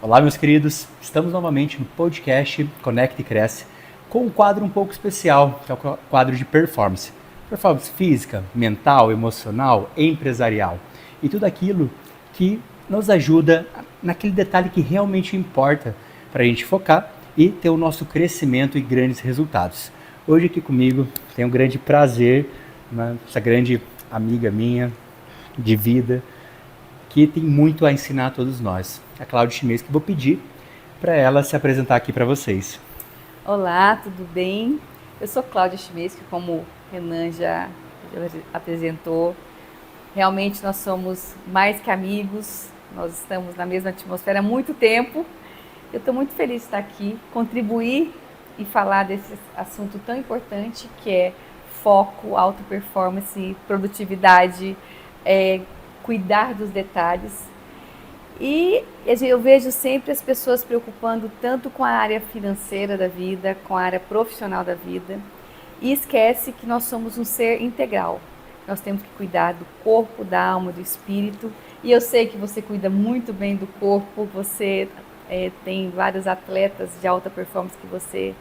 Olá, meus queridos. Estamos novamente no podcast Conecta e Cresce com um quadro um pouco especial, que é o quadro de performance. Performance física, mental, emocional, empresarial e tudo aquilo que nos ajuda naquele detalhe que realmente importa para a gente focar e ter o nosso crescimento e grandes resultados. Hoje aqui comigo tenho um grande prazer, essa grande amiga minha de vida, que tem muito a ensinar a todos nós. A Cláudia Chimenez, que vou pedir para ela se apresentar aqui para vocês. Olá, tudo bem? Eu sou Cláudia Chimenez, que como o Renan já apresentou, realmente nós somos mais que amigos, nós estamos na mesma atmosfera há muito tempo. Eu estou muito feliz de estar aqui, contribuir e falar desse assunto tão importante que é foco, alta performance, produtividade, cuidar dos detalhes. E eu vejo sempre as pessoas preocupando tanto com a área financeira da vida, com a área profissional da vida, e esquece que nós somos um ser integral. Nós temos que cuidar do corpo, da alma, do espírito. E eu sei que você cuida muito bem do corpo, você tem vários atletas de alta performance que você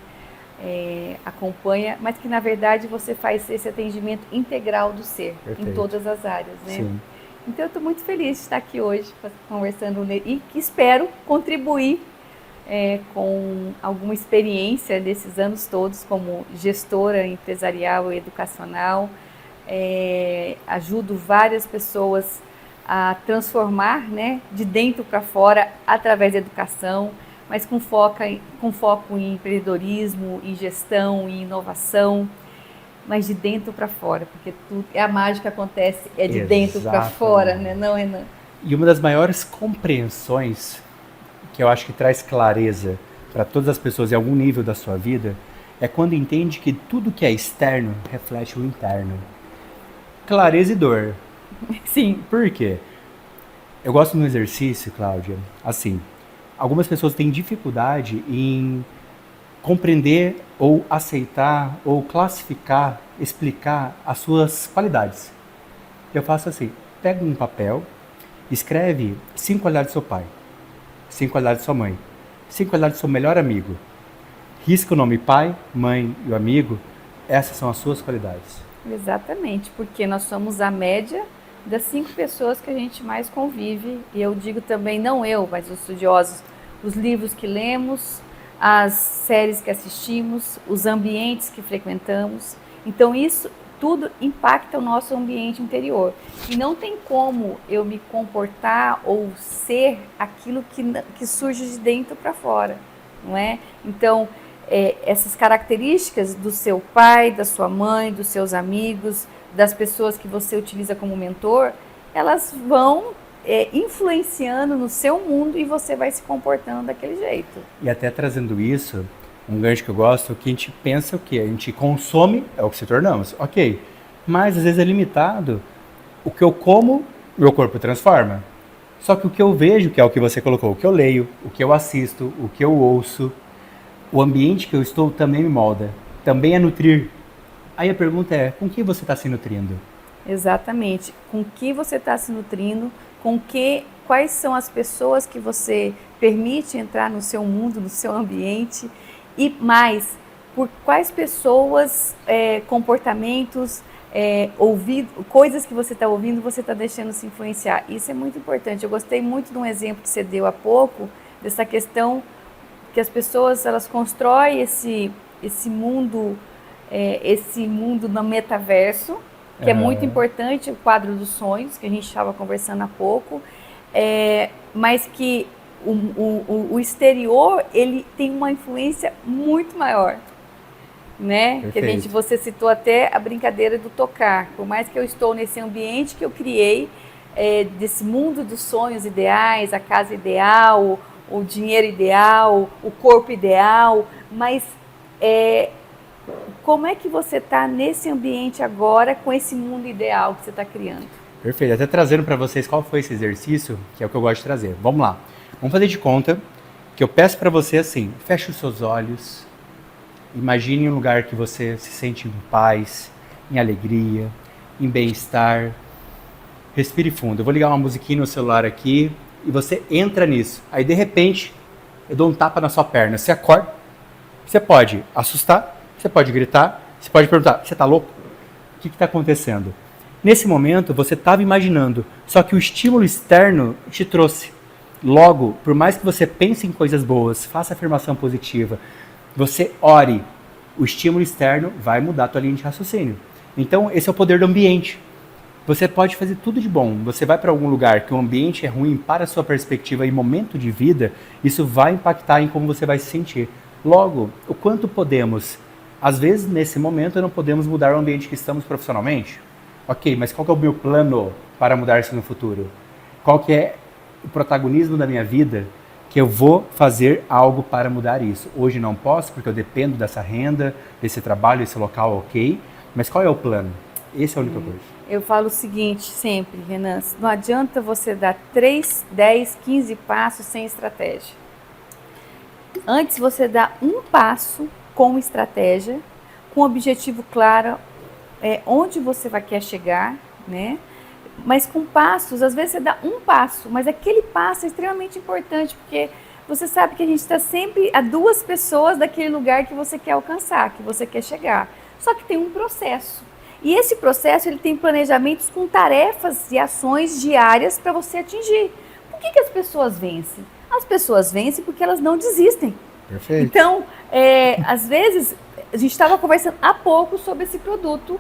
acompanha, mas que na verdade você faz esse atendimento integral do ser. Perfeito. Em todas as áreas, né? Sim. Então eu estou muito feliz de estar aqui hoje conversando e que espero contribuir com alguma experiência desses anos todos como gestora empresarial e educacional. Ajudo várias pessoas a transformar, né, de dentro para fora através da educação, mas com foco em empreendedorismo, em gestão, em inovação, mas de dentro para fora, porque a mágica acontece de dentro para fora, né, não, Renan? E uma das maiores compreensões que eu acho que traz clareza para todas as pessoas em algum nível da sua vida é quando entende que tudo que é externo reflete o interno. Clareza e dor. Sim. Por quê? Eu gosto de um exercício, Cláudia, assim, algumas pessoas têm dificuldade em compreender ou aceitar ou classificar, explicar as suas qualidades. Eu faço assim, pega um papel, escreve 5 qualidades do seu pai, 5 qualidades da sua mãe, 5 qualidades do seu melhor amigo. Risca o nome pai, mãe e o amigo, essas são as suas qualidades. Exatamente, porque nós somos a média das 5 pessoas que a gente mais convive, e eu digo também, não eu, mas os estudiosos, os livros que lemos, as séries que assistimos, os ambientes que frequentamos. Então isso tudo impacta o nosso ambiente interior. E não tem como eu me comportar ou ser aquilo que surge de dentro para fora, não é? Então, essas características do seu pai, da sua mãe, dos seus amigos, das pessoas que você utiliza como mentor, elas vão influenciando no seu mundo e você vai se comportando daquele jeito. E até trazendo isso, um gancho que eu gosto, que a gente pensa o quê? A gente consome, é o que se tornamos, ok. Mas às vezes é limitado. O que eu como, meu corpo transforma. Só que o que eu vejo, que é o que você colocou, o que eu leio, o que eu assisto, o que eu ouço, o ambiente que eu estou também me molda. Também é nutrir. Aí a pergunta é, com que você está se nutrindo? Exatamente. Com que você está se nutrindo, quais são as pessoas que você permite entrar no seu mundo, no seu ambiente, e mais, por quais pessoas, comportamentos, coisas que você está ouvindo, você está deixando se influenciar. Isso é muito importante. Eu gostei muito de um exemplo que você deu há pouco, dessa questão que as pessoas elas constroem esse mundo no metaverso, que é muito importante, o quadro dos sonhos, que a gente estava conversando há pouco, mas que o exterior ele tem uma influência muito maior, né? Que você citou até a brincadeira do tocar. Por mais que eu estou nesse ambiente que eu criei, desse mundo dos sonhos ideais, a casa ideal, o dinheiro ideal, o corpo ideal, mas como é que você está nesse ambiente agora com esse mundo ideal que você está criando? Perfeito. Até trazendo para vocês qual foi esse exercício, que é o que eu gosto de trazer. Vamos lá. Vamos fazer de conta que eu peço para você assim, feche os seus olhos, imagine um lugar que você se sente em paz, em alegria, em bem-estar. Respire fundo. Eu vou ligar uma musiquinha no celular aqui e você entra nisso. Aí, de repente, eu dou um tapa na sua perna. Você acorda, você pode assustar, você pode gritar, você pode perguntar, você tá louco? O que está acontecendo? Nesse momento, você estava imaginando, só que o estímulo externo te trouxe. Logo, por mais que você pense em coisas boas, faça afirmação positiva, você ore, o estímulo externo vai mudar a tua linha de raciocínio. Então, esse é o poder do ambiente. Você pode fazer tudo de bom. Você vai para algum lugar que o ambiente é ruim para a sua perspectiva e momento de vida, isso vai impactar em como você vai se sentir. Logo, o quanto podemos? Às vezes, nesse momento, não podemos mudar o ambiente que estamos profissionalmente. Ok, mas qual que é o meu plano para mudar isso no futuro? Qual que é o protagonismo da minha vida que eu vou fazer algo para mudar isso? Hoje não posso, porque eu dependo dessa renda, desse trabalho, desse local, ok. Mas qual é o plano? Esse é a única coisa. Eu falo o seguinte sempre, Renan, não adianta você dar 3, 10, 15 passos sem estratégia. Antes você dá um passo com estratégia, com objetivo claro, onde você quer chegar, né? Mas com passos, às vezes você dá um passo, mas aquele passo é extremamente importante, porque você sabe que a gente está sempre a 2 pessoas daquele lugar que você quer alcançar, que você quer chegar. Só que tem um processo. E esse processo ele tem planejamentos com tarefas e ações diárias para você atingir. Por que as pessoas vencem? As pessoas vencem porque elas não desistem. Perfeito. Então, às vezes, a gente estava conversando há pouco sobre esse produto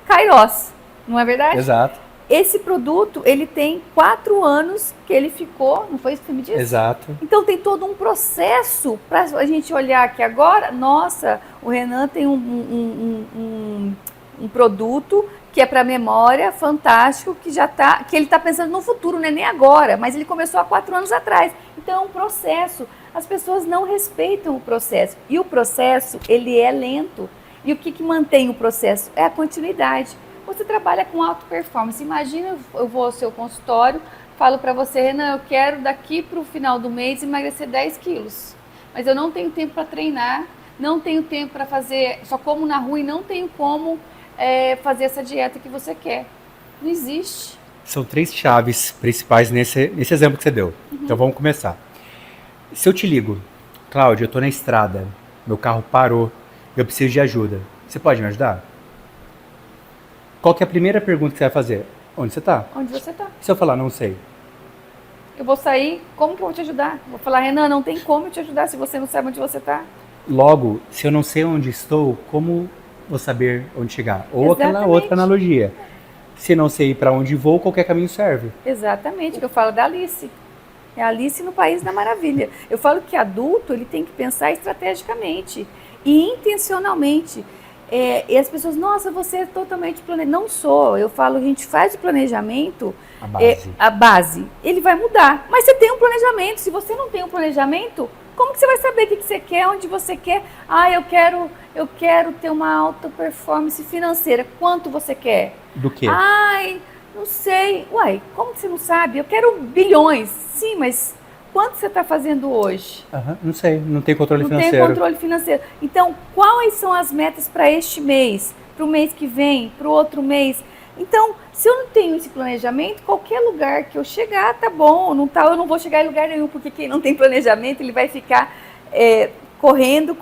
Kairos, não é verdade? Exato. Esse produto, ele tem 4 anos que ele ficou, não foi isso que você me disse? Exato. Então tem todo um processo para a gente olhar que agora, nossa, o Renan tem um produto que é para memória, fantástico, que ele está pensando no futuro, não é nem agora, mas ele começou há 4 anos atrás. Então é um processo. As pessoas não respeitam o processo. E o processo, ele é lento. E o que mantém o processo? É a continuidade. Você trabalha com alta performance. Imagina, eu vou ao seu consultório, falo para você, Renan, eu quero daqui para o final do mês emagrecer 10 quilos. Mas eu não tenho tempo para treinar, não tenho tempo para fazer, só como na rua e não tenho como fazer essa dieta que você quer. Não existe. São 3 chaves principais nesse exemplo que você deu. Então vamos começar. Se eu te ligo, Cláudia, eu estou na estrada, meu carro parou, eu preciso de ajuda. Você pode me ajudar? Qual que é a primeira pergunta que você vai fazer? Onde você está? Onde você está? Se eu falar, não sei. Eu vou sair, como que eu vou te ajudar? Vou falar, Renan, não tem como eu te ajudar se você não sabe onde você está. Logo, se eu não sei onde estou, como vou saber onde chegar? Ou aquela outra analogia. Se não sei para onde vou, qualquer caminho serve. Exatamente, que eu falo da Alice. É a Alice no País da Maravilha. Eu falo que adulto, ele tem que pensar estrategicamente e intencionalmente. E as pessoas, nossa, você é totalmente planejado. Não sou. Eu falo, a gente faz o planejamento, a base. Ele vai mudar. Mas você tem um planejamento. Se você não tem um planejamento, como que você vai saber o que você quer, onde você quer? Ah, eu quero ter uma alta performance financeira. Quanto você quer? Do quê? Ai, não sei. Uai, como que você não sabe? Eu quero bilhões. Sim, mas quanto você está fazendo hoje? Não sei, não tem controle financeiro. Não tem controle financeiro. Então, quais são as metas para este mês? Para o mês que vem? Para o outro mês? Então, se eu não tenho esse planejamento, qualquer lugar que eu chegar, tá bom. Não tá, eu não vou chegar em lugar nenhum, porque quem não tem planejamento, ele vai ficar correndo.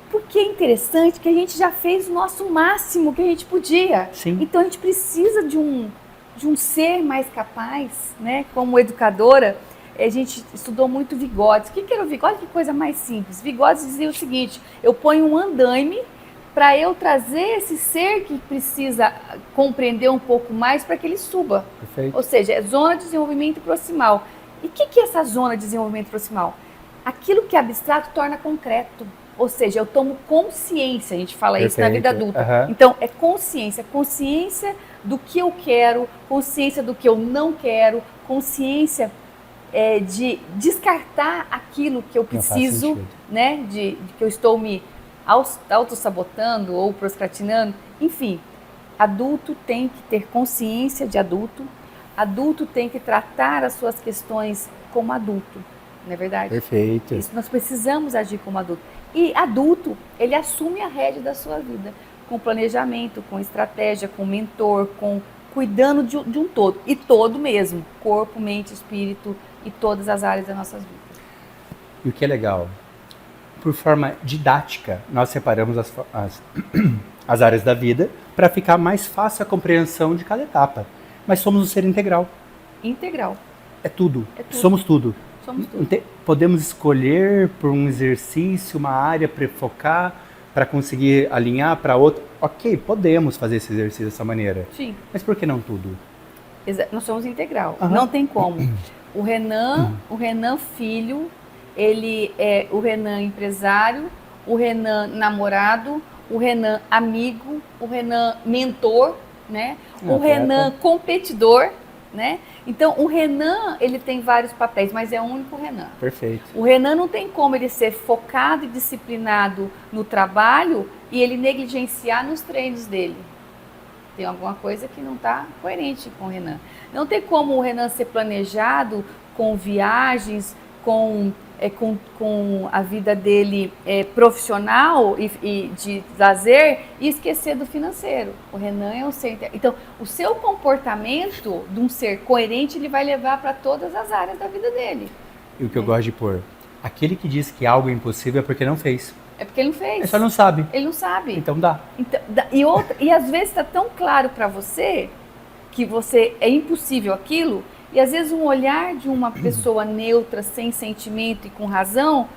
Porque é interessante que a gente já fez o nosso máximo que a gente podia. Sim. Então, a gente precisa de um ser mais capaz, né? Como educadora, a gente estudou muito Vygotsky. O que era o Vygotsky? Que coisa mais simples. Vygotsky dizia o seguinte, eu ponho um andaime para eu trazer esse ser que precisa compreender um pouco mais para que ele suba. Perfeito. Ou seja, é zona de desenvolvimento proximal. E o que é essa zona de desenvolvimento proximal? Aquilo que é abstrato torna concreto. Ou seja, eu tomo consciência, a gente fala isso na vida adulta. Então, é consciência do que eu quero, consciência do que eu não quero, consciência de descartar aquilo que eu preciso, né? De que eu estou me autossabotando ou procrastinando. Enfim, adulto tem que ter consciência de adulto tem que tratar as suas questões como adulto, não é verdade? Perfeito. Isso, nós precisamos agir como adulto. E adulto, ele assume a rédea da sua vida, com planejamento, com estratégia, com mentor, com cuidando de um todo. E todo mesmo. Corpo, mente, espírito e todas as áreas das nossas vidas. E o que é legal, por forma didática, nós separamos as áreas da vida para ficar mais fácil a compreensão de cada etapa. Mas somos um ser integral. Integral. É tudo. É tudo. Somos tudo. Somos tudo. Podemos escolher por um exercício, uma área para focar, para conseguir alinhar para outra. Ok, podemos fazer esse exercício dessa maneira. Sim. Mas por que não tudo? Nós somos integral. Uhum. Não tem como. O Renan filho, ele é o Renan empresário, o Renan namorado, o Renan amigo, o Renan mentor, né? O Renan competidor, né? Então, o Renan, ele tem vários papéis, mas é o único Renan. Perfeito. O Renan não tem como ele ser focado e disciplinado no trabalho e ele negligenciar nos treinos dele. Tem alguma coisa que não está coerente com o Renan. Não tem como o Renan ser planejado com viagens, com a vida dele profissional e de lazer e esquecer do financeiro. O Renan é um ser... Então, o seu comportamento de um ser coerente, ele vai levar para todas as áreas da vida dele. E o que eu gosto de pôr? Aquele que diz que algo é impossível é porque não fez. É porque ele não fez. Ele só não sabe. Ele não sabe. Então dá. Então, e às vezes está tão claro para você que é impossível aquilo, e às vezes um olhar de uma pessoa neutra, sem sentimento e com razão,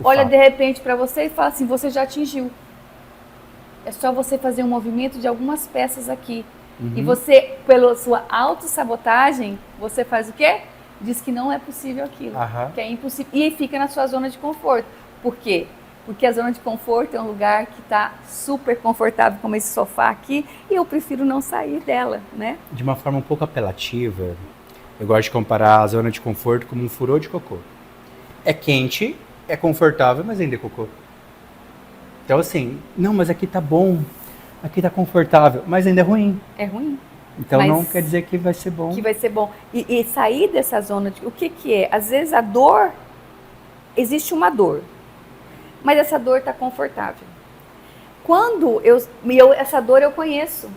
olha de repente para você e fala assim, você já atingiu. É só você fazer um movimento de algumas peças aqui. E você, pela sua autossabotagem, você faz o quê? Diz que não é possível aquilo, que é impossível. E fica na sua zona de conforto. Por quê? Porque a zona de conforto é um lugar que está super confortável, como esse sofá aqui, e eu prefiro não sair dela, né? De uma forma um pouco apelativa, eu gosto de comparar a zona de conforto como um furô de cocô. É quente, é confortável, mas ainda é cocô. Então assim, não, mas aqui tá bom, aqui tá confortável, mas ainda é ruim. É ruim. Então mas não quer dizer que vai ser bom. Que vai ser bom. E sair dessa zona, o que é? Às vezes a dor, existe uma dor. Mas essa dor está confortável. Quando essa dor eu conheço.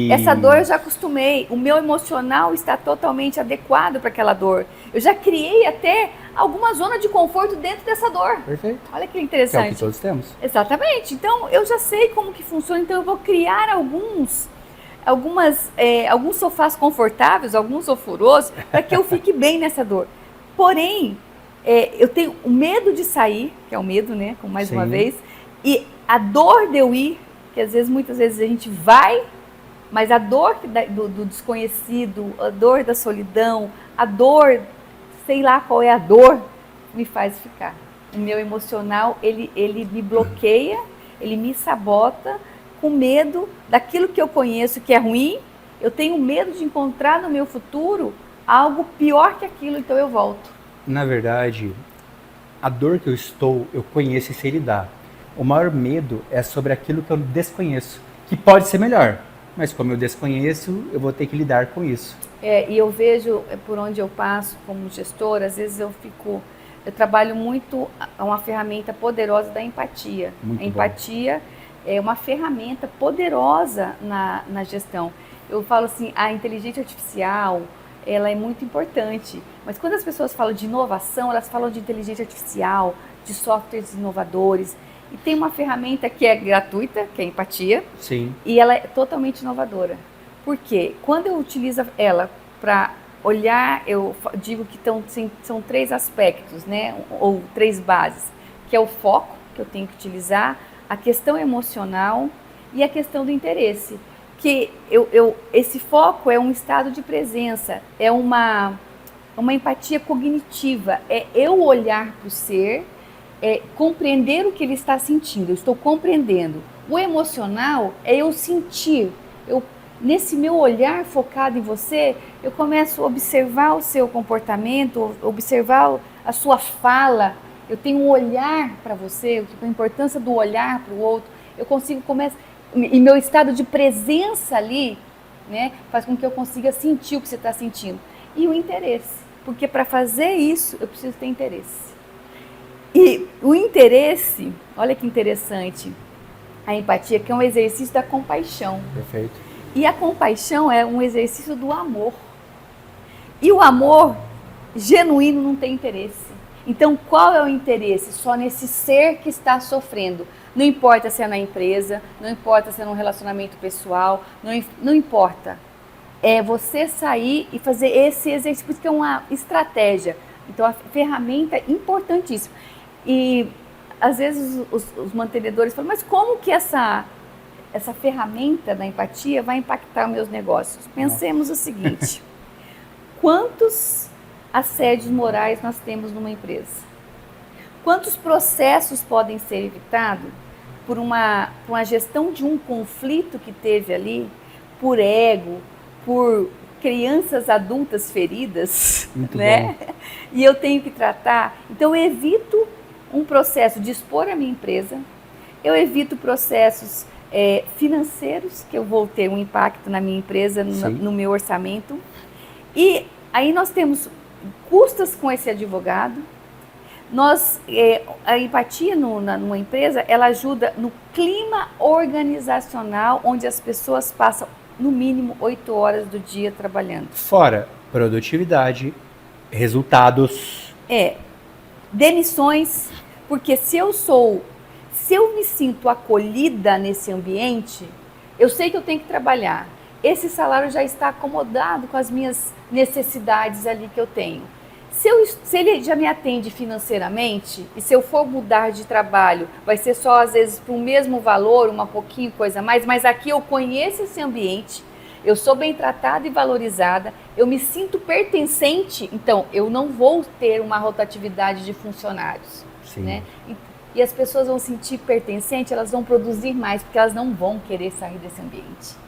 Essa dor eu já acostumei. O meu emocional está totalmente adequado para aquela dor. Eu já criei até alguma zona de conforto dentro dessa dor. Perfeito. Olha que interessante. Que é o que todos temos. Exatamente. Então eu já sei como que funciona. Então eu vou criar alguns sofás confortáveis, alguns ofurôs, para que eu fique bem nessa dor. Porém, eu tenho o medo de sair, que é o medo, né? Como mais uma vez, e a dor de eu ir, que muitas vezes a gente vai, mas a dor do desconhecido, a dor da solidão, a dor, sei lá qual é a dor, me faz ficar. O meu emocional, ele me bloqueia, ele me sabota, com medo daquilo que eu conheço que é ruim. Eu tenho medo de encontrar no meu futuro algo pior que aquilo, então eu volto. Na verdade, a dor que eu conheço e sei lidar. O maior medo é sobre aquilo que eu desconheço, que pode ser melhor, mas como eu desconheço, eu vou ter que lidar com isso. E eu vejo por onde eu passo como gestora, às vezes eu trabalho muito, uma ferramenta poderosa da empatia. Muito a empatia é uma ferramenta poderosa na gestão. Eu falo assim, a inteligência artificial, ela é muito importante, mas quando as pessoas falam de inovação, elas falam de inteligência artificial, de softwares inovadores, e tem uma ferramenta que é gratuita, que é a empatia. Sim. E ela é totalmente inovadora. Por quê? Quando eu utilizo ela para olhar, eu digo que são 3 aspectos, né? Ou 3 bases, que é o foco que eu tenho que utilizar, a questão emocional e a questão do interesse. Que esse foco é um estado de presença, é uma empatia cognitiva, é eu olhar para o ser, compreender o que ele está sentindo, eu estou compreendendo. O emocional é eu sentir, nesse meu olhar focado em você, eu começo a observar o seu comportamento, observar a sua fala, eu tenho um olhar para você, a importância do olhar para o outro, eu consigo começar... E meu estado de presença ali, né, faz com que eu consiga sentir o que você está sentindo. E o interesse, porque para fazer isso eu preciso ter interesse. E o interesse, olha que interessante, a empatia, que é um exercício da compaixão. Perfeito. E a compaixão é um exercício do amor. E o amor genuíno não tem interesse. Então, qual é o interesse? Só nesse ser que está sofrendo. Não importa se é na empresa, não importa se é num relacionamento pessoal, não importa. É você sair e fazer esse exercício, porque é uma estratégia. Então, a ferramenta é importantíssima. E, às vezes, os mantenedores falam, mas como que essa ferramenta da empatia vai impactar meus negócios? Pensemos o seguinte, quantos assédios morais nós temos numa empresa? Quantos processos podem ser evitados por uma gestão de um conflito que teve ali, por ego, por crianças adultas feridas, Muito né? bom. E eu tenho que tratar. Então, eu evito um processo de expor a minha empresa, eu evito processos financeiros, que eu vou ter um impacto na minha empresa, no meu orçamento. E aí nós temos custas com esse advogado. A empatia numa empresa, ela ajuda no clima organizacional, onde as pessoas passam no mínimo 8 horas do dia trabalhando. Fora produtividade, resultados. Demissões, porque se eu me sinto acolhida nesse ambiente, eu sei que eu tenho que trabalhar. Esse salário já está acomodado com as minhas necessidades ali que eu tenho. Se ele já me atende financeiramente, e se eu for mudar de trabalho, vai ser só às vezes para o mesmo valor, uma pouquinho coisa a mais, mas aqui eu conheço esse ambiente, eu sou bem tratada e valorizada, eu me sinto pertencente, então eu não vou ter uma rotatividade de funcionários. Sim. Né? E as pessoas vão sentir pertencente, elas vão produzir mais, porque elas não vão querer sair desse ambiente.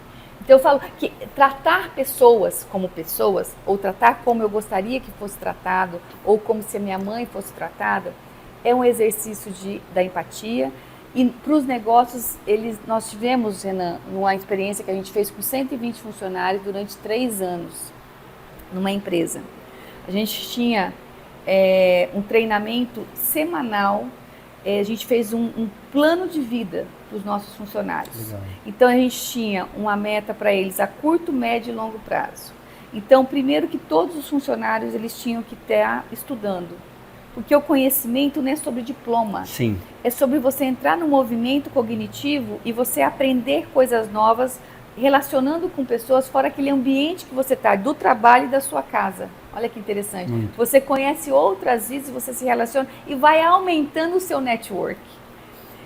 Então eu falo que tratar pessoas como pessoas, ou tratar como eu gostaria que fosse tratado, ou como se a minha mãe fosse tratada, é um exercício da empatia. E para os negócios, nós tivemos, Renan, uma experiência que a gente fez com 120 funcionários durante 3 anos, numa empresa. A gente tinha um treinamento semanal, a gente fez um plano de vida para os nossos funcionários. Legal. Então, a gente tinha uma meta para eles a curto, médio e longo prazo. Então, primeiro que todos os funcionários eles tinham que estar estudando, porque o conhecimento não é sobre diploma. Sim. É sobre você entrar no movimento cognitivo e você aprender coisas novas, relacionando com pessoas fora aquele ambiente que você está, do trabalho e da sua casa. Olha que interessante. Muito. Você conhece outras vidas, você se relaciona e vai aumentando o seu network.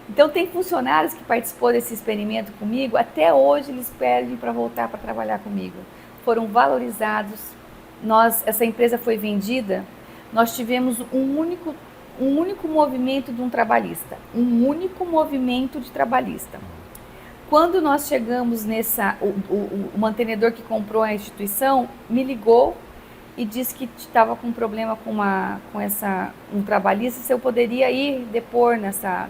Então, tem funcionários que participou desse experimento comigo, até hoje eles pedem para voltar para trabalhar comigo. Foram valorizados. Essa empresa foi vendida, nós tivemos um único movimento de um trabalhista, um único movimento de trabalhista. Quando nós chegamos o mantenedor que comprou a instituição me ligou e disse que estava com um problema com um trabalhista, se eu poderia ir depor nessa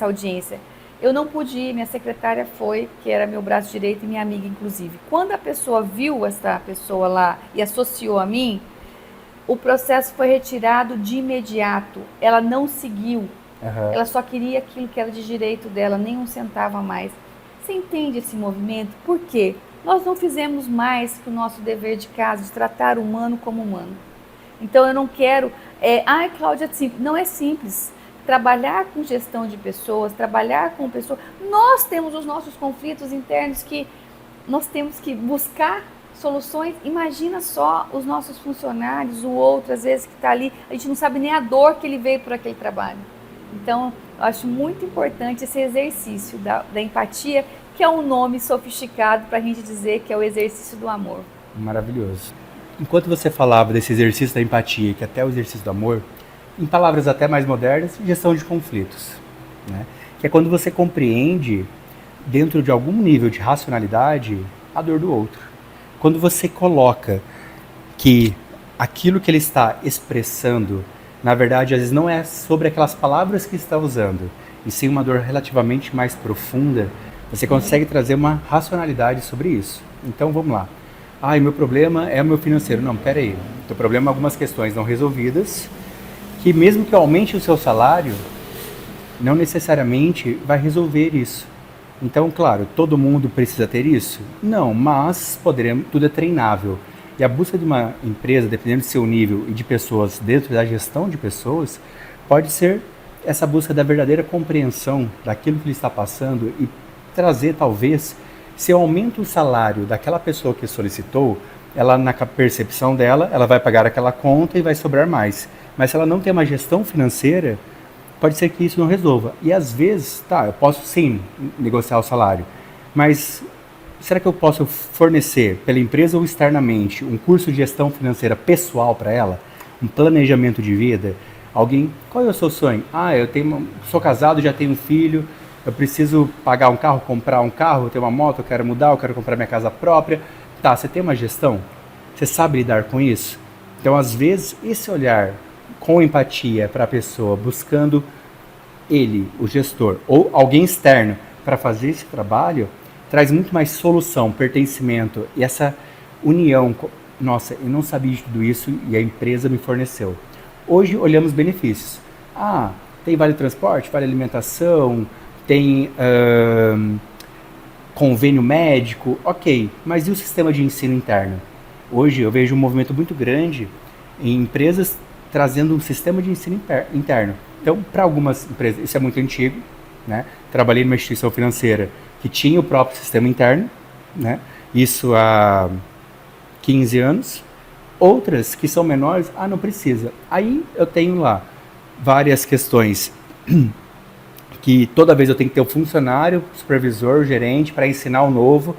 audiência. Eu não pude ir, minha secretária foi, que era meu braço direito e minha amiga, inclusive. Quando a pessoa viu essa pessoa lá e associou a mim, o processo foi retirado de imediato. Ela não seguiu. Uhum. Ela só queria aquilo que era de direito dela, nem um centavo a mais. Você entende esse movimento? Por quê? Nós não fizemos mais que o nosso dever de casa, de tratar o humano como humano. Então eu não quero... Cláudia, é simples. Não é simples. Trabalhar com gestão de pessoas, trabalhar com pessoas... Nós temos os nossos conflitos internos que nós temos que buscar soluções. Imagina só os nossos funcionários, o outro, às vezes, que está ali, a gente não sabe nem a dor que ele veio por aquele trabalho. Então, eu acho muito importante esse exercício da empatia, que é um nome sofisticado para a gente dizer que é o exercício do amor. Maravilhoso. Enquanto você falava desse exercício da empatia, que até o exercício do amor, em palavras até mais modernas, gestão de conflitos, né? Que é quando você compreende, dentro de algum nível de racionalidade, a dor do outro. Quando você coloca que aquilo que ele está expressando, na verdade, às vezes não é sobre aquelas palavras que está usando, e sim uma dor relativamente mais profunda, você consegue trazer uma racionalidade sobre isso. Então, vamos lá. Meu problema é o meu financeiro. Não, peraí. O teu problema é algumas questões não resolvidas, que mesmo que aumente o seu salário, não necessariamente vai resolver isso. Então, claro, todo mundo precisa ter isso? Não, mas poderemos, tudo é treinável. E a busca de uma empresa, dependendo do seu nível e de pessoas dentro da gestão de pessoas, pode ser essa busca da verdadeira compreensão daquilo que ele está passando e trazer, talvez, se eu aumento o salário daquela pessoa que solicitou, ela, na percepção dela, ela vai pagar aquela conta e vai sobrar mais. Mas se ela não tem uma gestão financeira, pode ser que isso não resolva. E às vezes, tá, eu posso sim negociar o salário, mas será que eu posso fornecer pela empresa ou externamente um curso de gestão financeira pessoal para ela? Um planejamento de vida? Alguém, qual é o seu sonho? Ah, sou casado, já tenho um filho, eu preciso pagar um carro, comprar um carro, eu tenho uma moto, eu quero mudar, eu quero comprar minha casa própria. Tá, você tem uma gestão? Você sabe lidar com isso? Então, às vezes, esse olhar com empatia para a pessoa, buscando ele, o gestor, ou alguém externo para fazer esse trabalho, traz muito mais solução, pertencimento e essa união. Nossa, eu não sabia de tudo isso e a empresa me forneceu. Hoje olhamos benefícios. Ah, tem vale transporte, vale alimentação, tem convênio médico, ok, mas e o sistema de ensino interno? Hoje eu vejo um movimento muito grande em empresas trazendo um sistema de ensino interno. Então, para algumas empresas, isso é muito antigo, né? Trabalhei numa instituição financeira que tinha o próprio sistema interno, né? Isso há 15 anos. Outras que são menores, não precisa. Aí eu tenho lá várias questões que toda vez eu tenho que ter o funcionário, o supervisor, o gerente para ensinar o novo.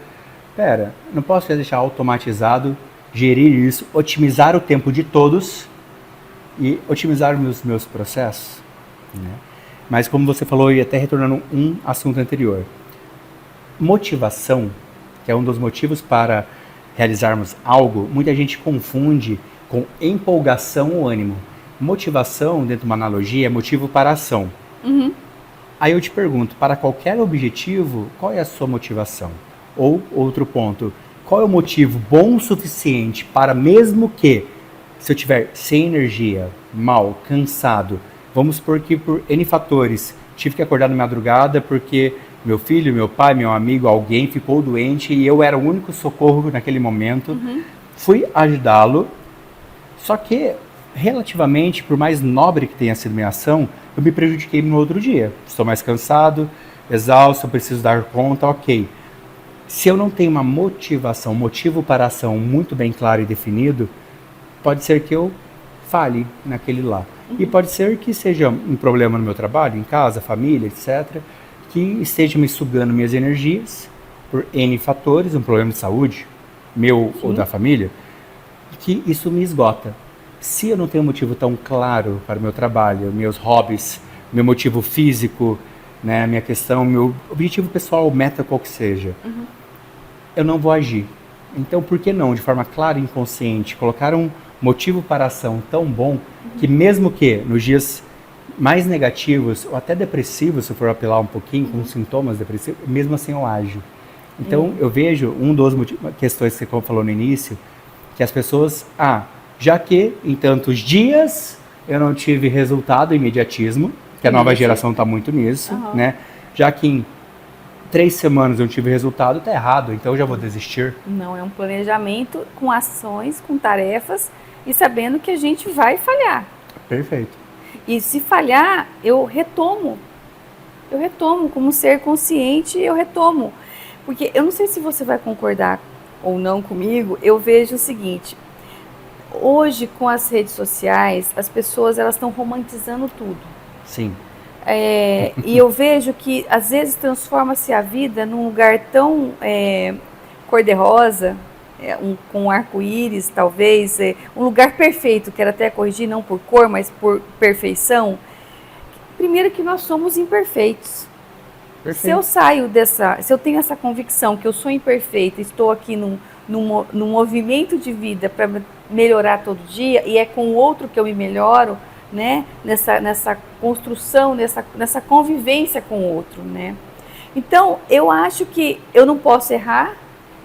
Pera, não posso já deixar automatizado, gerir isso, otimizar o tempo de todos e otimizar os meus processos, né? Mas como você falou, e até retornando um assunto anterior, motivação, que é um dos motivos para realizarmos algo, muita gente confunde com empolgação ou ânimo. Motivação, dentro de uma analogia, é motivo para a ação. Uhum. Aí eu te pergunto, para qualquer objetivo, qual é a sua motivação? Ou, outro ponto, qual é o motivo bom o suficiente para, mesmo que, se eu tiver sem energia, mal, cansado, vamos supor que por N fatores, tive que acordar na madrugada porque meu filho, meu pai, meu amigo, alguém ficou doente e eu era o único socorro naquele momento. Uhum. Fui ajudá-lo, só que, relativamente, por mais nobre que tenha sido minha ação, eu me prejudiquei no outro dia. Estou mais cansado, exausto, preciso dar conta, ok. Se eu não tenho uma motivação, motivo para a ação muito bem claro e definido, pode ser que eu falhe naquele lá. E pode ser que seja um problema no meu trabalho, em casa, família, etc., que esteja me sugando minhas energias por N fatores, um problema de saúde, meu ou da família, que isso me esgota. Se eu não tenho um motivo tão claro para o meu trabalho, meus hobbies, meu motivo físico, né, minha questão, meu objetivo pessoal, meta qual que seja, eu não vou agir. Então, por que não, de forma clara e inconsciente, colocar um motivo para a ação tão bom que mesmo que nos dias mais negativos ou até depressivos, se eu for apelar um pouquinho com sintomas depressivos, mesmo assim eu ajo. Então, eu vejo questões que você falou no início, que as pessoas, já que em tantos dias eu não tive resultado, imediatismo, que a nova geração está muito nisso, né? Já que em 3 semanas eu não tive resultado, está errado, então eu já vou desistir. Não, é um planejamento com ações, com tarefas e sabendo que a gente vai falhar. Perfeito. E se falhar, eu retomo. Eu retomo, como ser consciente, eu retomo. Porque eu não sei se você vai concordar ou não comigo, eu vejo o seguinte: hoje, com as redes sociais, as pessoas elas estão romantizando tudo. Sim. E eu vejo que, às vezes, transforma-se a vida num lugar tão cor-de-rosa, com arco-íris, talvez, um lugar perfeito, quero até corrigir, não por cor, mas por perfeição. Primeiro que nós somos imperfeitos. Perfeito. Se eu tenho essa convicção que eu sou imperfeita, estou aqui num movimento de vida para melhorar todo dia, e é com o outro que eu me melhoro, né? Nessa construção, nessa convivência com o outro, né? Então, eu acho que eu não posso errar,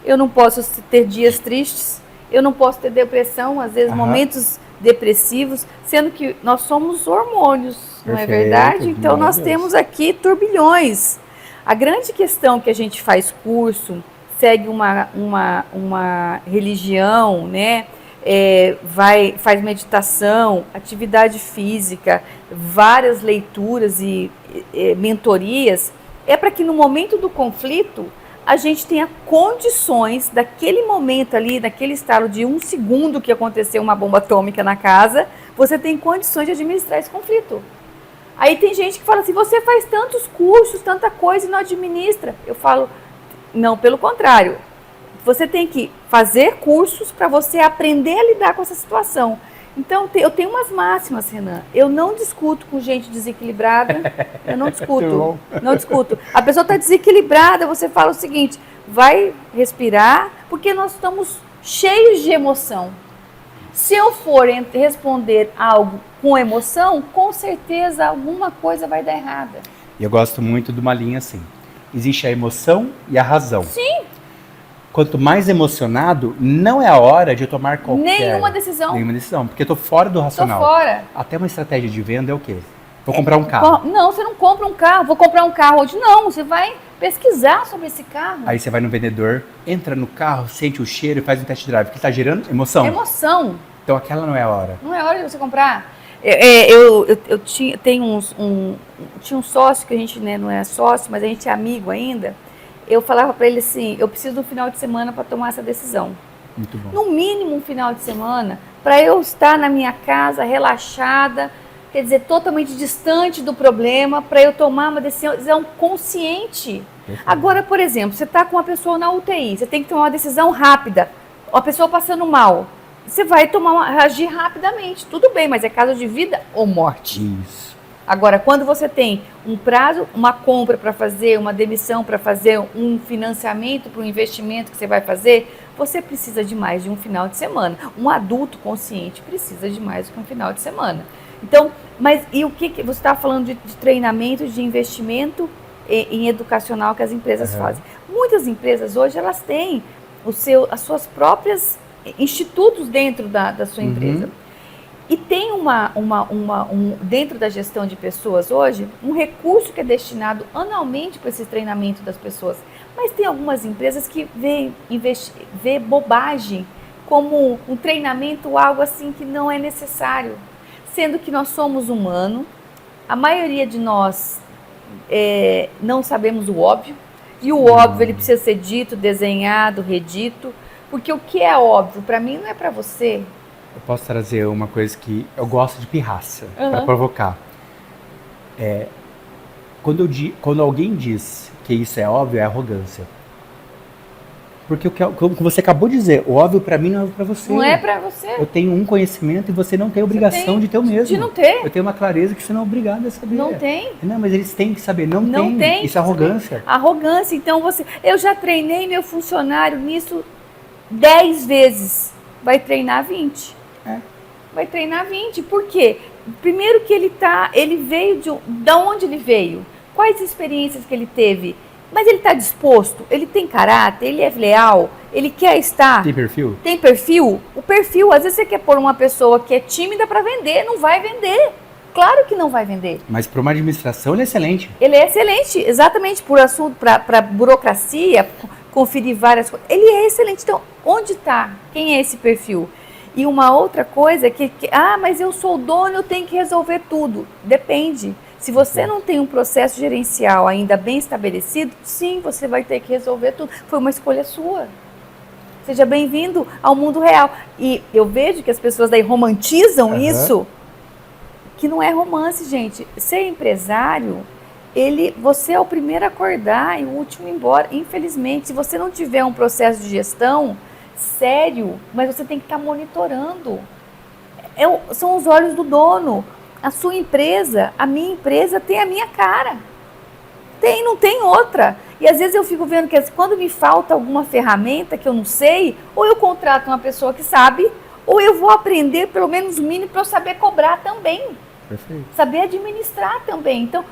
eu não posso ter dias tristes, eu não posso ter depressão, às vezes momentos depressivos, sendo que nós somos hormônios, não é verdade? Então, nós temos aqui turbilhões. A grande questão que a gente faz curso, segue uma religião, né? Faz meditação, atividade física, várias leituras e mentorias, é para que no momento do conflito a gente tenha condições, daquele momento ali, daquele estalo de 1 segundo que aconteceu uma bomba atômica na casa, você tem condições de administrar esse conflito. Aí tem gente que fala assim, você faz tantos cursos, tanta coisa e não administra. Eu falo, não, pelo contrário. Você tem que fazer cursos para você aprender a lidar com essa situação. Então, eu tenho umas máximas, Renan. Eu não discuto com gente desequilibrada. Eu não discuto. Não discuto. A pessoa está desequilibrada, você fala o seguinte, vai respirar, porque nós estamos cheios de emoção. Se eu for responder algo com emoção, com certeza alguma coisa vai dar errada. E eu gosto muito de uma linha assim. Existe a emoção e a razão. Sim. Quanto mais emocionado, não é a hora de eu tomar qualquer... Nenhuma decisão, porque eu tô fora do racional. Tô fora. Até uma estratégia de venda é o quê? Vou comprar um carro. Não, você não compra um carro. Vou comprar um carro hoje. Não, você vai pesquisar sobre esse carro. Aí você vai no vendedor, entra no carro, sente o cheiro e faz um test drive. Que está gerando emoção. Emoção. Então aquela não é a hora. Não é hora de você comprar. Tinha um sócio que a gente, né, não é sócio, mas a gente é amigo ainda. Eu falava para ele assim, eu preciso de um final de semana para tomar essa decisão. Muito bom. No mínimo um final de semana, para eu estar na minha casa, relaxada, quer dizer, totalmente distante do problema, para eu tomar uma decisão consciente. Agora, por exemplo, você está com uma pessoa na UTI, você tem que tomar uma decisão rápida, uma pessoa passando mal, você vai agir rapidamente, tudo bem, mas é caso de vida ou morte. Isso. Agora, quando você tem um prazo, uma compra para fazer, uma demissão para fazer, um financiamento para um investimento que você vai fazer, você precisa de mais de um final de semana. Um adulto consciente precisa de mais do que um final de semana. Então, mas e o que você estava falando de treinamento, de investimento em educacional que as empresas fazem? Muitas empresas hoje, elas têm as suas próprias institutos dentro da sua empresa. E tem dentro da gestão de pessoas hoje, um recurso que é destinado anualmente para esse treinamento das pessoas. Mas tem algumas empresas que vê bobagem como um treinamento, algo assim que não é necessário. Sendo que nós somos humanos, a maioria de nós não sabemos o óbvio. E o óbvio, ele precisa ser dito, desenhado, redito. Porque o que é óbvio, para mim, não é para você. Eu posso trazer uma coisa que eu gosto de pirraça, para provocar. Quando alguém diz que isso é óbvio, é arrogância. Porque como você acabou de dizer, o óbvio para mim não é para você. Não é para você. Eu tenho um conhecimento e você não tem obrigação de ter o mesmo. De não ter. Eu tenho uma clareza que você não é obrigado a saber. Não tem. Não, mas eles têm que saber. Não tem. Isso é arrogância. Arrogância. Então eu já treinei meu funcionário nisso 10 vezes. Vai treinar 20. Vai treinar 20. Por quê? Primeiro que ele veio da onde ele veio? Quais experiências que ele teve? Mas ele está disposto? Ele tem caráter? Ele é leal? Ele quer estar? Tem perfil? Tem perfil? O perfil, às vezes você quer pôr uma pessoa que é tímida para vender, não vai vender. Claro que não vai vender. Mas para uma administração ele é excelente. Ele é excelente, exatamente por assunto, para burocracia, conferir várias coisas. Ele é excelente. Então, onde está? Quem é esse perfil? E uma outra coisa mas eu sou o dono, eu tenho que resolver tudo. Depende. Se você não tem um processo gerencial ainda bem estabelecido, sim, você vai ter que resolver tudo. Foi uma escolha sua. Seja bem-vindo ao mundo real. E eu vejo que as pessoas daí romantizam isso, que não é romance, gente. Ser empresário, você é o primeiro a acordar e o último a ir embora. Infelizmente, se você não tiver um processo de gestão sério, mas você tem que estar monitorando. São os olhos do dono. A sua empresa, a minha empresa tem a minha cara. Não tem outra. E às vezes eu fico vendo que quando me falta alguma ferramenta que eu não sei, ou eu contrato uma pessoa que sabe, ou eu vou aprender pelo menos o mínimo para eu saber cobrar também. Perfeito. Saber administrar também. Então,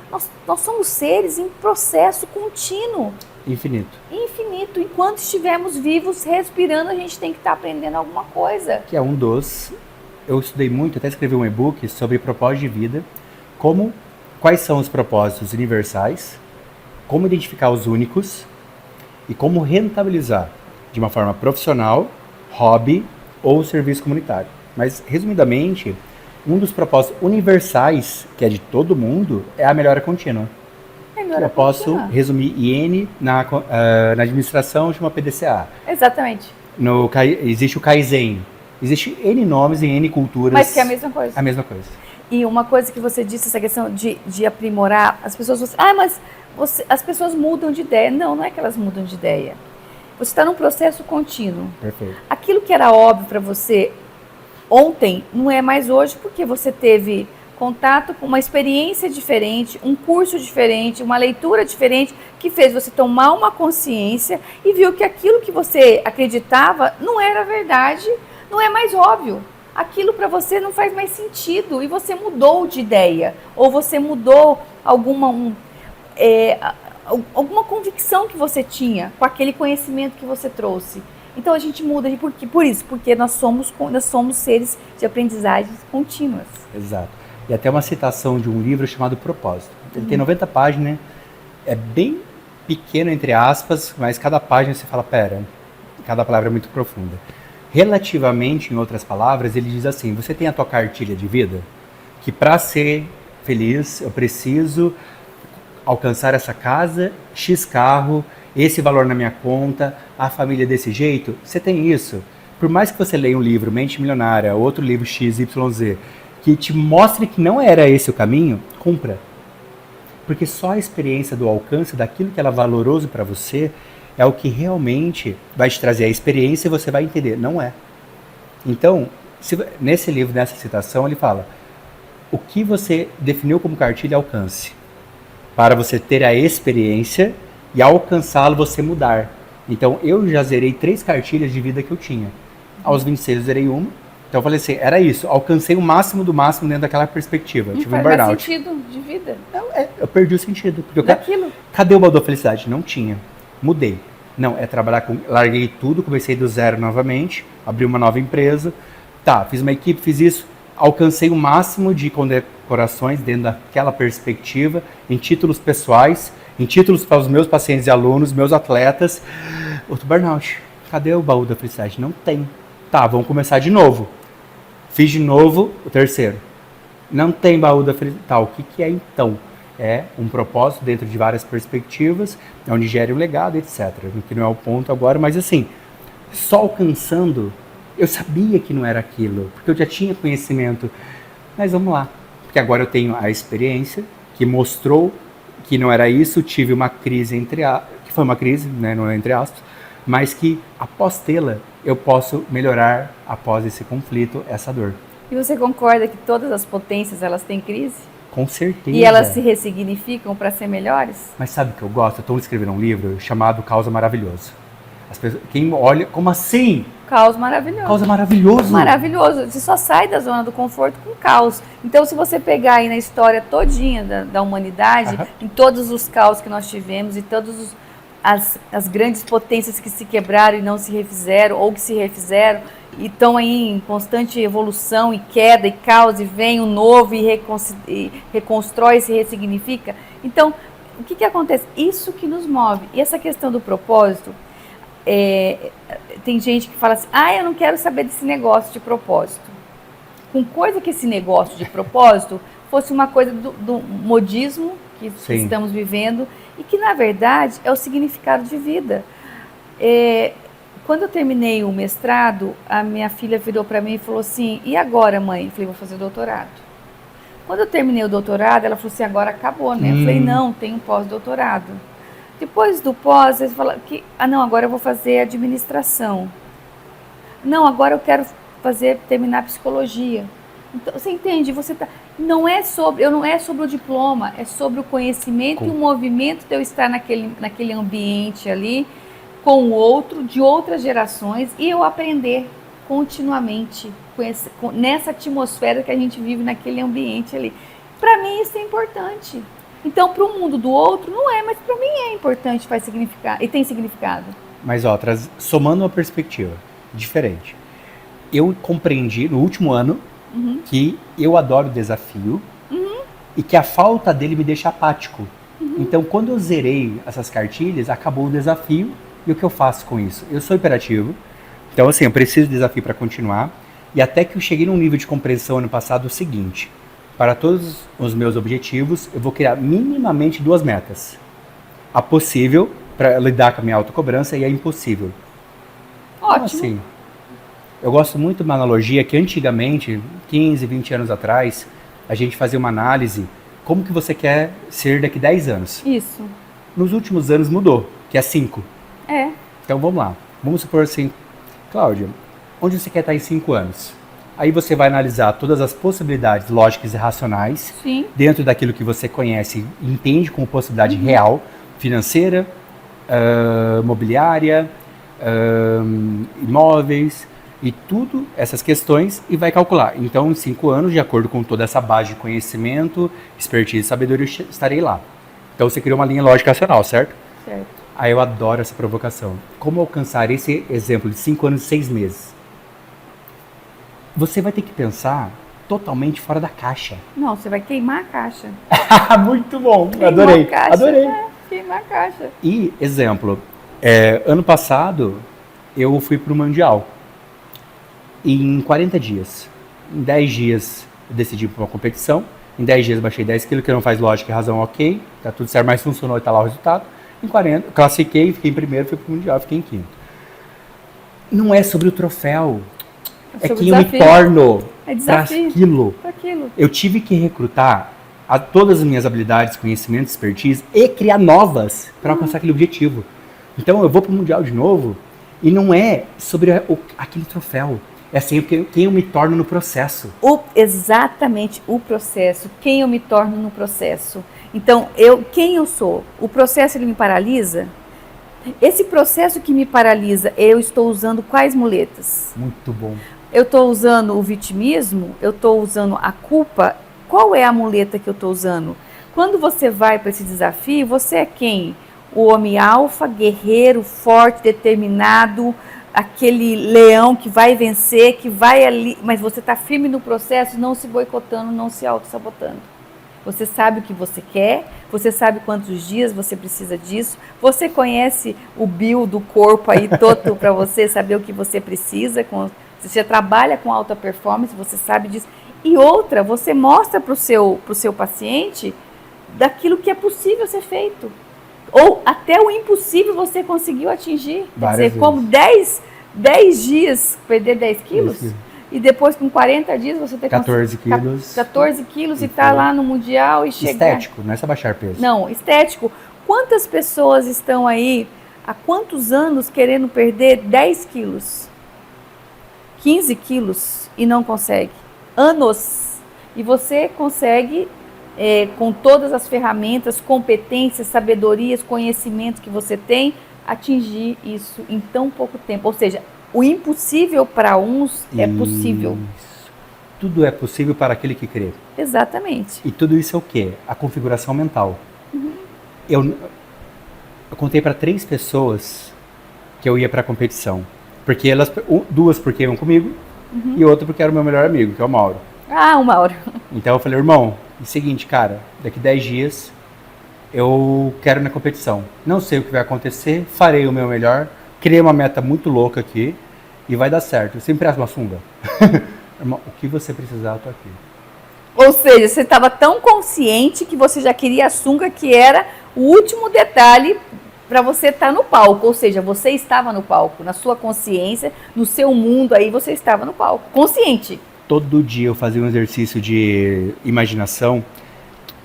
nós somos seres em processo contínuo. Infinito. Infinito. Enquanto estivermos vivos, respirando, a gente tem que estar aprendendo alguma coisa. Que é um dos... Eu estudei muito, até escrevi um e-book sobre propósito de vida, quais são os propósitos universais como identificar os únicos e como rentabilizar de uma forma profissional, hobby ou serviço comunitário. Mas, resumidamente, um dos propósitos universais, que é de todo mundo, é a melhora contínua. Eu posso resumir IN na administração, chama PDCA. Exatamente. Existe o Kaizen. Existe N nomes em N culturas. Mas que é a mesma coisa. A mesma coisa. E uma coisa que você disse, essa questão de aprimorar, as pessoas mas as pessoas mudam de ideia. Não é que elas mudam de ideia. Você está num processo contínuo. Perfeito. Aquilo que era óbvio para você ontem, não é mais hoje, porque você teve contato com uma experiência diferente, um curso diferente, uma leitura diferente, que fez você tomar uma consciência e viu que aquilo que você acreditava não era verdade, não é mais óbvio. Aquilo para você não faz mais sentido e você mudou de ideia, ou você mudou alguma convicção que você tinha com aquele conhecimento que você trouxe. Então a gente muda porque nós somos seres de aprendizagens contínuas. Exato. E até uma citação de um livro chamado Propósito. Ele tem 90 páginas, é bem pequeno entre aspas, mas cada página você fala, cada palavra é muito profunda. Relativamente, em outras palavras, ele diz assim, você tem a tua cartilha de vida, que para ser feliz eu preciso alcançar essa casa, X carro, esse valor na minha conta, a família desse jeito, você tem isso. Por mais que você leia um livro, Mente Milionária, outro livro XYZ, que te mostre que não era esse o caminho, cumpra. Porque só a experiência do alcance daquilo que era valoroso para você é o que realmente vai te trazer a experiência e você vai entender, não é. Então, nesse livro, nessa citação, ele fala, o que você definiu como cartilha alcance, para você ter a experiência e ao alcançá-lo você mudar. Então, eu já zerei 3 cartilhas de vida que eu tinha. Aos 26 eu zerei uma. Então eu falei assim, era isso, alcancei o máximo do máximo dentro daquela perspectiva. Eu tive um burnout. Não faz sentido de vida. Eu perdi o sentido. Porque daquilo. Cadê o baú da felicidade? Não tinha. Mudei. Não, é trabalhar com... Larguei tudo, comecei do zero novamente, abri uma nova empresa. Tá, fiz uma equipe, fiz isso. Alcancei o máximo de condecorações dentro daquela perspectiva, em títulos pessoais, em títulos para os meus pacientes e alunos, meus atletas. Outro burnout. Cadê o baú da felicidade? Não tem. Tá, vamos começar de novo. Fiz de novo o terceiro. Não tem baú da felicidade. Tá, o que é então? É um propósito dentro de várias perspectivas, onde gere o legado, etc. Que não é o ponto agora, mas assim, só alcançando, eu sabia que não era aquilo, porque eu já tinha conhecimento. Mas vamos lá, porque agora eu tenho a experiência que mostrou que não era isso, tive uma crise que foi uma crise, né, não é entre aspas, mas que após tê-la, eu posso melhorar após esse conflito, essa dor. E você concorda que todas as potências, elas têm crise? Com certeza. E elas se ressignificam para ser melhores? Mas sabe o que eu gosto? Eu estou escrevendo um livro chamado Causa Maravilhoso. As pessoas, quem olha, como assim? Caos maravilhoso. Caos maravilhoso. Maravilhoso. Você só sai da zona do conforto com caos. Então, se você pegar aí na história todinha da humanidade, em todos os caos que nós tivemos e todas as grandes potências que se quebraram e não se refizeram, ou que se refizeram, e estão aí em constante evolução e queda e caos, e vem o novo e reconstrói, se ressignifica. Então, o que acontece? Isso que nos move. E essa questão do propósito, tem gente que fala assim, eu não quero saber desse negócio de propósito. Com coisa que esse negócio de propósito fosse uma coisa do modismo que estamos vivendo, e que, na verdade, é o significado de vida. Quando eu terminei o mestrado, a minha filha virou para mim e falou assim, e agora, mãe? Eu falei, vou fazer doutorado. Quando eu terminei o doutorado, ela falou assim, agora acabou, né? Eu falei, não, tem um pós-doutorado. Depois do pós, eles falaram que, não, agora eu vou fazer administração. Não, agora eu quero terminar psicologia. Então, você entende? Não é sobre o diploma, é sobre o conhecimento e o movimento de eu estar naquele ambiente ali, com o outro, de outras gerações, e eu aprender continuamente nessa atmosfera que a gente vive naquele ambiente ali. Para mim isso é importante. Então, para o mundo do outro, não é, mas para mim é importante, faz significado, e tem significado. Mas, somando uma perspectiva diferente, eu compreendi no último ano que eu adoro o desafio e que a falta dele me deixa apático. Então, quando eu zerei essas cartilhas, acabou o desafio. E o que eu faço com isso? Eu sou hiperativo. Então, assim, eu preciso de desafio para continuar. E até que eu cheguei num nível de compreensão ano passado o seguinte. Para todos os meus objetivos, eu vou criar minimamente 2 metas. A possível, para lidar com a minha autocobrança, e a impossível. Ótimo. Então, assim, eu gosto muito de uma analogia que antigamente, 15, 20 anos atrás, a gente fazia uma análise como que você quer ser daqui 10 anos. Isso. Nos últimos anos mudou, que é 5. É. Então vamos lá. Vamos supor assim, Cláudia, onde você quer estar em 5 anos? Aí você vai analisar todas as possibilidades lógicas e racionais Sim. dentro daquilo que você conhece e entende como possibilidade real, financeira, mobiliária, imóveis e tudo essas questões e vai calcular. Então, em 5 anos, de acordo com toda essa base de conhecimento, expertise e sabedoria, eu estarei lá. Então, você criou uma linha lógica racional, certo? Certo. Aí eu adoro essa provocação. Como alcançar esse exemplo de 5 anos e 6 meses? Você vai ter que pensar totalmente fora da caixa. Não, você vai queimar a caixa. Muito bom, Queimar adorei, a caixa. adorei. Queimar a caixa. E, exemplo, ano passado eu fui para o Mundial. E em 40 dias, em 10 dias eu decidi para uma competição, em 10 dias baixei 10 quilos, que não faz lógica e razão, ok, tá tudo certo, mas funcionou e tá lá o resultado. Em 40, classifiquei, fiquei em primeiro, fui para o Mundial, fiquei em quinto. Não é sobre o troféu, é sobre quem eu me desafio. torno É para desafio. aquilo. Pra aquilo. Eu tive que recrutar todas as minhas habilidades, conhecimentos, expertise e criar novas para alcançar aquele objetivo. Então eu vou para o Mundial de novo e não é sobre aquele troféu. É sempre quem eu me torno no processo. Exatamente o processo. Quem eu me torno no processo. Então, quem eu sou? O processo ele me paralisa? Esse processo que me paralisa, eu estou usando quais muletas? Muito bom. Eu estou usando o vitimismo? Eu estou usando a culpa? Qual é a muleta que eu estou usando? Quando você vai para esse desafio, você é quem? O homem alfa, guerreiro, forte, determinado, aquele leão que vai vencer, que vai ali, mas você está firme no processo, não se boicotando, não se auto-sabotando. Você sabe o que você quer, você sabe quantos dias você precisa disso, você conhece o bio do corpo aí todo para você saber o que você precisa, você já trabalha com alta performance, você sabe disso. E outra, você mostra para o seu paciente daquilo que é possível ser feito. Ou até o impossível você conseguiu atingir. Quer dizer, como 10 dias perder 10 quilos, e depois com 40 dias você ter 14 quilos. 14 quilos e tá lá no Mundial e chegar. Estético, não é só baixar peso. Não, estético. Quantas pessoas estão aí há quantos anos querendo perder 10 quilos? 15 quilos e não consegue? Anos. E você consegue, com todas as ferramentas, competências, sabedorias, conhecimentos que você tem, atingir isso em tão pouco tempo. Ou seja, o impossível para uns é possível. Tudo é possível para aquele que crê. Exatamente. E tudo isso é o quê? A configuração mental. Eu contei para 3 pessoas que eu ia para a competição. Porque duas porque iam comigo e outra porque era o meu melhor amigo, que é o Mauro. Ah, o Mauro. Então eu falei, irmão, é o seguinte, cara, daqui 10 dias eu quero ir na competição. Não sei o que vai acontecer, farei o meu melhor, criei uma meta muito louca aqui e vai dar certo. Você me presta uma sunga? Irmão, o que você precisar, eu tô aqui. Ou seja, você estava tão consciente que você já queria a sunga, que era o último detalhe para você estar no palco. Ou seja, você estava no palco, na sua consciência, no seu mundo aí, você estava no palco, consciente. Todo dia eu fazia um exercício de imaginação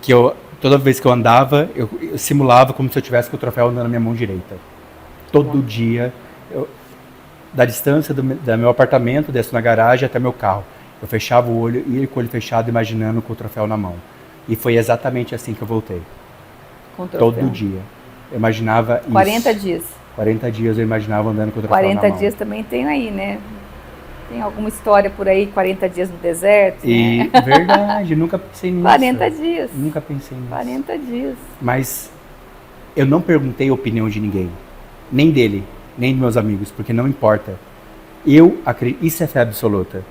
que toda vez que eu andava, eu simulava como se eu tivesse com o troféu andando na minha mão direita. Todo dia, da distância do meu apartamento, desço na garagem até meu carro. Eu fechava o olho e ia com o olho fechado, imaginando com o troféu na mão. E foi exatamente assim que eu voltei. Com o troféu. Todo dia. Eu imaginava 40 isso. dias. 40 dias eu imaginava andando com o troféu na mão. 40 dias também tem aí, né? Tem alguma história por aí, 40 dias no deserto, E, né? verdade, nunca pensei nisso. 40 dias. Nunca pensei nisso. 40 dias. Mas eu não perguntei a opinião de ninguém. Nem dele, nem dos meus amigos, porque não importa. Eu acredito, isso é fé absoluta.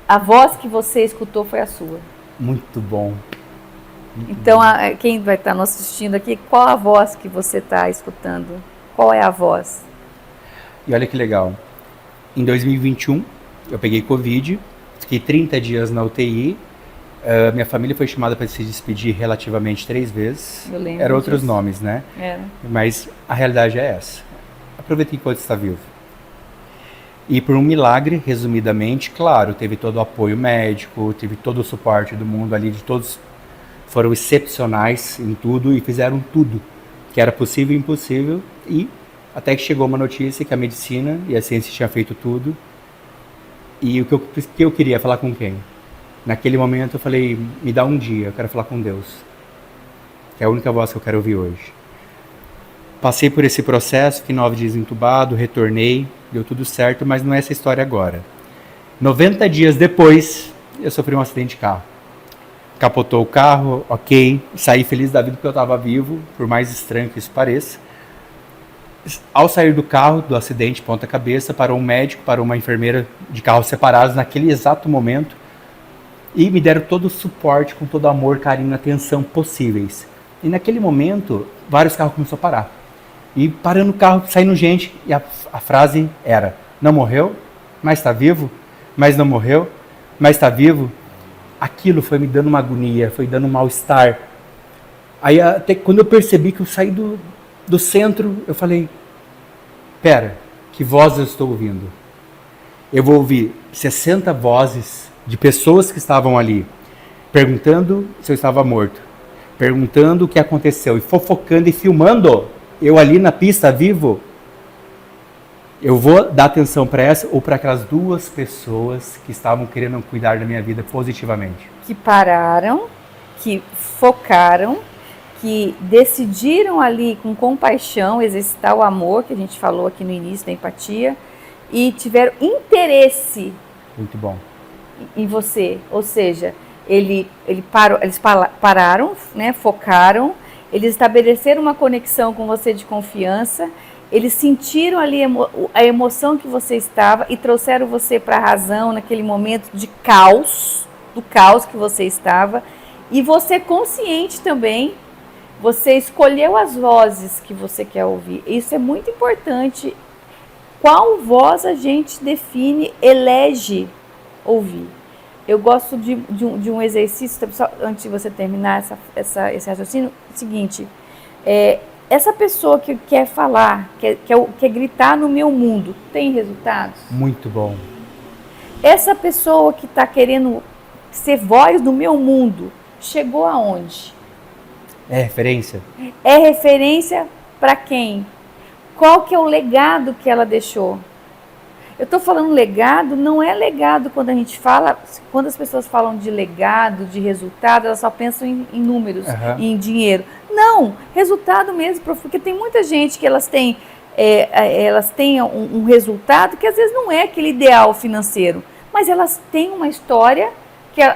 A voz que você escutou foi a sua. Muito bom. Então, quem vai estar nos assistindo aqui, qual a voz que você está escutando? Qual é a voz? E olha que legal. Em 2021, eu peguei Covid, fiquei 30 dias na UTI. Minha família foi chamada para se despedir relativamente 3 vezes. Eu lembro Eram outros disso. nomes, né? Era. Mas a realidade é essa. Aproveite enquanto está vivo. E por um milagre, resumidamente, claro, teve todo o apoio médico, teve todo o suporte do mundo ali, de todos foram excepcionais em tudo e fizeram tudo que era possível e impossível. E até que chegou uma notícia que a medicina e a ciência tinham feito tudo. E o que eu queria falar com quem? Naquele momento eu falei, me dá um dia, eu quero falar com Deus. Que é a única voz que eu quero ouvir hoje. Passei por esse processo, fiquei 9 dias entubado, retornei, deu tudo certo, mas não é essa história agora. 90 dias depois, eu sofri um acidente de carro. Capotou o carro, ok, saí feliz da vida porque eu estava vivo, por mais estranho que isso pareça. Ao sair do carro, do acidente, ponta cabeça, parou um médico, parou uma enfermeira de carros separados naquele exato momento e me deram todo o suporte, com todo o amor, carinho, atenção possíveis. E naquele momento, vários carros começaram a parar. E parando o carro, saindo gente, e a frase era, não morreu, mas está vivo, mas não morreu, mas está vivo. Aquilo foi me dando uma agonia, foi dando um mal-estar. Aí até quando eu percebi que eu saí do centro, eu falei, pera, que voz eu estou ouvindo? Eu vou ouvir 60 vozes de pessoas que estavam ali, perguntando se eu estava morto, perguntando o que aconteceu, e fofocando e filmando eu ali na pista, vivo. Eu vou dar atenção para essa ou para aquelas 2 pessoas que estavam querendo cuidar da minha vida positivamente. Que pararam, que focaram, que decidiram ali com compaixão exercitar o amor, que a gente falou aqui no início da empatia, e tiveram interesse. Muito bom. Em você. Ou seja, eles pararam, né, focaram, eles estabeleceram uma conexão com você de confiança, eles sentiram ali a emoção que você estava e trouxeram você para a razão naquele momento de caos, do caos que você estava, e você consciente também, você escolheu as vozes que você quer ouvir. Isso é muito importante. Qual voz a gente define, elege ouvir? Eu gosto de um exercício, só antes de você terminar esse raciocínio, o seguinte, essa pessoa que quer falar, quer gritar no meu mundo, tem resultados? Muito bom. Essa pessoa que está querendo ser voz do meu mundo, chegou aonde? É referência? É referência para quem? Qual que é o legado que ela deixou? Eu estou falando legado, não é legado quando a gente fala, quando as pessoas falam de legado, de resultado, elas só pensam em números, em dinheiro. Não, resultado mesmo, porque tem muita gente que elas têm um resultado que às vezes não é aquele ideal financeiro, mas elas têm uma história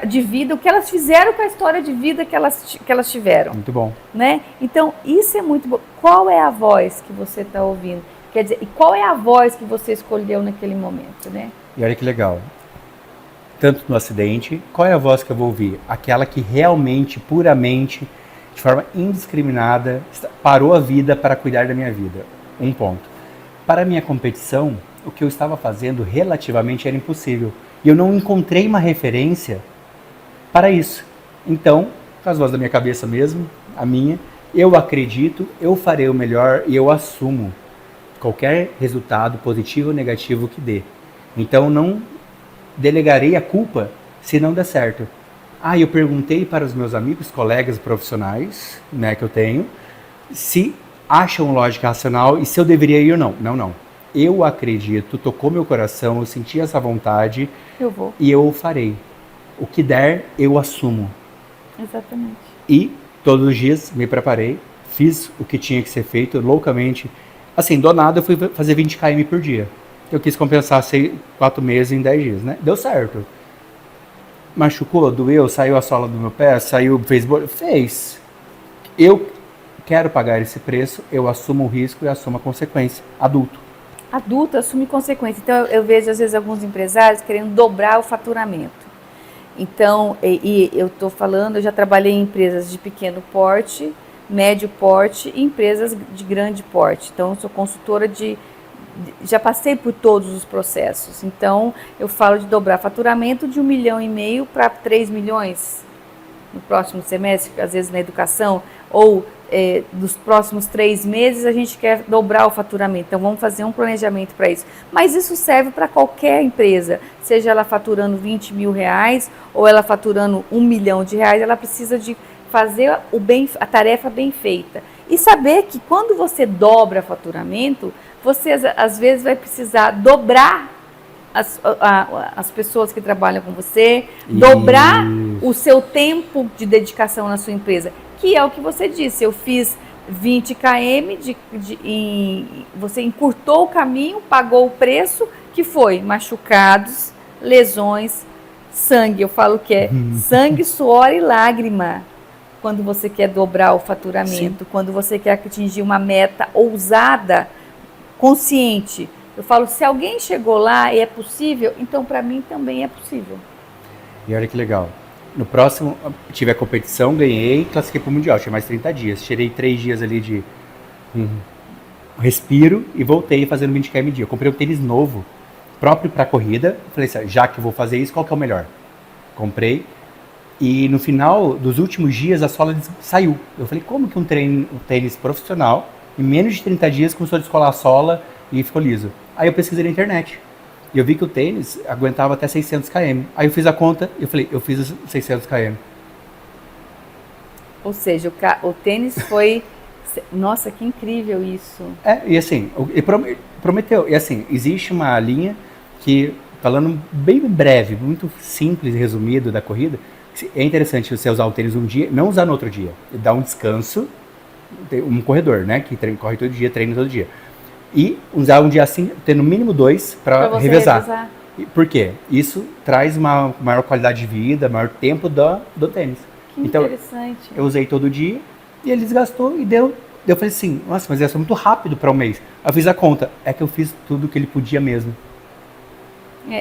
de vida, o que elas fizeram com a história de vida que elas tiveram. Muito bom. Né? Então, isso é muito bom. Qual é a voz que você está ouvindo? Quer dizer, e qual é a voz que você escolheu naquele momento, né? E olha que legal. Tanto no acidente, qual é a voz que eu vou ouvir? Aquela que realmente, puramente, de forma indiscriminada, parou a vida para cuidar da minha vida. Um ponto. Para a minha competição, o que eu estava fazendo relativamente era impossível. E eu não encontrei uma referência para isso. Então, com as vozes da minha cabeça mesmo, a minha, eu acredito, eu farei o melhor e eu assumo qualquer resultado positivo ou negativo que dê. Então, não delegarei a culpa se não der certo. Eu perguntei para os meus amigos, colegas profissionais, né, que eu tenho, se acham lógica racional e se eu deveria ir ou não. Não. Eu acredito, tocou meu coração, eu senti essa vontade. Eu vou. E eu o farei. O que der, eu assumo. Exatamente. E todos os dias me preparei, fiz o que tinha que ser feito loucamente. Assim, do nada eu fui fazer 20 km por dia. Eu quis compensar 4 meses em 10 dias, né? Deu certo. Machucou, doeu, saiu a sola do meu pé, fez bolha. Fez. Eu quero pagar esse preço, eu assumo o risco e assumo a consequência. Adulto assume consequência. Então eu vejo às vezes alguns empresários querendo dobrar o faturamento. Então, e eu estou falando, eu já trabalhei em empresas de pequeno porte, médio porte e empresas de grande porte. Então, eu sou consultora já passei por todos os processos. Então, eu falo de dobrar faturamento de 1,5 milhão para 3 milhões no próximo semestre, às vezes na educação, ou dos próximos 3 meses a gente quer dobrar o faturamento. Então, vamos fazer um planejamento para isso. Mas isso serve para qualquer empresa, seja ela faturando 20 mil reais ou ela faturando 1 milhão de reais, ela precisa de fazer a tarefa bem feita. E saber que quando você dobra faturamento, você às vezes vai precisar dobrar as pessoas que trabalham com você, dobrar o seu tempo de dedicação na sua empresa, que é o que você disse. Eu fiz 20 km, você encurtou o caminho, pagou o preço, que foi machucados, lesões, sangue. Eu falo que é sangue, suor e lágrima. Quando você quer dobrar o faturamento, quando você quer atingir uma meta ousada, consciente. Eu falo, se alguém chegou lá e é possível, então para mim também é possível. E olha que legal. No próximo, tive a competição, ganhei, classifiquei para o Mundial. Tinha mais 30 dias. Tirei 3 dias ali de respiro e voltei fazendo 20 km dia. Eu comprei um tênis novo, próprio para corrida. Falei assim, já que eu vou fazer isso, qual que é o melhor? Comprei. E no final dos últimos dias, a sola saiu. Eu falei, como que um tênis profissional, em menos de 30 dias, começou a descolar a sola e ficou liso? Aí eu pesquisei na internet. E eu vi que o tênis aguentava até 600 km. Aí eu fiz a conta e eu falei, eu fiz os 600 km. Ou seja, o tênis foi... Nossa, que incrível isso. E assim, prometeu. E assim, existe uma linha que, falando bem breve, muito simples e resumido da corrida, é interessante você usar o tênis um dia, não usar no outro dia. Dar um descanso, um corredor, né, que corre todo dia, treina todo dia. E usar um dia assim, ter no mínimo 2 para revezar. Por quê? Isso traz uma maior qualidade de vida, maior tempo do tênis. Que então, interessante. Eu usei todo dia e ele desgastou e deu. Eu falei assim, nossa, mas isso é muito rápido para um mês. Eu fiz a conta, é que eu fiz tudo que ele podia mesmo.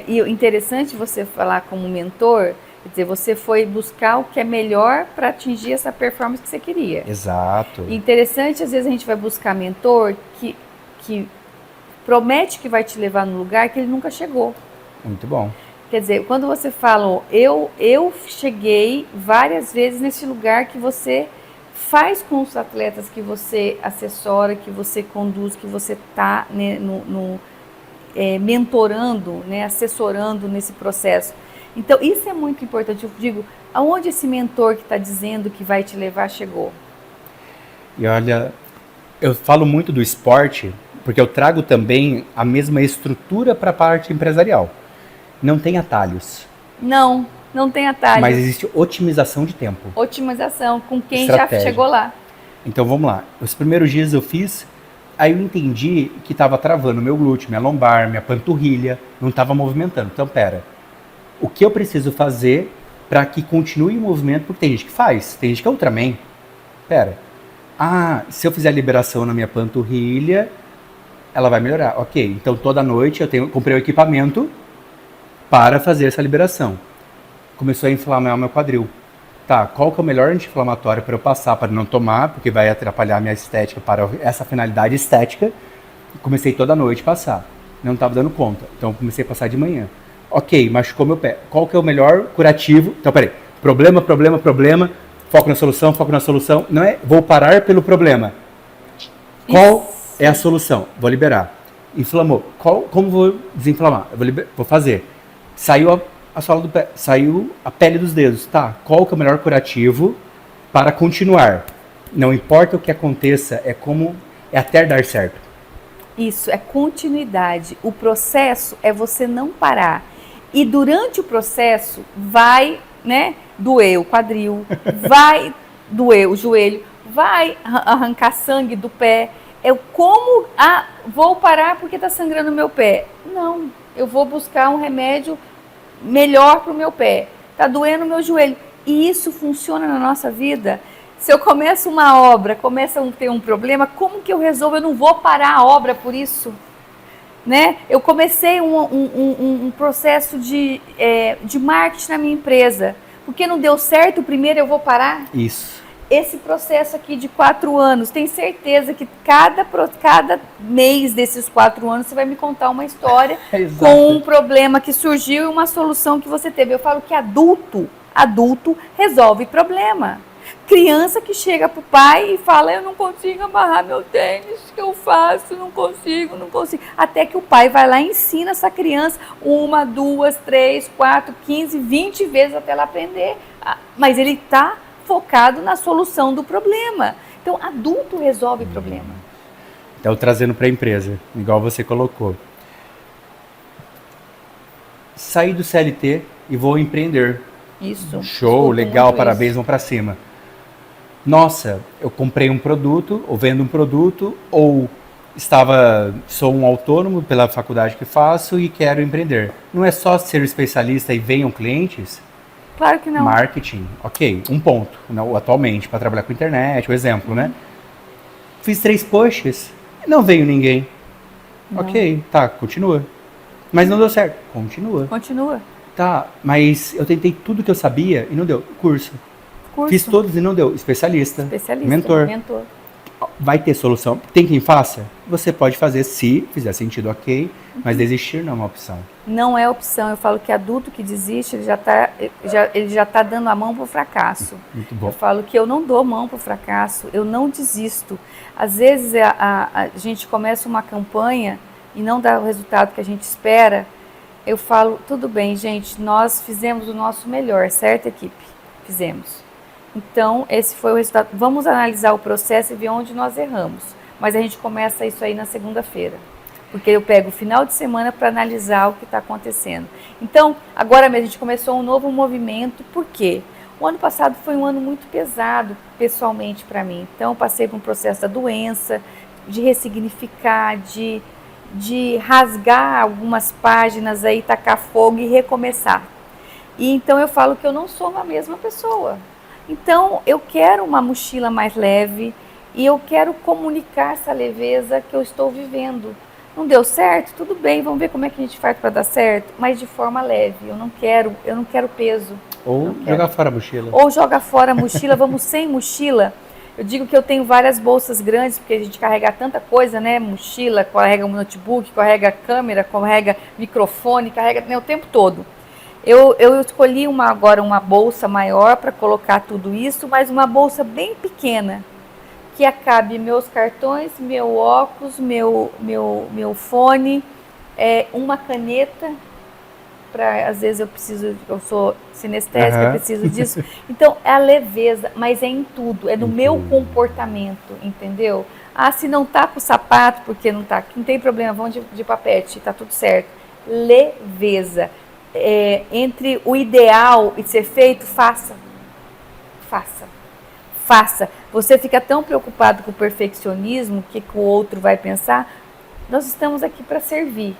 E o interessante você falar como mentor, quer dizer, você foi buscar o que é melhor para atingir essa performance que você queria. Exato. E interessante, às vezes a gente vai buscar mentor que promete que vai te levar no lugar que ele nunca chegou. Muito bom. Quer dizer, quando você fala, eu cheguei várias vezes nesse lugar que você faz com os atletas que você assessora, que você conduz, que você está, né, mentorando, né, assessorando nesse processo. Então, isso é muito importante. Eu digo, aonde esse mentor que está dizendo que vai te levar chegou? E olha, eu falo muito do esporte, porque eu trago também a mesma estrutura para a parte empresarial. Não tem atalhos. Não tem atalhos. Mas existe otimização de tempo. Otimização, com quem estratégia. Já chegou lá. Então vamos lá. Os primeiros dias eu fiz, aí eu entendi que estava travando meu glúteo, minha lombar, minha panturrilha, não estava movimentando. Então pera, o que eu preciso fazer para que continue o movimento? Porque tem gente que faz, tem gente que é Ultraman. Pera, se eu fizer a liberação na minha panturrilha, ela vai melhorar. Ok, então toda noite eu comprei o equipamento para fazer essa liberação. Começou a inflamar meu quadril. Tá, qual que é o melhor anti-inflamatório para eu passar, para não tomar, porque vai atrapalhar a minha estética para essa finalidade estética. Comecei toda noite a passar. Não estava dando conta, então comecei a passar de manhã. Ok, machucou meu pé. Qual que é o melhor curativo? Então, peraí. Problema, foco na solução. Não é vou parar pelo problema. Qual é a solução? Vou liberar. Inflamou. Como vou desinflamar? Vou fazer. Saiu a sola do pé, saiu a pele dos dedos. Tá, qual que é o melhor curativo para continuar? Não importa o que aconteça, é até dar certo. Isso, é continuidade. O processo é você não parar. E durante o processo vai, né, doer o quadril, vai doer o joelho, vai arrancar sangue do pé. Vou parar porque está sangrando o meu pé. Não, eu vou buscar um remédio melhor para o meu pé. Está doendo o meu joelho. E isso funciona na nossa vida. Se eu começo uma obra, começa a ter um problema, como que eu resolvo? Eu não vou parar a obra por isso. né? Eu comecei um processo de marketing na minha empresa. Porque não deu certo, o primeiro eu vou parar? Isso. Esse processo aqui de 4 anos, tenho certeza que cada mês desses 4 anos você vai me contar uma história com um problema que surgiu e uma solução que você teve. Eu falo que adulto resolve problema. Criança que chega pro pai e fala, eu não consigo amarrar meu tênis, o que eu faço? Não consigo. Até que o pai vai lá e ensina essa criança 1, 2, 3, 4, 15, 20 vezes até ela aprender. Mas ele está focado na solução do problema. Então, adulto resolve problema. Então, trazendo para a empresa, igual você colocou. Saí do CLT e vou empreender. Isso. Show, legal, parabéns, vão para cima. Nossa, eu comprei um produto, ou vendo um produto, ou sou um autônomo pela faculdade que faço e quero empreender. Não é só ser especialista e venham clientes? Claro que não. Marketing, ok, um ponto, não, atualmente, para trabalhar com internet, o exemplo, né? Fiz 3 posts, não veio ninguém. Não. Ok, tá, continua. Mas não deu certo, continua. Tá, mas eu tentei tudo que eu sabia e não deu. Curso. Fiz todos e não deu. Especialista. Mentor. Vai ter solução. Tem quem faça? Você pode fazer se fizer sentido, ok. Mas desistir não é uma opção. Não é opção. Eu falo que adulto que desiste, ele já tá dando a mão pro fracasso. Muito bom. Eu falo que eu não dou mão pro fracasso. Eu não desisto. Às vezes a gente começa uma campanha e não dá o resultado que a gente espera. Eu falo, tudo bem, gente, nós fizemos o nosso melhor, certo, equipe? Fizemos. Então, esse foi o resultado. Vamos analisar o processo e ver onde nós erramos. Mas a gente começa isso aí na segunda-feira. Porque eu pego o final de semana para analisar o que está acontecendo. Então, agora mesmo a gente começou um novo movimento. Por quê? O ano passado foi um ano muito pesado, pessoalmente, para mim. Então, eu passei por um processo da doença, de ressignificar, de rasgar algumas páginas aí, tacar fogo e recomeçar. E então eu falo que eu não sou a mesma pessoa. Então eu quero uma mochila mais leve e eu quero comunicar essa leveza que eu estou vivendo. Não deu certo? Tudo bem, vamos ver como é que a gente faz para dar certo, mas de forma leve. Eu não quero peso. Ou jogar fora a mochila. Ou joga fora a mochila, vamos sem mochila. Eu digo que eu tenho várias bolsas grandes, porque a gente carrega tanta coisa, né? Mochila, carrega um notebook, carrega câmera, carrega microfone, carrega o tempo todo. Eu escolhi agora uma bolsa maior para colocar tudo isso, mas uma bolsa bem pequena, que acabe meus cartões, meu óculos, meu fone, uma caneta, às vezes eu sou sinestésica, preciso disso. Então, é a leveza, mas é em tudo, é no meu comportamento, entendeu? Se não tá com o sapato, porque não tá, não tem problema, vão de papete, tá tudo certo. Leveza. Entre o ideal e ser feito, faça. Você fica tão preocupado com o perfeccionismo, o que o outro vai pensar. Nós estamos aqui para servir.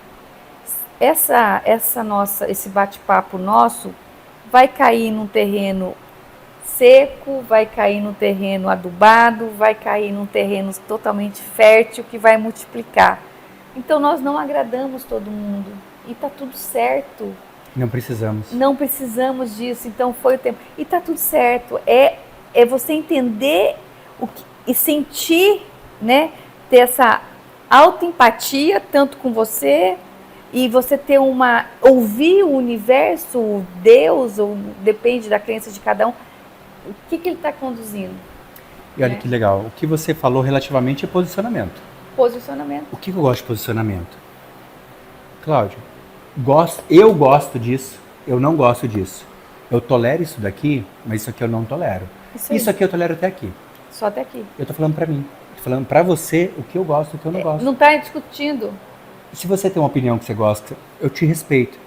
Esse bate-papo nosso vai cair num terreno seco, vai cair num terreno adubado, vai cair num terreno totalmente fértil que vai multiplicar. Então nós não agradamos todo mundo e tá tudo certo. Não precisamos. Não precisamos disso, então foi o tempo. E tá tudo certo. É você entender e sentir, né? Ter essa autoempatia, tanto com você, e você ter ouvir o universo, Deus, ou depende da crença de cada um, o que ele está conduzindo. E olha que legal, o que você falou relativamente é posicionamento. Posicionamento. O que eu gosto de posicionamento? Cláudio, eu gosto disso, eu não gosto disso. Eu tolero isso daqui, mas isso aqui eu não tolero. Isso aqui eu tolero até aqui. Só até aqui. Eu tô falando pra mim. Tô falando pra você o que eu gosto e o que eu não gosto. Não tá discutindo. Se você tem uma opinião que você gosta, eu te respeito.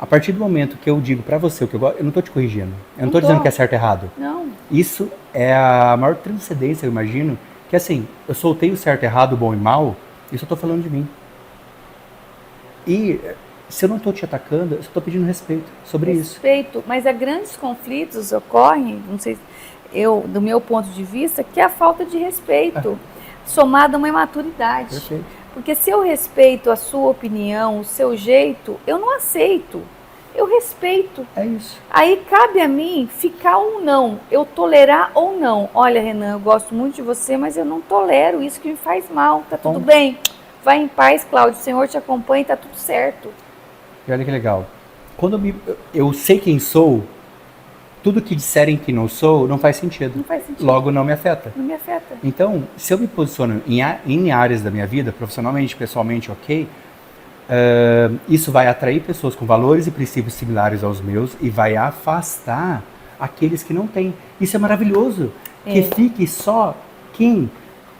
A partir do momento que eu digo pra você o que eu gosto, eu não tô te corrigindo. Eu não tô dizendo que é certo ou errado. Não. Isso é a maior transcendência, eu imagino, que assim, eu soltei o certo, errado, bom e mal, isso eu tô falando de mim. E se eu não tô te atacando, eu só tô pedindo respeito sobre isso. Respeito, mas há grandes conflitos ocorrem, não sei, do meu ponto de vista, que é a falta de respeito, somada a uma imaturidade. Perfeito. Porque se eu respeito a sua opinião, o seu jeito, eu não aceito. Eu respeito. É isso. Aí cabe a mim ficar ou não, eu tolerar ou não. Olha, Renan, eu gosto muito de você, mas eu não tolero isso que me faz mal. Tá tudo bem. Vai em paz, Cláudio. O Senhor te acompanha e tá tudo certo. E olha que legal. Quando eu sei quem sou, tudo que disserem que não sou não faz sentido. Não faz sentido. Logo não me afeta. Não me afeta. Então, se eu me posiciono em áreas da minha vida, profissionalmente, pessoalmente, ok, isso vai atrair pessoas com valores e princípios similares aos meus e vai afastar aqueles que não têm. Isso é maravilhoso. Que fique só quem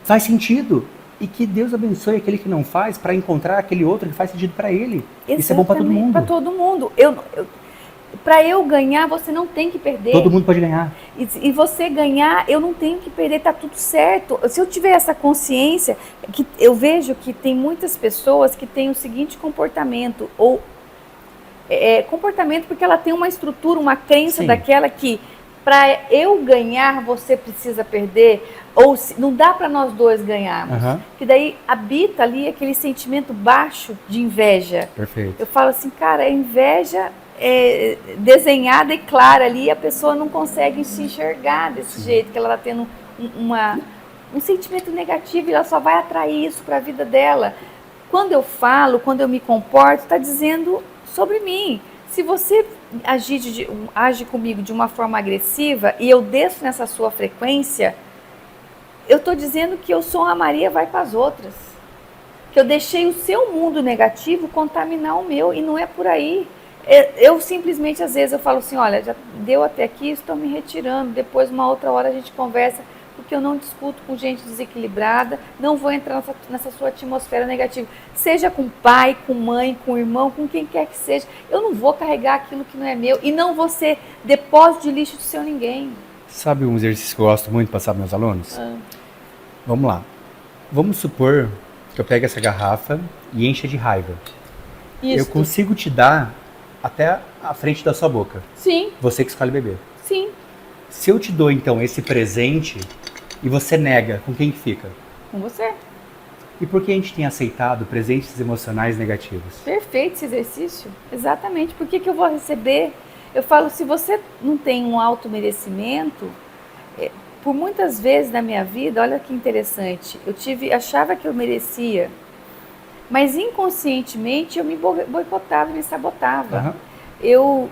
faz sentido. E que Deus abençoe aquele que não faz para encontrar aquele outro que faz sentido para ele. Exatamente, isso é bom para todo mundo. Para todo mundo. Para eu ganhar, você não tem que perder. Todo mundo pode ganhar. E você ganhar, eu não tenho que perder, tá tudo certo. Se eu tiver essa consciência, que eu vejo que tem muitas pessoas que têm o seguinte comportamento, ou comportamento porque ela tem uma estrutura, uma crença daquela que para eu ganhar, você precisa perder, ou não dá para nós dois ganharmos. Que daí habita ali aquele sentimento baixo de inveja. Perfeito. Eu falo assim, cara, a inveja desenhada e clara ali, a pessoa não consegue se enxergar desse jeito, que ela está tendo um sentimento negativo e ela só vai atrair isso para a vida dela. Quando eu falo, quando eu me comporto, está dizendo sobre mim. Se você age comigo de uma forma agressiva e eu desço nessa sua frequência, eu estou dizendo que eu sou uma Maria, vai para as outras. Que eu deixei o seu mundo negativo contaminar o meu, e não é por aí. Eu simplesmente, às vezes, eu falo assim, olha, já deu até aqui, estou me retirando, depois uma outra hora a gente conversa, porque eu não discuto com gente desequilibrada, não vou entrar nessa sua atmosfera negativa. Seja com pai, com mãe, com irmão, com quem quer que seja, eu não vou carregar aquilo que não é meu, e não vou ser depósito de lixo do seu ninguém. Sabe um exercício que eu gosto muito de passar para meus alunos? Vamos lá. Vamos supor que eu pego essa garrafa e encha de raiva. Isso. Eu consigo te dar até a frente da sua boca. Sim. Você que escolhe beber. Sim. Se eu te dou, então, esse presente e você nega, com quem que fica? Com você. E por que a gente tem aceitado presentes emocionais negativos? Perfeito esse exercício. Exatamente. Por que eu vou receber? Eu falo, se você não tem um auto-merecimento, por muitas vezes na minha vida, olha que interessante, achava que eu merecia, mas inconscientemente eu me boicotava, me sabotava. Eu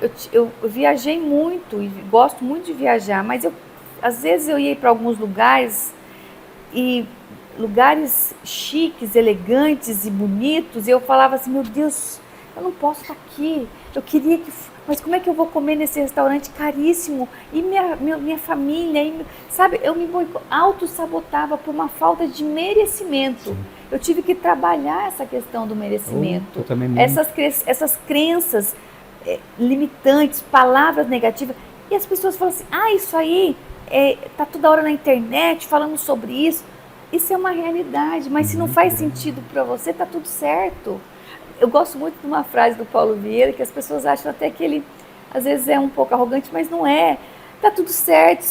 viajei muito e gosto muito de viajar, mas às vezes eu ia para alguns lugares, e lugares chiques, elegantes e bonitos, e eu falava assim, meu Deus, eu não posso estar aqui, eu queria que... Mas como é que eu vou comer nesse restaurante caríssimo? E minha família? Sabe, eu me auto-sabotava por uma falta de merecimento. Sim. Eu tive que trabalhar essa questão do merecimento. Essas crenças limitantes, palavras negativas. E as pessoas falam assim, isso aí tá toda hora na internet falando sobre isso. Isso é uma realidade, mas se não faz sentido para você, tá tudo certo. Eu gosto muito de uma frase do Paulo Vieira, que as pessoas acham até que ele, às vezes, é um pouco arrogante, mas não é. Tá tudo certo,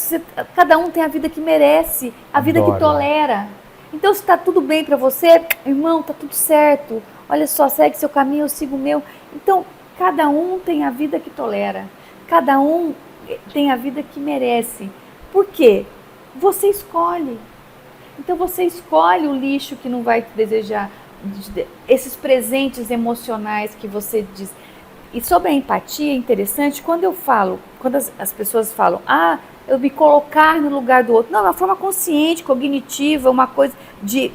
cada um tem a vida que merece, a vida que tolera. Então, se tá tudo bem para você, irmão, tá tudo certo. Olha só, segue seu caminho, eu sigo o meu. Então, cada um tem a vida que tolera. Cada um tem a vida que merece. Por quê? Você escolhe. Então, você escolhe o lixo que não vai te desejar, esses presentes emocionais que você diz. E sobre a empatia, é interessante, quando as pessoas falam, eu me colocar no lugar do outro. Não, de uma forma consciente, cognitiva, uma coisa de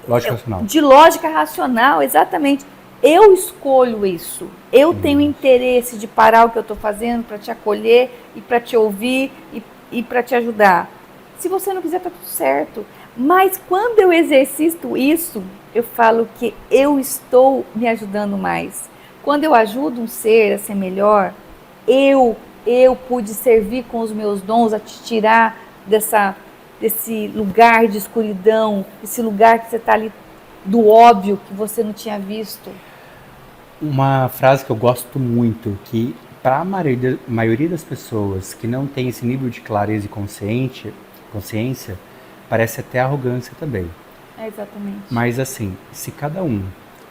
lógica racional. De lógica racional, exatamente. Eu escolho isso. Eu tenho interesse de parar o que eu estou fazendo para te acolher e para te ouvir e para te ajudar. Se você não quiser, tá tudo certo. Mas quando eu exercito isso, eu falo que eu estou me ajudando mais. Quando eu ajudo um ser a ser melhor, eu pude servir com os meus dons a te tirar desse lugar de escuridão, desse lugar que você está ali, do óbvio que você não tinha visto. Uma frase que eu gosto muito, que para a maioria das pessoas que não tem esse nível de clareza e consciência, parece até arrogância também. É exatamente. Mas assim, se cada um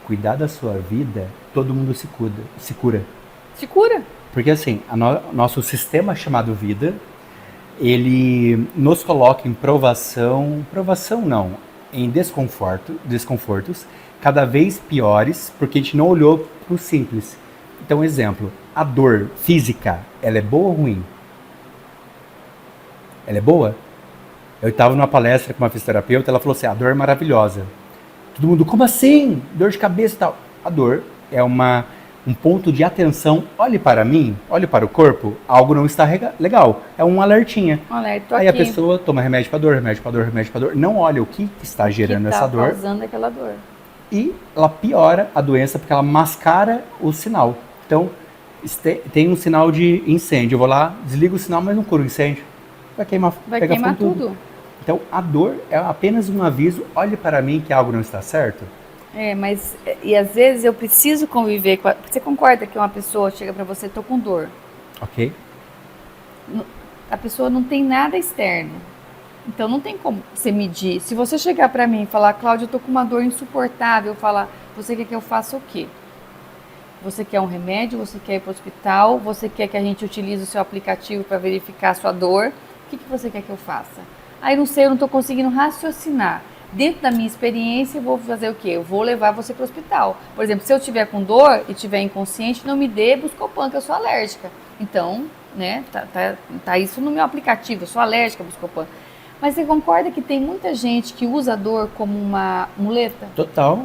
cuidar da sua vida, todo mundo se cura. Se cura. Porque assim, nosso sistema chamado vida, ele nos coloca em provação não, em desconfortos cada vez piores, porque a gente não olhou para o simples. Então, exemplo, a dor física, ela é boa ou ruim? Ela é boa? Eu estava numa palestra com uma fisioterapeuta, ela falou assim, a dor é maravilhosa. Todo mundo, como assim? Dor de cabeça e tal. A dor é um ponto de atenção, olhe para mim, olhe para o corpo, algo não está legal. É um alertinha. Alerta, aí a pessoa toma remédio para dor, não olha o que está gerando essa dor. Causando aquela dor. E ela piora a doença porque ela mascara o sinal. Então, tem um sinal de incêndio. Eu vou lá, desligo o sinal, mas não curo o incêndio. Vai queimar tudo. Então, a dor é apenas um aviso, olhe para mim que algo não está certo. Mas e às vezes eu preciso conviver com você concorda que uma pessoa chega para você, tô com dor. Ok. A pessoa não tem nada externo. Então não tem como você medir. Se você chegar para mim e falar, Cláudia, eu tô com uma dor insuportável, falar, você quer que eu faça o quê? Você quer um remédio? Você quer ir para o hospital? Você quer que a gente utilize o seu aplicativo para verificar a sua dor? O que você quer que eu faça? Aí não sei, eu não estou conseguindo raciocinar. Dentro da minha experiência, eu vou fazer o quê? Eu vou levar você para o hospital. Por exemplo, se eu estiver com dor e estiver inconsciente, não me dê Buscopan, que eu sou alérgica. Então, né, tá isso no meu aplicativo, eu sou alérgica a Buscopan. Mas você concorda que tem muita gente que usa a dor como uma muleta? Total.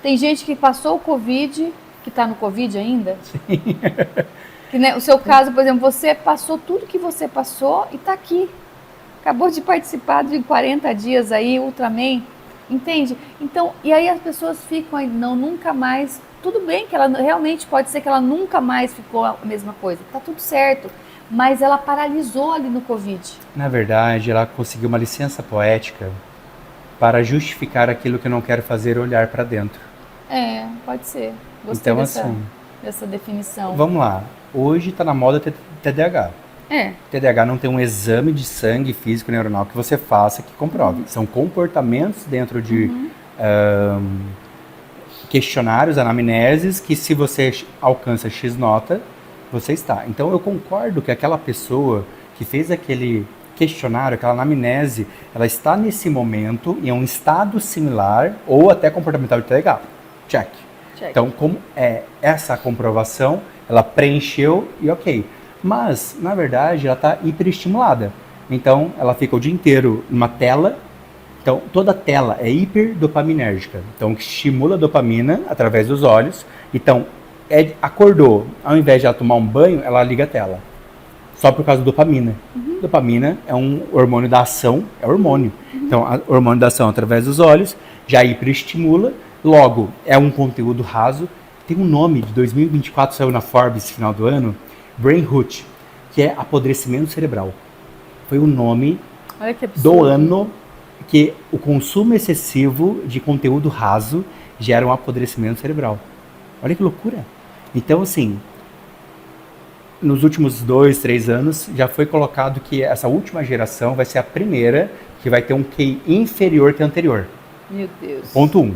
Tem gente que passou o Covid, que está no Covid ainda? Sim. Que, né, o seu caso, por exemplo, você passou tudo que você passou e está aqui. Acabou de participar de 40 dias aí, Ultraman, entende? Então, e aí as pessoas ficam aí, não, nunca mais. Tudo bem que ela realmente pode ser que ela nunca mais ficou a mesma coisa, tá tudo certo. Mas ela paralisou ali no Covid. Na verdade, ela conseguiu uma licença poética para justificar aquilo que eu não quero fazer, olhar para dentro. Pode ser. Gostei então, dessa definição. Vamos lá. Hoje está na moda TDAH. TDAH não tem um exame de sangue físico neuronal que você faça que comprove. São comportamentos dentro de questionários, anamneses, que se você alcança X nota, você está. Então eu concordo que aquela pessoa que fez aquele questionário, aquela anamnese, ela está nesse momento em um estado similar ou até comportamental de TDAH. Check. Então, como é essa comprovação, ela preencheu e ok. Mas, na verdade, ela está hiperestimulada. Então, ela fica o dia inteiro numa tela. Então, toda tela é hiperdopaminérgica. Então, que estimula a dopamina através dos olhos. Então, acordou, ao invés de ela tomar um banho, ela liga a tela. Só por causa da dopamina. Dopamina é um hormônio da ação, é hormônio. Então, o hormônio da ação através dos olhos já hiperestimula. Logo, é um conteúdo raso. Tem um nome, de 2024, saiu na Forbes, final do ano, Brain Rot, que é apodrecimento cerebral. Foi o nome do ano que o consumo excessivo de conteúdo raso gera um apodrecimento cerebral. Olha que loucura. Então, assim, nos últimos 2, 3 anos, já foi colocado que essa última geração vai ser a primeira que vai ter um QI inferior que a anterior. Meu Deus. Ponto 1.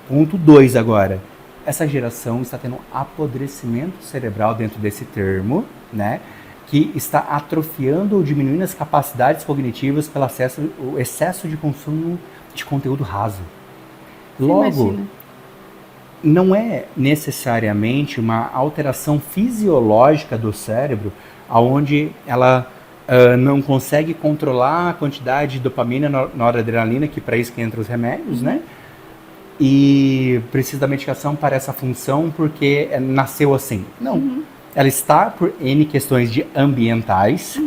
Ponto 2 agora. Essa geração está tendo um apodrecimento cerebral dentro desse termo, né? Que está atrofiando ou diminuindo as capacidades cognitivas pelo o excesso de consumo de conteúdo raso. Logo, não é necessariamente uma alteração fisiológica do cérebro, onde ela não consegue controlar a quantidade de dopamina, noradrenalina, que para isso que entra os remédios, né? E precisa da medicação para essa função porque nasceu assim. Não. Ela está por N questões de ambientais.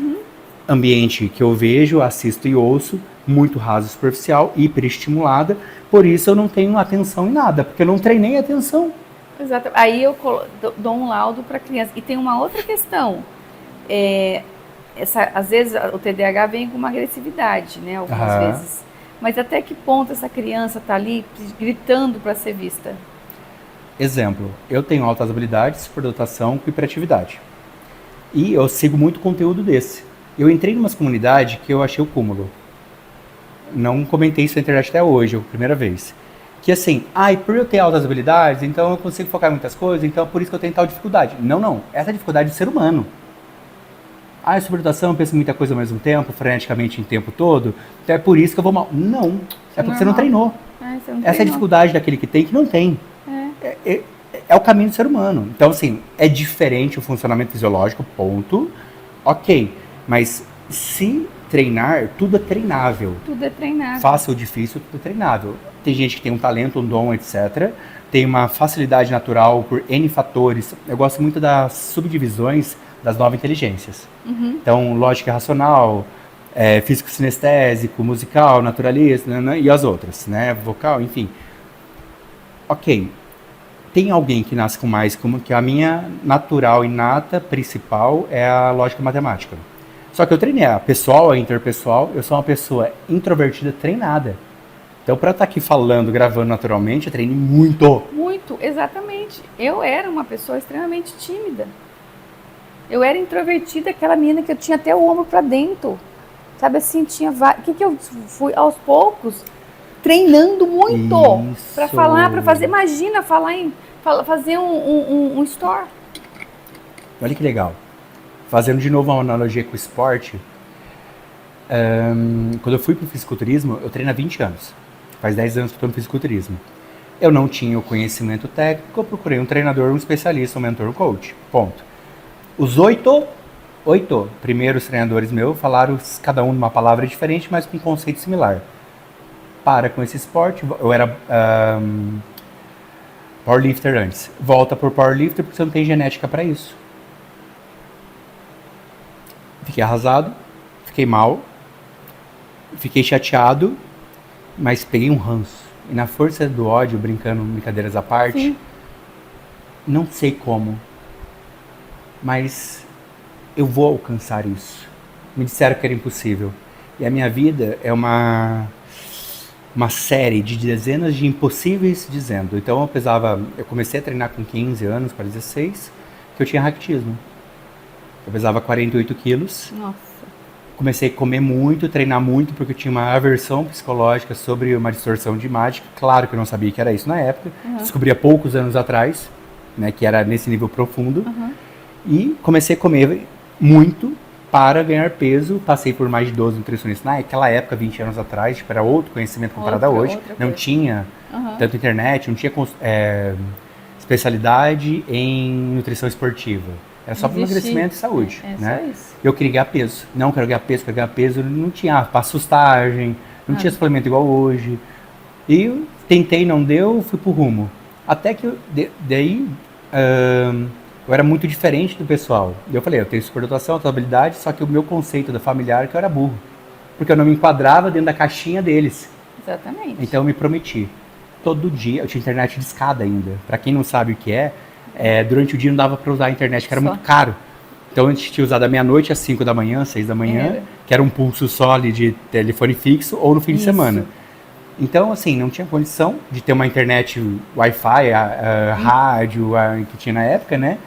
Ambiente que eu vejo, assisto e ouço, muito raso, superficial, hiperestimulada. Por isso eu não tenho atenção em nada, porque eu não treinei atenção. Exato. Aí eu dou um laudo para a criança. E tem uma outra questão. Às vezes o TDAH vem com uma agressividade, né? Algumas vezes. Mas até que ponto essa criança está ali gritando para ser vista? Exemplo, eu tenho altas habilidades, superdotação com hiperatividade. E eu sigo muito conteúdo desse. Eu entrei em umas comunidades que eu achei o cúmulo. não comentei isso na internet até hoje, é a primeira vez. Que assim, por eu ter altas habilidades, então eu consigo focar em muitas coisas, então é por isso que eu tenho tal dificuldade. Não. Essa é a dificuldade do ser humano. Superdotação, eu penso em muita coisa ao mesmo tempo, freneticamente em tempo todo, então é por isso que eu vou mal. Não, é porque você não treinou. Essa é a dificuldade daquele que tem que não tem. É o caminho do ser humano. Então, assim, é diferente o funcionamento fisiológico, ponto. Ok, mas se treinar, tudo é treinável. Tudo é treinável. Fácil ou difícil, tudo é treinável. Tem gente que tem um talento, um dom, etc. Tem uma facilidade natural por N fatores. Eu gosto muito das subdivisões das 9 inteligências. Então, lógica racional, físico sinestésico, musical, naturalista, né, e as outras, né? Vocal, enfim. Ok. Tem alguém que nasce com mais, que a minha natural, inata, principal é a lógica matemática. Só que eu treinei a pessoal, a interpessoal, eu sou uma pessoa introvertida treinada. Então, para estar aqui falando, gravando naturalmente, eu treinei muito. Muito, exatamente. Eu era uma pessoa extremamente tímida. Eu era introvertida, aquela menina que eu tinha até o ombro para dentro. Sabe assim, tinha vários... O que eu fui aos poucos treinando muito para falar, para fazer. Imagina fazer um store. Olha que legal. Fazendo de novo uma analogia com o esporte, quando eu fui para o fisiculturismo, eu treino há 20 anos. Faz 10 anos que eu estou no fisiculturismo. Eu não tinha o conhecimento técnico, eu procurei um treinador, um especialista, um mentor, um coach. Ponto. Os 8 primeiros treinadores meus falaram cada um uma palavra diferente, mas com um conceito similar. Para com esse esporte, eu era powerlifter antes. Volta por powerlifter porque você não tem genética para isso. Fiquei arrasado, fiquei mal, fiquei chateado, mas peguei um ranço. E na força do ódio, brincadeiras à parte, Sim. Não sei como, mas eu vou alcançar isso. Me disseram que era impossível. E a minha vida é uma série de dezenas de impossíveis dizendo. Então eu comecei a treinar com 15 anos, para 16, que eu tinha raquitismo. Eu pesava 48 quilos. Nossa. Comecei a comer muito, treinar muito, porque eu tinha uma aversão psicológica sobre uma distorção de imagem. Claro que eu não sabia que era isso na época. Descobri há poucos anos atrás, né, que era nesse nível profundo. E comecei a comer muito para ganhar peso. Passei por mais de 12 nutricionistas. Naquela época, 20 anos atrás, era outro conhecimento comparado a hoje. Não tinha tanto internet, não tinha especialidade em nutrição esportiva. Era só para emagrecimento e saúde, né? Só isso. Eu queria ganhar peso. Não, quero ganhar peso. Não tinha para sustagem, não tinha suplemento igual hoje. E eu tentei, não deu, fui pro rumo. Até que daí eu era muito diferente do pessoal. Eu falei, eu tenho superdotação, habilidade, só que o meu conceito da familiar é que eu era burro. Porque eu não me enquadrava dentro da caixinha deles. Exatamente. Então eu me prometi. Todo dia, eu tinha internet de escada ainda. Para quem não sabe o que durante o dia não dava para usar a internet, que era muito caro. Então a gente tinha usado da meia-noite às 5 da manhã, 6 da manhã, que era um pulso só ali de telefone fixo, ou no fim de semana. Então, assim, não tinha condição de ter uma internet Wi-Fi, rádio, que tinha na época, né?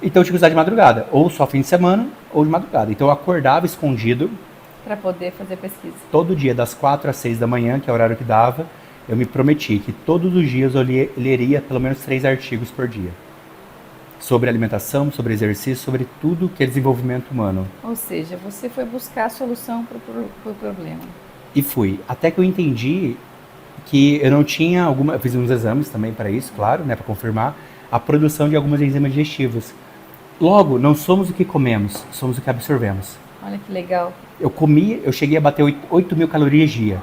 Então eu tinha que usar de madrugada, ou só fim de semana, ou de madrugada. Então eu acordava escondido. Para poder fazer pesquisa. Todo dia, das 4 às 6 da manhã, que é o horário que dava, eu me prometi que todos os dias eu leria pelo menos 3 artigos por dia. Sobre alimentação, sobre exercício, sobre tudo que é desenvolvimento humano. Ou seja, você foi buscar a solução para o problema. E fui. Até que eu entendi que eu não tinha eu fiz uns exames também para isso, claro, né, para confirmar a produção de algumas enzimas digestivas. Logo, não somos o que comemos, somos o que absorvemos. Olha que legal. Eu cheguei a bater 8 mil calorias dia.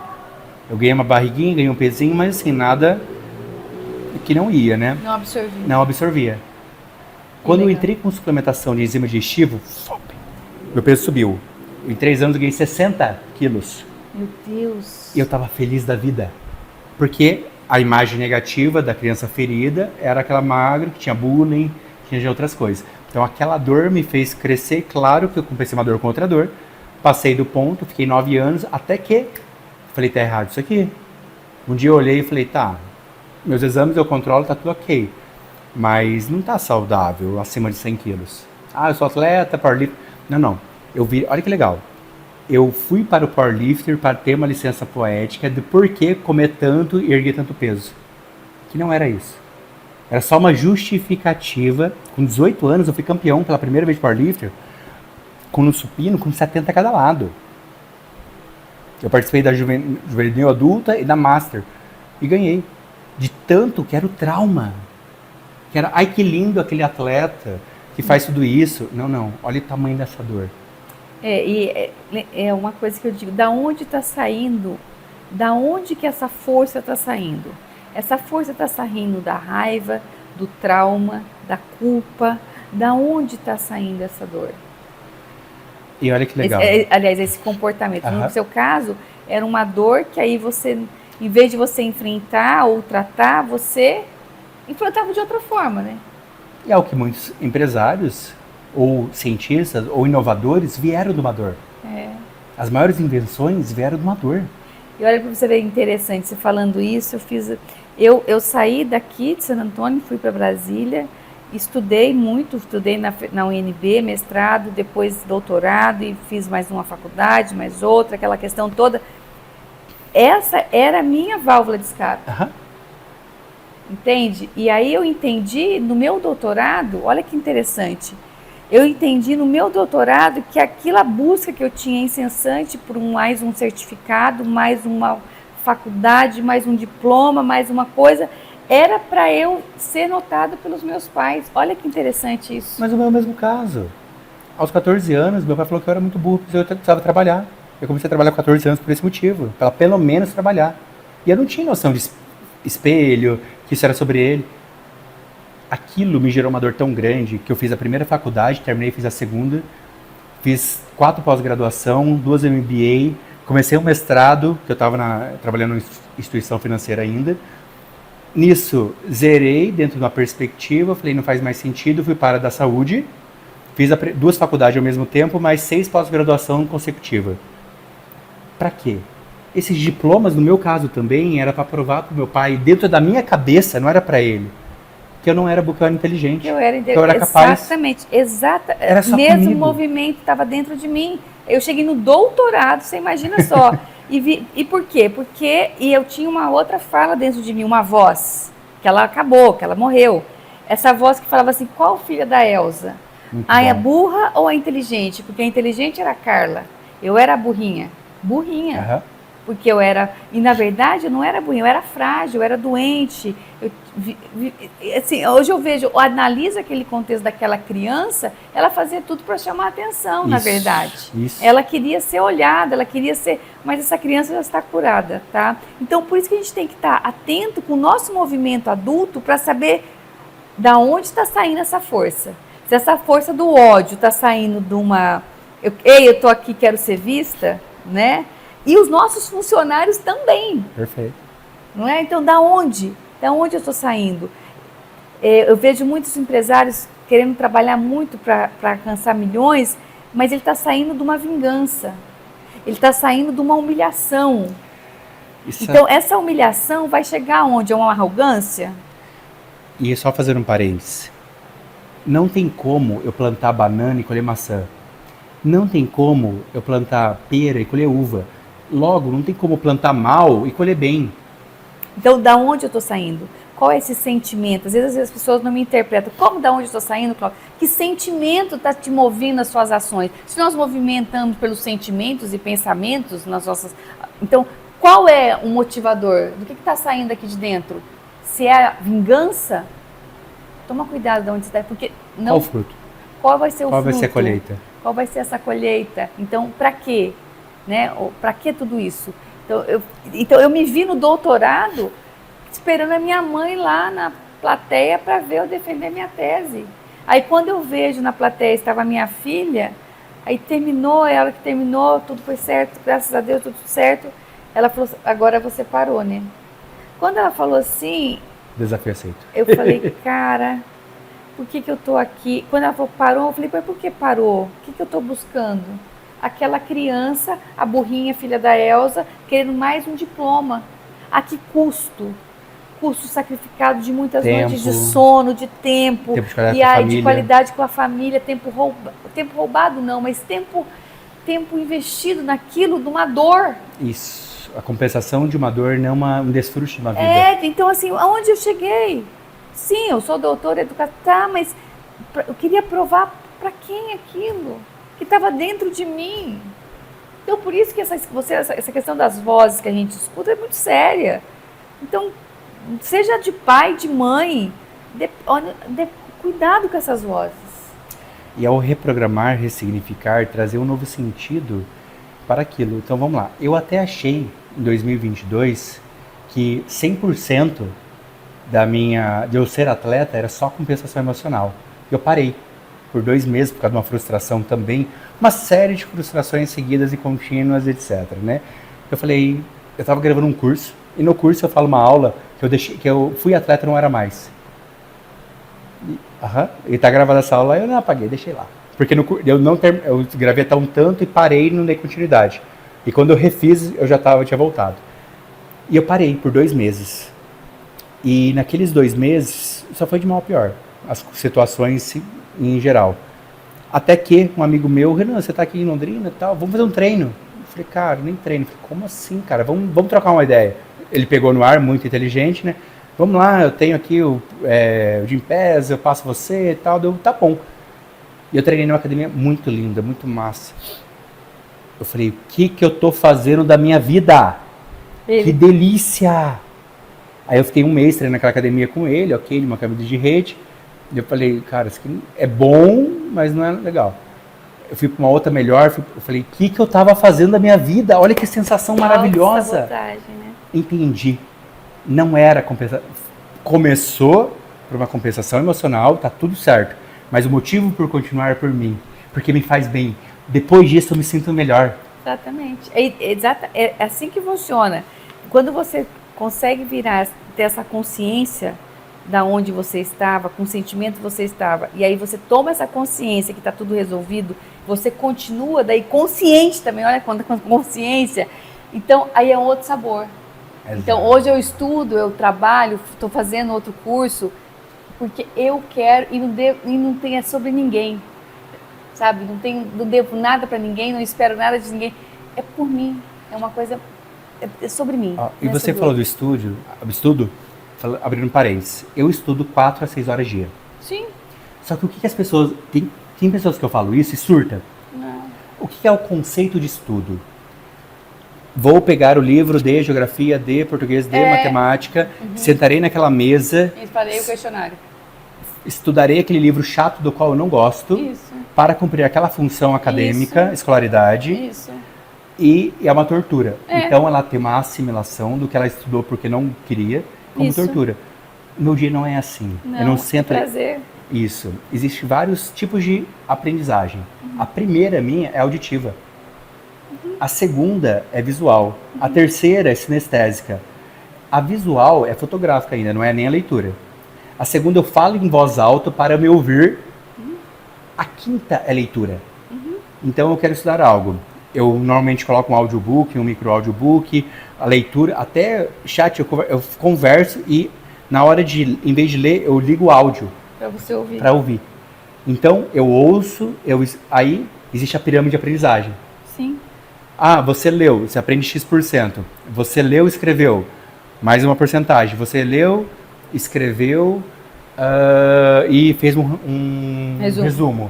Eu ganhei uma barriguinha, ganhei um pezinho, mas assim, nada que não ia, né? Não absorvia. Quando eu entrei com suplementação de enzima digestivo, meu peso subiu. Em 3 anos eu ganhei 60 quilos. Meu Deus. E eu tava feliz da vida. Porque a imagem negativa da criança ferida era aquela magra, que tinha bullying, que tinha outras coisas. Então aquela dor me fez crescer. Claro que eu compensei uma dor com outra dor. Passei do ponto, fiquei 9 anos, até que falei, tá errado isso aqui. Um dia eu olhei e falei, tá, meus exames eu controlo, tá tudo ok. Mas não tá saudável, acima de 100 quilos. Eu sou atleta, powerlifter. Não. Eu vi, olha que legal. eu fui para o powerlifter para ter uma licença poética de por que comer tanto e erguer tanto peso. Que não era isso. Era só uma justificativa. Com 18 anos eu fui campeão pela primeira vez de powerlifter com no supino com 70 a cada lado. Eu participei da juvenil adulta e da master e ganhei. De tanto que era o trauma. Que era, ai que lindo aquele atleta que faz tudo isso. Não, olha o tamanho dessa dor. É uma coisa que eu digo, da onde está saindo, da onde que essa força está saindo? Essa força está saindo da raiva, do trauma, da culpa, da onde está saindo essa dor? E olha que legal. Aliás, esse comportamento. Aham. No seu caso, era uma dor que aí você, em vez de você enfrentar ou tratar, você enfrentava de outra forma, né? E é o que muitos empresários, ou cientistas, ou inovadores vieram de uma dor. As maiores invenções vieram de uma dor. E olha para você ver interessante, você falando isso, eu saí daqui de San Antônio, fui para Brasília, estudei muito, estudei na UNB, mestrado, depois doutorado e fiz mais uma faculdade, mais outra, aquela questão toda. Essa era a minha válvula de escape. Aham. Entende? E aí eu entendi no meu doutorado, olha que interessante, eu entendi no meu doutorado que aquela busca que eu tinha incessante por mais um certificado, mais uma faculdade, mais um diploma, mais uma coisa, era para eu ser notada pelos meus pais. Olha que interessante isso. Mas o meu é o mesmo caso. Aos 14 anos, meu pai falou que eu era muito burro, porque eu precisava trabalhar. Eu comecei a trabalhar com 14 anos por esse motivo, para pelo menos trabalhar. E eu não tinha noção de espelho, que isso era sobre ele. Aquilo me gerou uma dor tão grande que eu fiz a primeira faculdade, terminei, fiz a segunda, fiz 4 pós-graduação, 2 MBA, comecei um mestrado, que eu estava trabalhando em instituição financeira ainda. Nisso, zerei dentro de uma perspectiva, falei, não faz mais sentido, fui para a da saúde, fiz 2 faculdades ao mesmo tempo, mais 6 pós-graduação consecutiva. Para quê? Esses diplomas, no meu caso também, era para provar para o meu pai, dentro da minha cabeça, não era para ele, que eu não era porque eu era inteligente, que eu era capaz. Exatamente, Era só mesmo comigo. movimento estava dentro de mim. Eu cheguei no doutorado, você imagina só. E por quê? Porque eu tinha uma outra fala dentro de mim, uma voz, que ela acabou, que ela morreu. Essa voz que falava assim, qual filha da Elza? A burra ou a inteligente? Porque a inteligente era a Carla, eu era a burrinha. Aham. Porque eu era, e na verdade eu não era burrinha, eu era frágil, eu era doente. Assim, hoje eu vejo, eu analiso aquele contexto daquela criança, ela fazia tudo para chamar atenção, na verdade. Isso. Ela queria ser olhada, ela queria ser, mas essa criança já está curada, tá? Então por isso que a gente tem que estar atento com o nosso movimento adulto para saber da onde está saindo essa força. Se essa força do ódio está saindo de uma, eu tô aqui, quero ser vista, né? E os nossos funcionários também. Perfeito. Não é? Então, da onde? Da onde eu estou saindo? Eu vejo muitos empresários querendo trabalhar muito para alcançar milhões, mas ele está saindo de uma vingança. Ele está saindo de uma humilhação. Então, essa humilhação vai chegar aonde? A uma arrogância? E só fazer um parênteses. Não tem como eu plantar banana e colher maçã. Não tem como eu plantar pera e colher uva. Logo, não tem como plantar mal e colher bem. Então, da onde eu estou saindo? Qual é esse sentimento? Às vezes as pessoas não me interpretam. Como da onde eu estou saindo, Cláudio? Que sentimento está te movendo as suas ações? Se nós movimentamos pelos sentimentos e pensamentos nas nossas... Então, qual é o motivador? Do que está saindo aqui de dentro? Se é a vingança, toma cuidado de onde você está. Porque não... Qual o fruto? Qual vai ser o fruto? Qual vai ser a colheita? Qual vai ser essa colheita? Então, para quê? Né? Para que tudo isso? Então eu me vi no doutorado esperando a minha mãe lá na plateia para ver eu defender minha tese. Aí quando eu vejo na plateia estava a minha filha, aí terminou, ela que terminou, tudo foi certo, graças a Deus, tudo certo. Ela falou, agora você parou, né? Quando ela falou assim... Desafio aceito. Eu falei, cara, por que eu tô aqui? Quando ela falou, parou, eu falei, mas por que parou? O que eu tô buscando? Aquela criança, a burrinha, filha da Elza, querendo mais um diploma. A que custo? Custo sacrificado de muitas noites de sono, de tempo, de qualidade com a família, tempo roubado não, mas tempo tempo investido naquilo, numa dor. Isso. A compensação de uma dor, não um desfrute de uma vida. Então assim, aonde eu cheguei? Sim, eu sou doutora educação, tá, mas eu queria provar para quem aquilo que estava dentro de mim. Então, por isso que essa questão das vozes que a gente escuta é muito séria. Então, seja de pai, de mãe, cuidado com essas vozes. E ao reprogramar, ressignificar, trazer um novo sentido para aquilo. Então, vamos lá. Eu até achei, em 2022, que 100% de eu ser atleta era só compensação emocional. Eu parei por 2 meses por causa de uma frustração também, uma série de frustrações seguidas e contínuas, etc, né? Eu falei, eu estava gravando um curso, e no curso eu falo uma aula que eu fui atleta e não era mais. E tá gravada essa aula, eu não apaguei, deixei lá. Porque eu gravei até um tanto e parei e não dei continuidade. E quando eu refiz, eu tinha voltado. E eu parei por 2 meses. E naqueles 2 meses, só foi de mal a pior. As situações em geral. Até que um amigo meu, Renan, você tá aqui em Londrina e tal, vamos fazer um treino. Eu falei, cara, nem treino. Eu falei, como assim, cara? Vamos trocar uma ideia. Ele pegou no ar, muito inteligente, né? Vamos lá, eu tenho aqui o Gympass, eu passo você e tal. Tá bom. E eu treinei numa academia muito linda, muito massa. Eu falei, o que eu tô fazendo da minha vida? Que delícia! Aí eu fiquei 1 mês treinando naquela academia com ele, ok, numa camisa de rede. E eu falei, cara, isso aqui é bom, mas não é legal. Eu fui para uma outra melhor, eu falei, o que eu tava fazendo da minha vida? Olha que sensação maravilhosa. Sabotagem, né? Entendi. Não era compensação. Começou por uma compensação emocional, tá tudo certo. Mas o motivo por continuar é por mim, porque me faz bem. Depois disso eu me sinto melhor. Exatamente. É assim que funciona. Quando você consegue ter essa consciência da onde você estava, com o sentimento que você estava, e aí você toma essa consciência que está tudo resolvido, você continua daí consciente também, olha quanta consciência, então aí é um outro sabor. Exato. Então hoje eu estudo, eu trabalho, estou fazendo outro curso, porque eu quero e não tem sobre ninguém, sabe? Não devo nada para ninguém, não espero nada de ninguém, é por mim, é uma coisa, é sobre mim. E você falou do estudo, abrindo parênteses, eu estudo 4 a 6 horas dia. Sim. Só que o que as pessoas... Tem pessoas que eu falo isso e surta. Não. O que é o conceito de estudo? Vou pegar o livro de geografia, de português, de matemática, sentarei naquela mesa... E farei o questionário. Estudarei aquele livro chato do qual eu não gosto. Isso. Para cumprir aquela função acadêmica, escolaridade. Isso. E é uma tortura. Então ela tem uma assimilação do que ela estudou porque não queria, como tortura. O meu dia não é assim. Não, eu não sento... prazer. Isso. Existem vários tipos de aprendizagem. A primeira minha é auditiva. A segunda é visual. A terceira é sinestésica. A visual é fotográfica ainda, não é nem a leitura. A segunda eu falo em voz alta para me ouvir. A quinta é leitura. Então eu quero estudar algo. Eu normalmente coloco um audiobook, um micro audiobook, a leitura, até chat eu converso e na hora de, em vez de ler, eu ligo o áudio. Para você ouvir. Para ouvir. Então eu ouço, aí existe a pirâmide de aprendizagem. Sim. Você leu, você aprende X%. Você leu, escreveu, mais uma porcentagem. Você leu, escreveu e fez um resumo.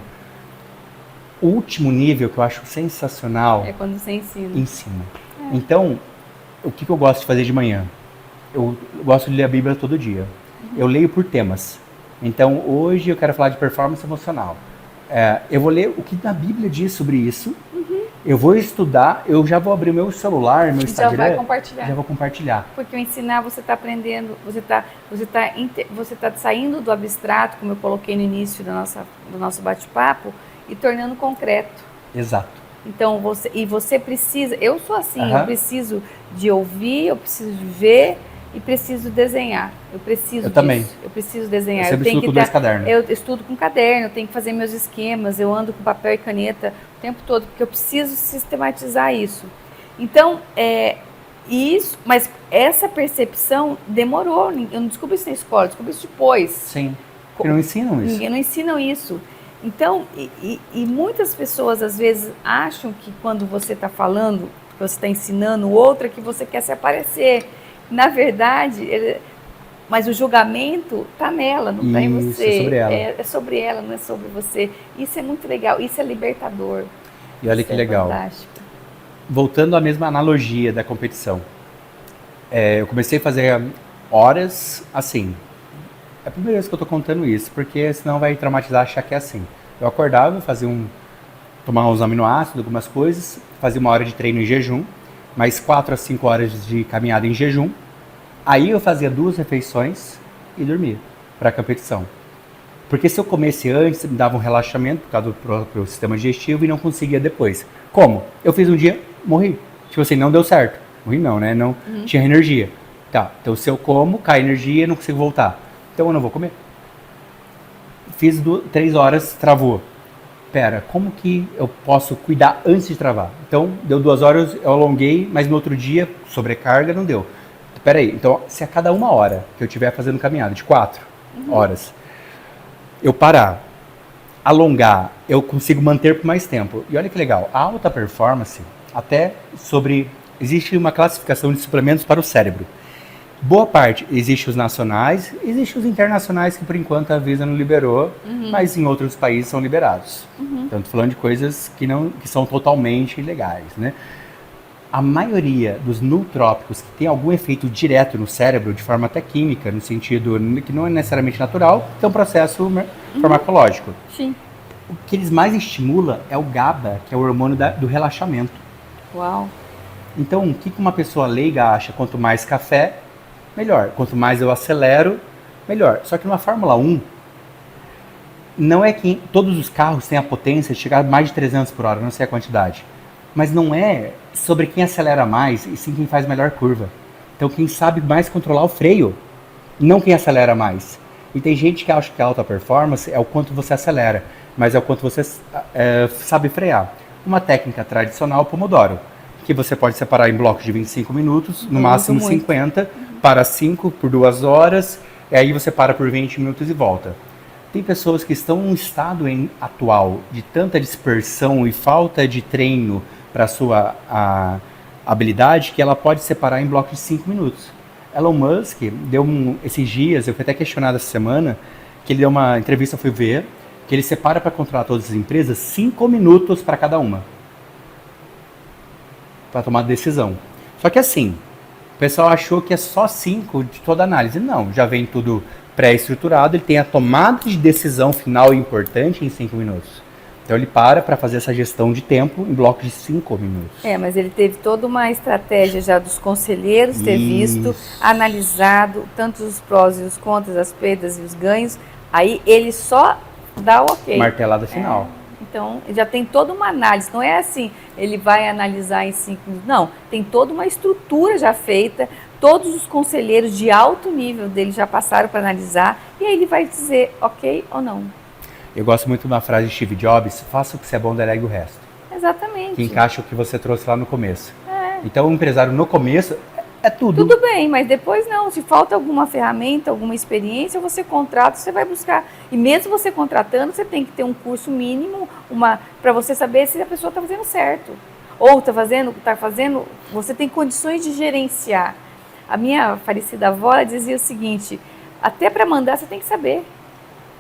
O último nível que eu acho sensacional... É quando você ensina. Ensina. Então, o que eu gosto de fazer de manhã? Eu gosto de ler a Bíblia todo dia. Eu leio por temas. Então, hoje eu quero falar de performance emocional. Eu vou ler o que na Bíblia diz sobre isso. Eu vou estudar, eu já vou abrir meu celular, meu Instagram. Já vai compartilhar. Já vou compartilhar. Porque o ensinar, você está aprendendo, você tá saindo do abstrato, como eu coloquei no início do nosso bate-papo, e tornando concreto. Exato. Então, você precisa, eu sou assim, eu preciso de ouvir, eu preciso de ver e preciso desenhar. Eu preciso também. Eu preciso desenhar. Eu estudo com 2 cadernos. Eu estudo com caderno, eu tenho que fazer meus esquemas, eu ando com papel e caneta o tempo todo, porque eu preciso sistematizar isso. Então, isso, mas essa percepção demorou. Eu não descobri isso na escola, eu descobri isso depois. Sim. Porque não ensinam isso. Ninguém não ensinam isso. Então, e muitas pessoas às vezes acham que quando você está falando, que você está ensinando outra, que você quer se aparecer. Na verdade, mas o julgamento está nela, não está em você. É sobre ela. É sobre ela, não é sobre você. Isso é muito legal, isso é libertador. E olha isso que legal. Fantástico. Voltando à mesma analogia da competição. Eu comecei a fazer horas assim. É a primeira vez que eu tô contando isso, porque senão vai traumatizar achar que é assim. Eu acordava, tomar uns aminoácidos, algumas coisas, fazia 1 hora de treino em jejum, mais 4 a 5 horas de caminhada em jejum. Aí eu fazia 2 refeições e dormia para a competição. Porque se eu comesse antes, me dava um relaxamento por causa do próprio sistema digestivo e não conseguia depois. Como? Eu fiz um dia, morri. Tipo assim, não deu certo. Morri não, né? Não tinha energia. Tá, então se eu como, cai energia, não consigo voltar. Então eu não vou comer. Fiz 3 horas, travou. Pera, como que eu posso cuidar antes de travar? Então, deu 2 horas, eu alonguei, mas no outro dia, sobrecarga, não deu. Pera aí, então se a cada 1 hora que eu estiver fazendo caminhada de 4 horas, eu parar, alongar, eu consigo manter por mais tempo. E olha que legal, a alta performance, existe uma classificação de suplementos para o cérebro. Boa parte, existe os nacionais, existe os internacionais que por enquanto a Anvisa não liberou, mas em outros países são liberados. Então, estou falando de coisas que são totalmente ilegais, né? A maioria dos nootrópicos que tem algum efeito direto no cérebro, de forma até química, no sentido que não é necessariamente natural, tem um processo farmacológico. Sim. O que eles mais estimulam é o GABA, que é o hormônio do relaxamento. Uau! Então, o que uma pessoa leiga acha? Quanto mais café, melhor. Quanto mais eu acelero, melhor. Só que numa Fórmula 1, não é que todos os carros têm a potência de chegar a mais de 300 por hora, não sei a quantidade. Mas não é sobre quem acelera mais, e sim quem faz melhor curva. Então quem sabe mais controlar o freio, não quem acelera mais. E tem gente que acha que a alta performance é o quanto você acelera, mas é o quanto você sabe frear. Uma técnica tradicional, Pomodoro, que você pode separar em blocos de 25 minutos, no máximo 50, para 5 por 2 horas, e aí você para por 20 minutos e volta. Tem pessoas que estão em um estado atual de tanta dispersão e falta de treino para a sua habilidade, que ela pode separar em blocos de 5 minutos. Elon Musk deu esses dias, eu fui até questionado essa semana, que ele deu uma entrevista, eu fui ver, que ele separa para controlar todas as empresas 5 minutos para cada uma. Para tomar decisão. Só que assim, o pessoal achou que é só 5 de toda análise. Não, já vem tudo pré-estruturado, ele tem a tomada de decisão final e importante em 5 minutos. Então ele para fazer essa gestão de tempo em blocos de 5 minutos. Mas ele teve toda uma estratégia já dos conselheiros ter visto, analisado tanto os prós e os contras, as perdas e os ganhos. Aí ele só dá o ok. Martelada final. Então, já tem toda uma análise, não é assim, ele vai analisar em 5 minutos, não, tem toda uma estrutura já feita, todos os conselheiros de alto nível dele já passaram para analisar, e aí ele vai dizer ok ou não. Eu gosto muito de uma frase de Steve Jobs, faça o que você é bom, delegue o resto. Exatamente. Que encaixa o que você trouxe lá no começo. Então o empresário no começo é tudo. Tudo bem, mas depois não, se falta alguma ferramenta, alguma experiência, você contrata, você vai buscar. E mesmo você contratando, você tem que ter um curso mínimo, para você saber se a pessoa está fazendo certo. Ou está fazendo, você tem condições de gerenciar. A minha falecida avó dizia o seguinte, até para mandar você tem que saber.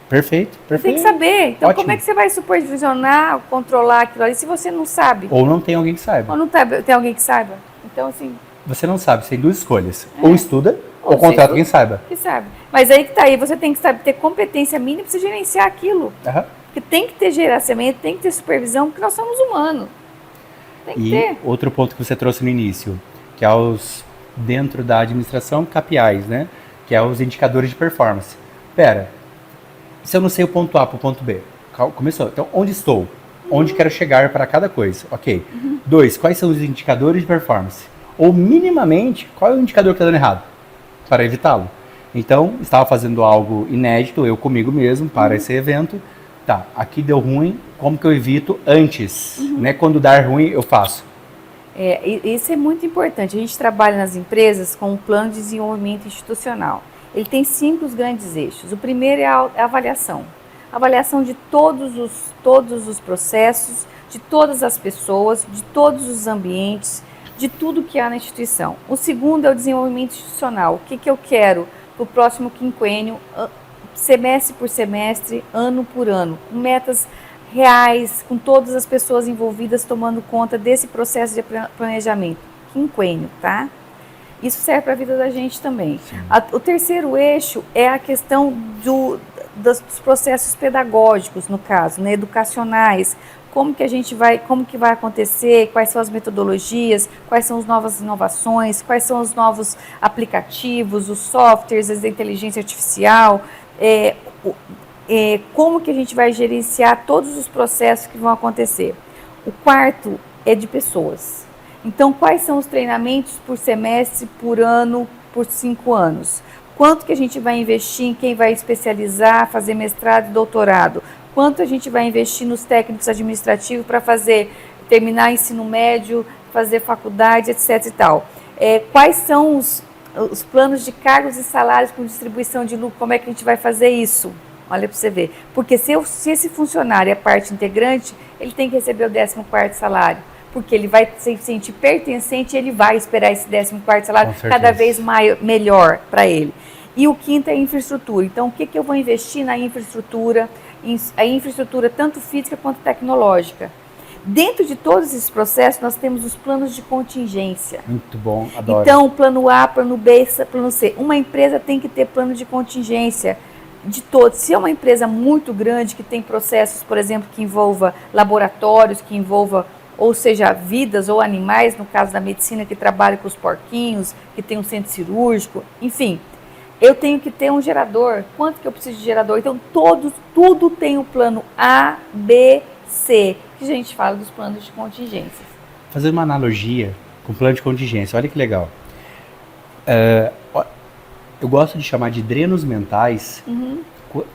Perfeito. Você tem que saber. Então, Ótimo. Como é que você vai supervisionar, controlar aquilo ali se você não sabe? Ou não tem alguém que saiba. Ou não tem alguém que saiba. Então, assim... Você não sabe, você tem 2 escolhas. Ou estuda, ou contrata quem saiba. Que sabe. Mas aí que tá aí, você tem que ter competência mínima para você gerenciar aquilo. Porque tem que ter gerenciamento, tem que ter supervisão, porque nós somos humanos. Tem que ter. Outro ponto que você trouxe no início, que é dentro da administração, KPIs, né? Que é os indicadores de performance. Se eu não sei o ponto A para o ponto B, começou. Então, onde estou? Onde quero chegar para cada coisa? Ok. 2, quais são os indicadores de performance? Ou, minimamente, qual é o indicador que está dando errado? Para evitá-lo. Então, estava fazendo algo inédito, eu comigo mesmo, para esse evento. Tá, aqui deu ruim, como que eu evito antes? Né? Quando dar ruim, eu faço. Isso é muito importante. A gente trabalha nas empresas com um plano de desenvolvimento institucional. Ele tem 5 grandes eixos. O primeiro é a avaliação. avaliação de todos os processos, de todas as pessoas, de todos os ambientes, de tudo que há na instituição. O segundo é o desenvolvimento institucional. O que eu quero para o próximo quinquênio, semestre por semestre, ano por ano, com metas reais, com todas as pessoas envolvidas tomando conta desse processo de planejamento. Quinquênio, tá? Isso serve para a vida da gente também. O terceiro eixo é a questão dos processos pedagógicos, no caso, né, educacionais. Como que vai acontecer, quais são as metodologias, quais são as novas inovações, quais são os novos aplicativos, os softwares, a inteligência artificial, como que a gente vai gerenciar todos os processos que vão acontecer. O quarto é de pessoas. Então, quais são os treinamentos por semestre, por ano, por 5 anos? Quanto que a gente vai investir em quem vai especializar, fazer mestrado e doutorado? Quanto a gente vai investir nos técnicos administrativos para terminar ensino médio, fazer faculdade, etc. e tal? Quais são os planos de cargos e salários com distribuição de lucro? Como é que a gente vai fazer isso? Olha para você ver. Porque se esse funcionário é parte integrante, ele tem que receber o 14º salário. Porque ele vai se sentir pertencente e ele vai esperar esse 14º salário cada vez melhor para ele. E o quinto é a infraestrutura. Então, o que eu vou investir na infraestrutura? A infraestrutura tanto física quanto tecnológica. Dentro de todos esses processos, nós temos os planos de contingência. Muito bom, adoro. Então, plano A, plano B, plano C. Uma empresa tem que ter plano de contingência de todos. Se é uma empresa muito grande, que tem processos, por exemplo, que envolva laboratórios, que envolva, ou seja, vidas ou animais, no caso da medicina, que trabalha com os porquinhos, que tem um centro cirúrgico, enfim... Eu tenho que ter um gerador. Quanto que eu preciso de gerador? Então, tudo tem o plano A, B, C, que a gente fala dos planos de contingência. Fazendo uma analogia com o plano de contingência, olha que legal. Eu gosto de chamar de drenos mentais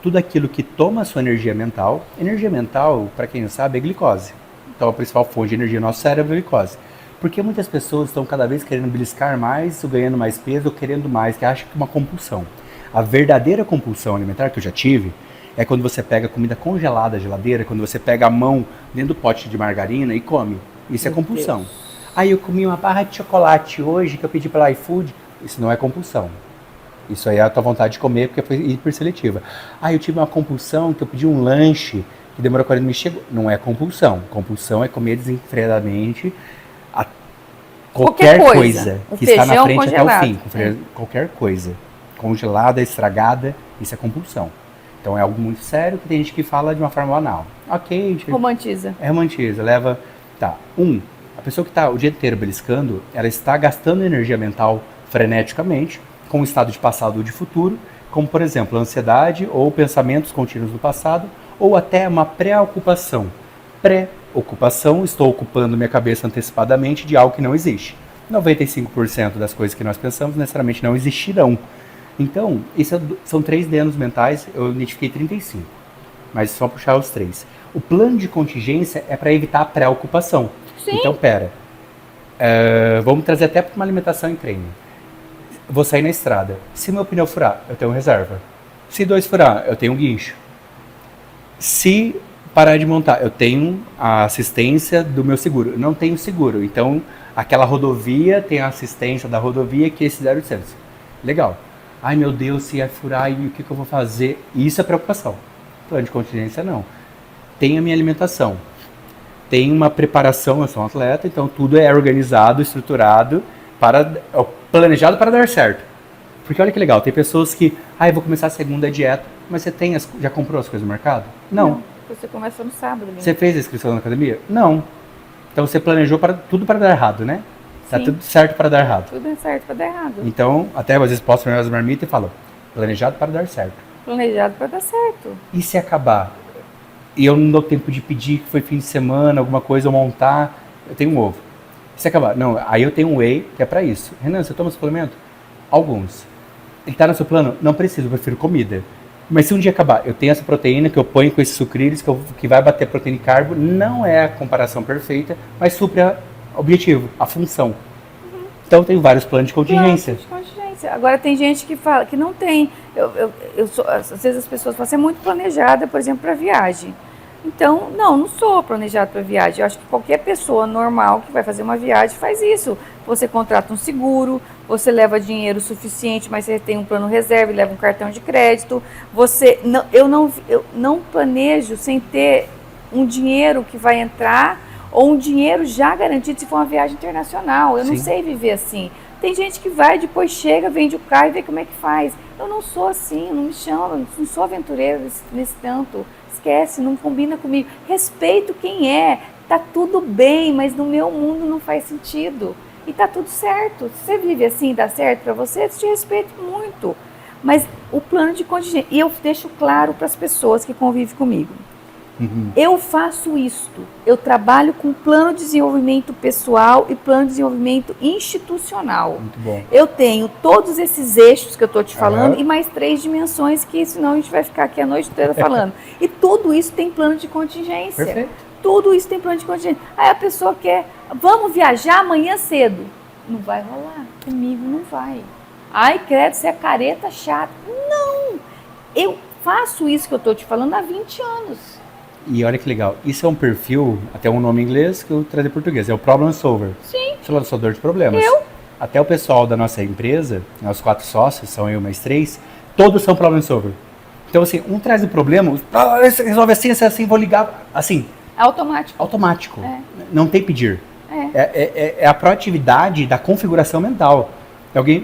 tudo aquilo que toma a sua energia mental. Energia mental, para quem não sabe, é glicose. Então, a principal fonte de energia do nosso cérebro é a glicose. Porque muitas pessoas estão cada vez querendo beliscar mais, ou ganhando mais peso, ou querendo mais, que acham que é uma compulsão. A verdadeira compulsão alimentar que eu já tive é quando você pega comida congelada da geladeira, quando você pega a mão dentro do pote de margarina e come. Isso é compulsão. Deus. Aí eu comi uma barra de chocolate hoje que eu pedi pela iFood. Isso não é compulsão. Isso aí é a tua vontade de comer porque foi hiperseletiva. Aí eu tive uma compulsão que eu pedi um lanche que demorou 40 minutos e chegou. Não é compulsão. Compulsão é comer desenfreadamente qualquer coisa que está na frente congelado. Até o fim. Qualquer coisa. Congelada, estragada, isso é compulsão. Então é algo muito sério que tem gente que fala de uma forma banal. Ok. Romantiza. Romantiza. Leva... Tá. A pessoa que está o dia inteiro beliscando, ela está gastando energia mental freneticamente com um estado de passado ou de futuro, como, por exemplo, ansiedade ou pensamentos contínuos do passado, ou até uma pré-ocupação. Pré-ocupação, estou ocupando minha cabeça antecipadamente de algo que não existe. 95% das coisas que nós pensamos necessariamente não existirão. Então, são 3 danos mentais, eu identifiquei 35, mas só puxar os 3. O plano de contingência é para evitar a pré-ocupação. Sim. Então, vamos trazer até para uma alimentação em treino. Vou sair na estrada. Se meu pneu furar, eu tenho reserva. Se 2 furar, eu tenho um guincho. Se parar de montar, eu tenho a assistência do meu seguro. Eu não tenho seguro, então aquela rodovia tem a assistência da rodovia que é esse 0800. Legal. Ai meu Deus, se ia furar, e o que eu vou fazer? Isso é preocupação. Plano de contingência não. Tem a minha alimentação. Tem uma preparação, eu sou um atleta, então tudo é organizado, estruturado, planejado para dar certo. Porque olha que legal, tem pessoas que, eu vou começar a segunda dieta, mas você já comprou as coisas no mercado? Não. Você começou no sábado mesmo. Você fez a inscrição na academia? Não. Então você planejou tudo para dar errado, né? Tá tudo certo para dar errado. Tudo é certo para dar errado. Então, até às vezes posso as marmitas e falo, planejado para dar certo. Planejado para dar certo. E se acabar? E eu não dou tempo de pedir que foi fim de semana, alguma coisa, eu montar, eu tenho um ovo. Se acabar? Não, aí eu tenho um whey que é para isso. Renan, você toma suplemento? Alguns. Ele tá no seu plano? Não preciso, eu prefiro comida. Mas se um dia acabar, eu tenho essa proteína que eu ponho com esses sucrilhos, que vai bater proteína e carbo, não é a comparação perfeita, mas supre o objetivo, a função. Então eu tenho vários planos de contingência. Agora tem gente que fala que não tem. Às vezes as pessoas falam, você é muito planejada, por exemplo, para viagem. Então, não sou planejada para viagem. Eu acho que qualquer pessoa normal que vai fazer uma viagem faz isso. Você contrata um seguro, você leva dinheiro suficiente, mas você tem um plano reserva, leva um cartão de crédito. Eu não planejo sem ter um dinheiro que vai entrar ou um dinheiro já garantido se for uma viagem internacional. Eu não sei viver assim. Tem gente que vai, depois chega, vende o carro e vê como é que faz. Eu não sou assim, não me chama, não sou aventureira nesse tanto. Esquece, não combina comigo. Respeito quem é, tá tudo bem, mas no meu mundo não faz sentido. E tá tudo certo. Se você vive assim e dá certo para você, eu te respeito muito. Mas o plano de contingência, e eu deixo claro para as pessoas que convivem comigo. Eu faço isto, eu trabalho com plano de desenvolvimento pessoal e plano de desenvolvimento institucional. Muito bom. Eu tenho todos esses eixos que eu estou te falando e mais 3 dimensões que senão a gente vai ficar aqui a noite toda falando. E tudo isso tem plano de contingência. Perfeito. Tudo isso tem plano de contingência. Aí a pessoa quer, vamos viajar amanhã cedo. Não vai rolar, comigo não vai. Ai, credo, você é careta chata. Não, eu faço isso que eu estou te falando há 20 anos. E olha que legal, isso é um perfil, até um nome em inglês que eu trago em português, é o Problem Solver. Sim. Solucionador de problemas. Até o pessoal da nossa empresa, nós 4 sócios, são eu mais 3, todos são Problem Solver. Então assim, um traz o problema, resolve assim, vou ligar, assim. Automático. Automático. Não tem pedir. É a proatividade da configuração mental.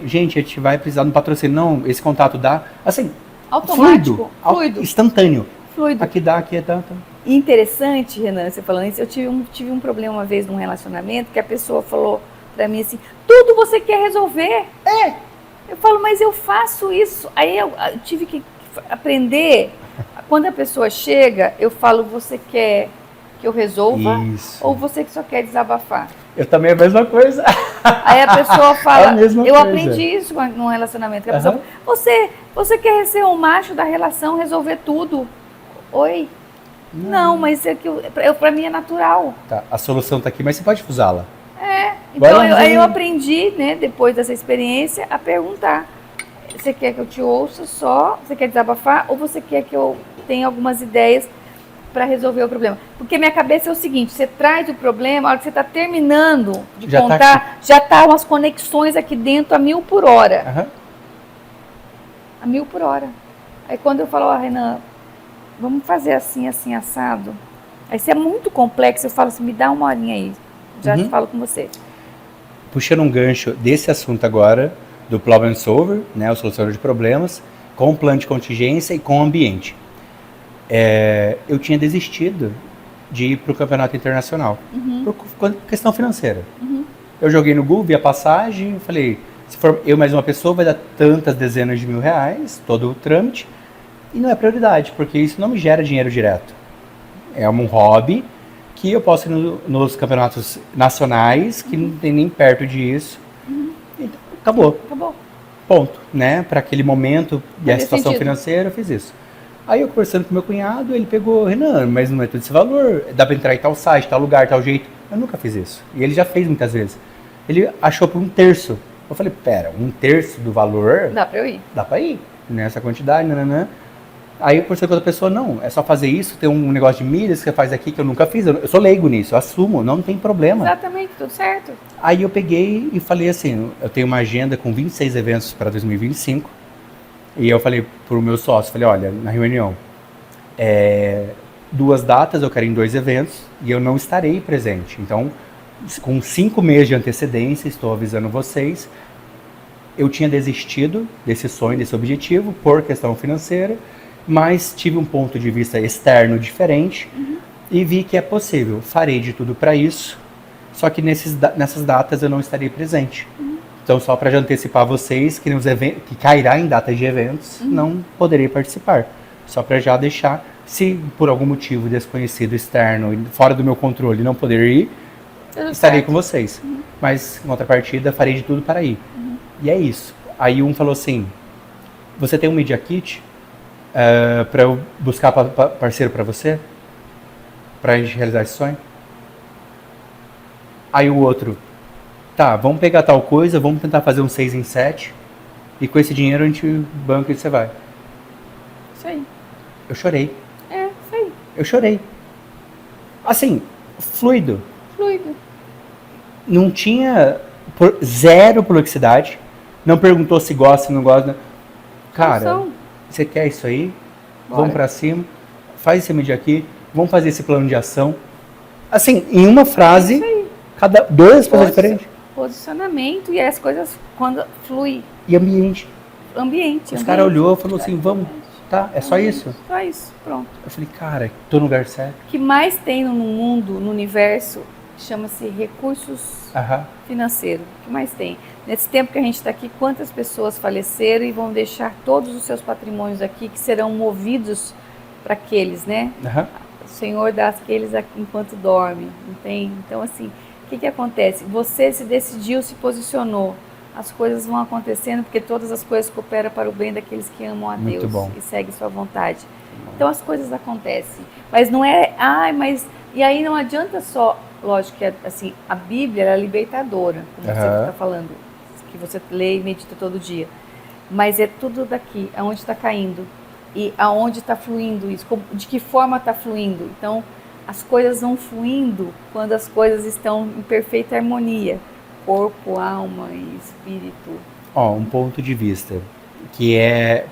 Gente, a gente vai precisar de um patrocínio. Não, esse contato dá, assim, automático, fluido. Instantâneo. Fluido. Aqui dá, aqui é tanto. E interessante, Renan, você falando isso, eu tive um problema uma vez num relacionamento que a pessoa falou pra mim assim, tudo você quer resolver. Eu falo, mas eu faço isso. Aí eu tive que aprender, quando a pessoa chega, eu falo, você quer que eu resolva? Isso. Ou você que só quer desabafar? Eu também é a mesma coisa. Aí a pessoa fala, eu aprendi isso num relacionamento, a pessoa fala, você quer ser o macho da relação, resolver tudo? Oi? Não, mas é que pra mim é natural. Tá, a solução tá aqui, mas você pode usá-la. Então aí eu aprendi, né, depois dessa experiência, a perguntar. Você quer que eu te ouça só? Você quer desabafar? Ou você quer que eu tenha algumas ideias para resolver o problema? Porque minha cabeça é o seguinte, você traz o problema, a hora que você está terminando de contar, já tá umas conexões aqui dentro a 1000 por hora. A 1000 por hora. Aí quando eu falo, Renan, vamos fazer assim, assim, assado. Aí se é muito complexo, eu falo assim, me dá uma horinha aí. Já te falo com você. Puxando um gancho desse assunto agora, do Problem Solver, né, o solucionador de problemas, com plano de contingência e com ambiente. Eu tinha desistido de ir para o campeonato internacional, por questão financeira. Eu joguei no Google, vi a passagem, falei, se for eu mais uma pessoa, vai dar tantas dezenas de mil reais, todo o trâmite, e não é prioridade, porque isso não me gera dinheiro direto. É um hobby que eu posso ir nos campeonatos nacionais, que não tem nem perto disso. Então, acabou. Ponto. Né? Para aquele momento e a situação financeira, eu fiz isso. Aí eu conversando com meu cunhado, ele pegou, Renan, mas não é tudo esse valor, dá para entrar em tal site, tal lugar, tal jeito. Eu nunca fiz isso. E ele já fez muitas vezes. Ele achou por 1/3. Eu falei, pera, 1/3 do valor? Dá para eu ir. Dá para ir. Nessa quantidade, nananã. Aí eu conversei com outra pessoa, não, é só fazer isso, tem um negócio de milhas que você faz aqui que eu nunca fiz, eu sou leigo nisso, eu assumo, não tem problema. Exatamente, tudo certo. Aí eu peguei e falei assim, eu tenho uma agenda com 26 eventos para 2025, e eu falei pro meu sócio, falei, olha, na reunião, 2 datas eu quero ir em 2 eventos, e eu não estarei presente, então, com 5 meses de antecedência, estou avisando vocês, eu tinha desistido desse sonho, desse objetivo, por questão financeira, mas tive um ponto de vista externo diferente e vi que é possível. Farei de tudo para isso, só que nessas datas eu não estarei presente. Então, só para já antecipar vocês, que cairá em datas de eventos, não poderei participar. Só para já deixar, se por algum motivo desconhecido, externo, fora do meu controle, não poder ir, estarei com vocês. Mas, em contrapartida, farei de tudo para ir. E é isso. Aí um falou assim, você tem um Media Kit? Para eu buscar parceiro para você? Para a gente realizar esse sonho? Aí o outro, tá, vamos pegar tal coisa, vamos tentar fazer um 6 em 7. e com esse dinheiro a gente banca e você vai. Isso aí. Eu chorei. Isso aí. Eu chorei. Assim, fluido. Fluido. Não tinha zero prolixidade. Não perguntou se gosta, se não gosta. Cara, você quer isso aí? Bora. Vamos pra cima. Faz esse mídia aqui. Vamos fazer esse plano de ação. Assim, em uma frase, cada duas pessoas diferentes. Posicionamento e as coisas quando flui. E ambiente. Ambiente. Os caras olhou e falou assim, vamos, tá? É só isso? Só isso, pronto. Eu falei, cara, tô no lugar certo. O que mais tem no mundo, no universo, chama-se recursos financeiros. O que mais tem? Nesse tempo que a gente está aqui, quantas pessoas faleceram e vão deixar todos os seus patrimônios aqui que serão movidos para aqueles, né? O Senhor dá aqueles enquanto dorme, entende? Então, assim, o que acontece? Você se decidiu, se posicionou. As coisas vão acontecendo porque todas as coisas cooperam para o bem daqueles que amam a Deus e seguem sua vontade. Então as coisas acontecem. Mas não é, e aí não adianta só, lógico que assim, a Bíblia é libertadora, como você está falando, que você lê e medita todo dia. Mas é tudo daqui, aonde está caindo e aonde está fluindo isso, de que forma está fluindo. Então as coisas vão fluindo quando as coisas estão em perfeita harmonia. Corpo, alma e espírito. Um ponto de vista que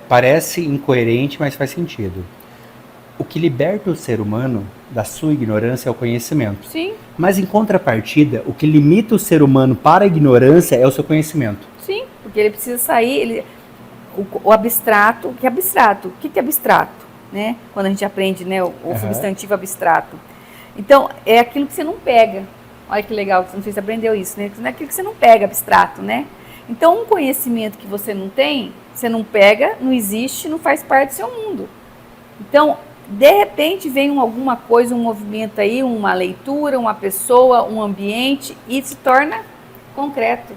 parece incoerente, mas faz sentido. O que liberta o ser humano da sua ignorância é o conhecimento. Sim. Mas em contrapartida, o que limita o ser humano para a ignorância é o seu conhecimento. Sim, porque ele precisa sair, o abstrato, que é abstrato? O que é abstrato? Né? Quando a gente aprende, né, o substantivo abstrato. Então, é aquilo que você não pega. Olha que legal, não sei se você aprendeu isso, né? Não é aquilo que você não pega, abstrato, né? Então, um conhecimento que você não tem, você não pega, não existe, não faz parte do seu mundo. Então, de repente, vem alguma coisa, um movimento aí, uma leitura, uma pessoa, um ambiente, e se torna concreto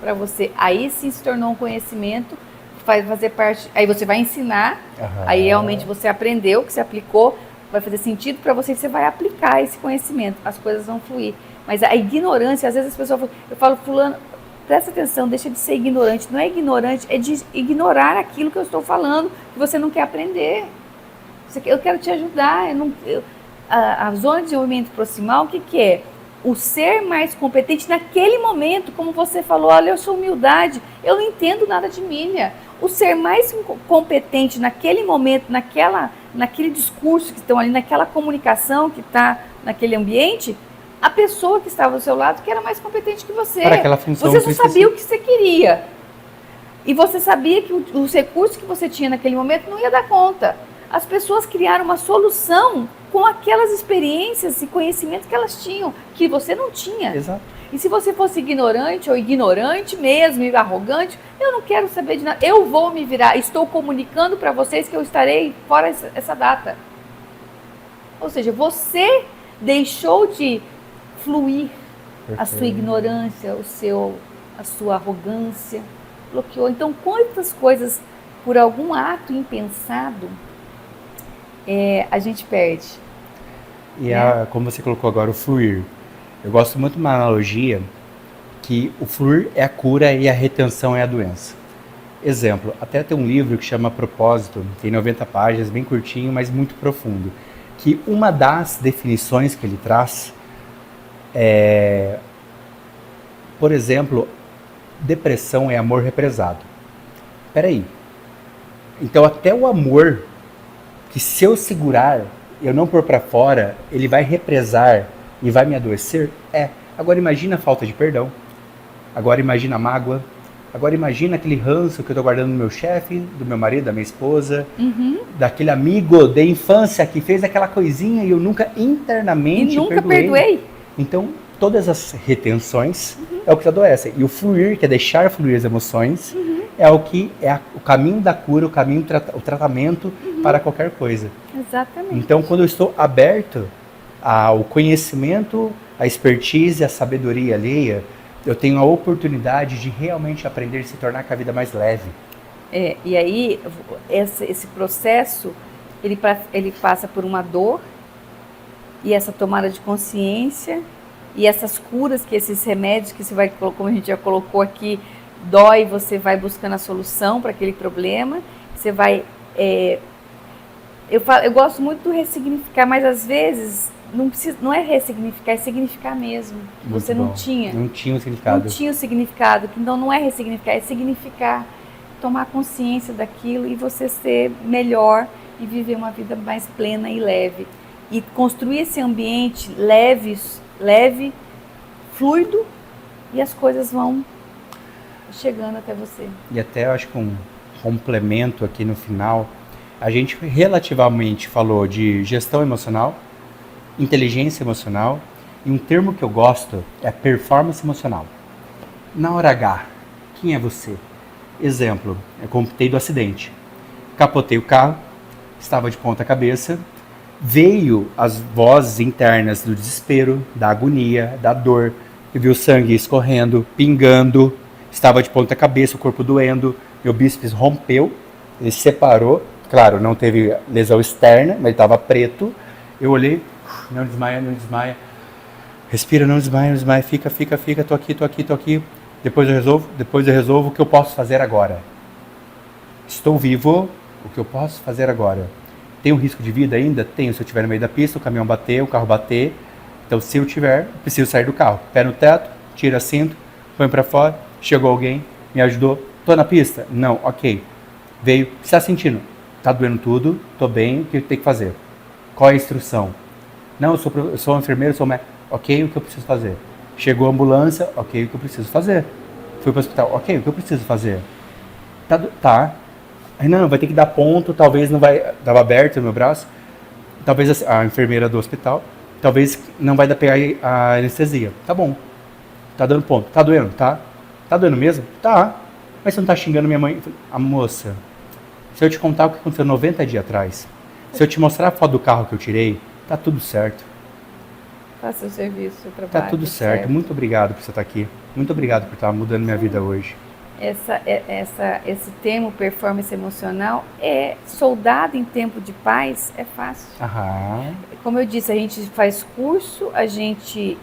para você. Aí sim se tornou um conhecimento, vai fazer parte, aí você vai ensinar, aí realmente você aprendeu, que você aplicou, vai fazer sentido para você e você vai aplicar esse conhecimento, as coisas vão fluir. Mas a ignorância, às vezes as pessoas falam, eu falo, fulano, presta atenção, deixa de ser ignorante. Não é ignorante, é de ignorar aquilo que eu estou falando, que você não quer aprender. Eu quero te ajudar. A zona de desenvolvimento proximal, o que é? O ser mais competente naquele momento, como você falou, olha, eu sou humildade, eu não entendo nada de milha. O ser mais competente naquele momento, naquele discurso que estão ali, naquela comunicação que está naquele ambiente, a pessoa que estava ao seu lado que era mais competente que você. Para aquela função você só sabia o que você queria. E você sabia que os recursos que você tinha naquele momento não ia dar conta. As pessoas criaram uma solução com aquelas experiências e conhecimentos que elas tinham, que você não tinha. Exato. E se você fosse ignorante ou ignorante mesmo, e arrogante, eu não quero saber de nada. Eu vou me virar. Estou comunicando para vocês que eu estarei fora essa data. Ou seja, você deixou de fluir. Perfeito. A sua ignorância, a sua arrogância, bloqueou. Então, quantas coisas, por algum ato impensado, a gente perde. E como você colocou agora, o fluir. Eu gosto muito de uma analogia que o fluir é a cura e a retenção é a doença. Exemplo, até tem um livro que chama Propósito, tem 90 páginas, bem curtinho, mas muito profundo, que uma das definições que ele traz por exemplo, depressão é amor represado. Peraí. Então até o amor, que se eu segurar, eu não pôr para fora, ele vai represar e vai me adoecer? Agora imagina a falta de perdão. Agora imagina a mágoa. Agora imagina aquele ranço que eu estou guardando do meu chefe, do meu marido, da minha esposa, daquele amigo de infância que fez aquela coisinha e eu nunca internamente perdoei. Então, todas as retenções é o que te adoece. E o fluir, que é deixar fluir as emoções, é o que é o caminho da cura, o caminho, o tratamento para qualquer coisa. Exatamente. Então, quando eu estou aberto ao conhecimento, à expertise, à sabedoria alheia, eu tenho a oportunidade de realmente aprender e se tornar a vida mais leve. E aí, esse processo, ele passa por uma dor, e essa tomada de consciência, e essas curas, que esses remédios que você vai, como a gente já colocou aqui, dói, você vai buscando a solução para aquele problema, você vai... Eu gosto muito do ressignificar, mas às vezes não é ressignificar, é significar mesmo. Muito Você não bom. tinha. Não tinha o significado. Não tinha o significado. Então não é ressignificar, é significar. Tomar consciência daquilo e você ser melhor e viver uma vida mais plena e leve. E construir esse ambiente leve, fluido, e as coisas vão chegando até você. E até eu acho que um complemento aqui no final, a gente relativamente falou de gestão emocional, inteligência emocional, e um termo que eu gosto é performance emocional. Na hora H, quem é você? Exemplo, eu contei do acidente. Capotei o carro, estava de ponta cabeça, veio as vozes internas do desespero, da agonia, da dor, eu vi o sangue escorrendo, pingando, estava de ponta cabeça, o corpo doendo, meu bíceps rompeu, ele separou, claro, não teve lesão externa, mas ele estava preto, eu olhei, não desmaia, respira, não desmaia, fica, tô aqui, depois eu resolvo o que eu posso fazer agora. Estou vivo, o que eu posso fazer agora? Tem um risco de vida ainda? Tenho, se eu estiver no meio da pista, o caminhão bater, o carro bater. Então, se eu tiver, preciso sair do carro. Pé no teto, tira cinto, põe para fora, chegou alguém, me ajudou. Tô na pista? Não, ok. Veio, o que você está sentindo? Tá doendo tudo, tô bem, o que eu tenho que fazer? Qual é a instrução? Não, eu sou um enfermeiro, sou médico. Ok, o que eu preciso fazer? Chegou a ambulância, ok, o que eu preciso fazer? Fui para o hospital, ok, o que eu preciso fazer? Tá. Aí não, vai ter que dar ponto, talvez não vai... Estava aberto o meu braço. Talvez a enfermeira do hospital, talvez não vai dar pegar a anestesia. Tá bom. Tá dando ponto. Tá doendo, tá? Tá doendo mesmo? Tá. Mas você não tá xingando minha mãe? A moça, se eu te contar o que aconteceu 90 dias atrás, se eu te mostrar a foto do carro que eu tirei, tá tudo certo. Faça o serviço, o trabalho. Tá tudo certo. Muito obrigado por você estar aqui. Muito obrigado por estar mudando minha vida hoje. Esse termo performance emocional é soldado em tempo de paz, é fácil. Aham. Como eu disse, a gente faz curso, a gente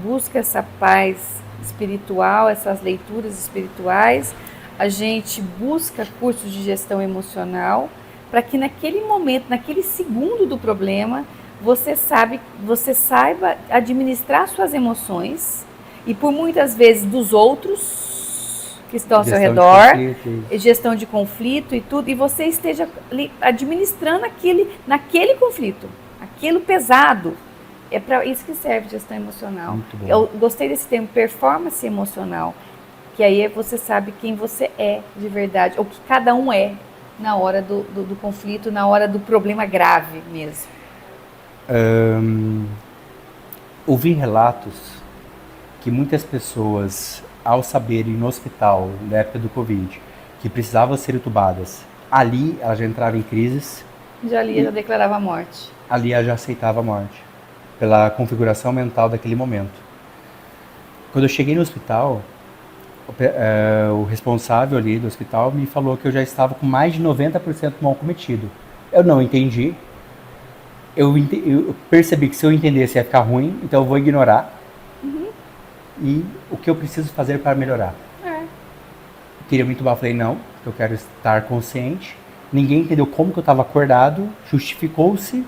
busca essa paz espiritual, essas leituras espirituais, a gente busca cursos de gestão emocional para que naquele momento, naquele segundo do problema, você saiba administrar suas emoções e por muitas vezes dos outros que estão ao seu redor, gestão de conflito e tudo, e você esteja administrando naquele conflito, aquilo pesado. É para isso que serve gestão emocional. Muito bom. Eu gostei desse termo, performance emocional, que aí você sabe quem você é de verdade, ou que cada um é na hora do conflito, na hora do problema grave mesmo. Ouvi relatos que muitas pessoas, ao saberem no hospital, na época do Covid, que precisavam ser entubadas, ali ela já entrava em crises. Já declarava a morte. Ali ela já aceitava a morte, pela configuração mental daquele momento. Quando eu cheguei no hospital, o responsável ali do hospital me falou que eu já estava com mais de 90% mal cometido. Eu não entendi. Eu percebi que se eu entendesse ia ficar ruim, então eu vou ignorar. E o que eu preciso fazer para melhorar? Queria me entubar, eu falei não, eu quero estar consciente. Ninguém entendeu como que eu estava acordado, justificou-se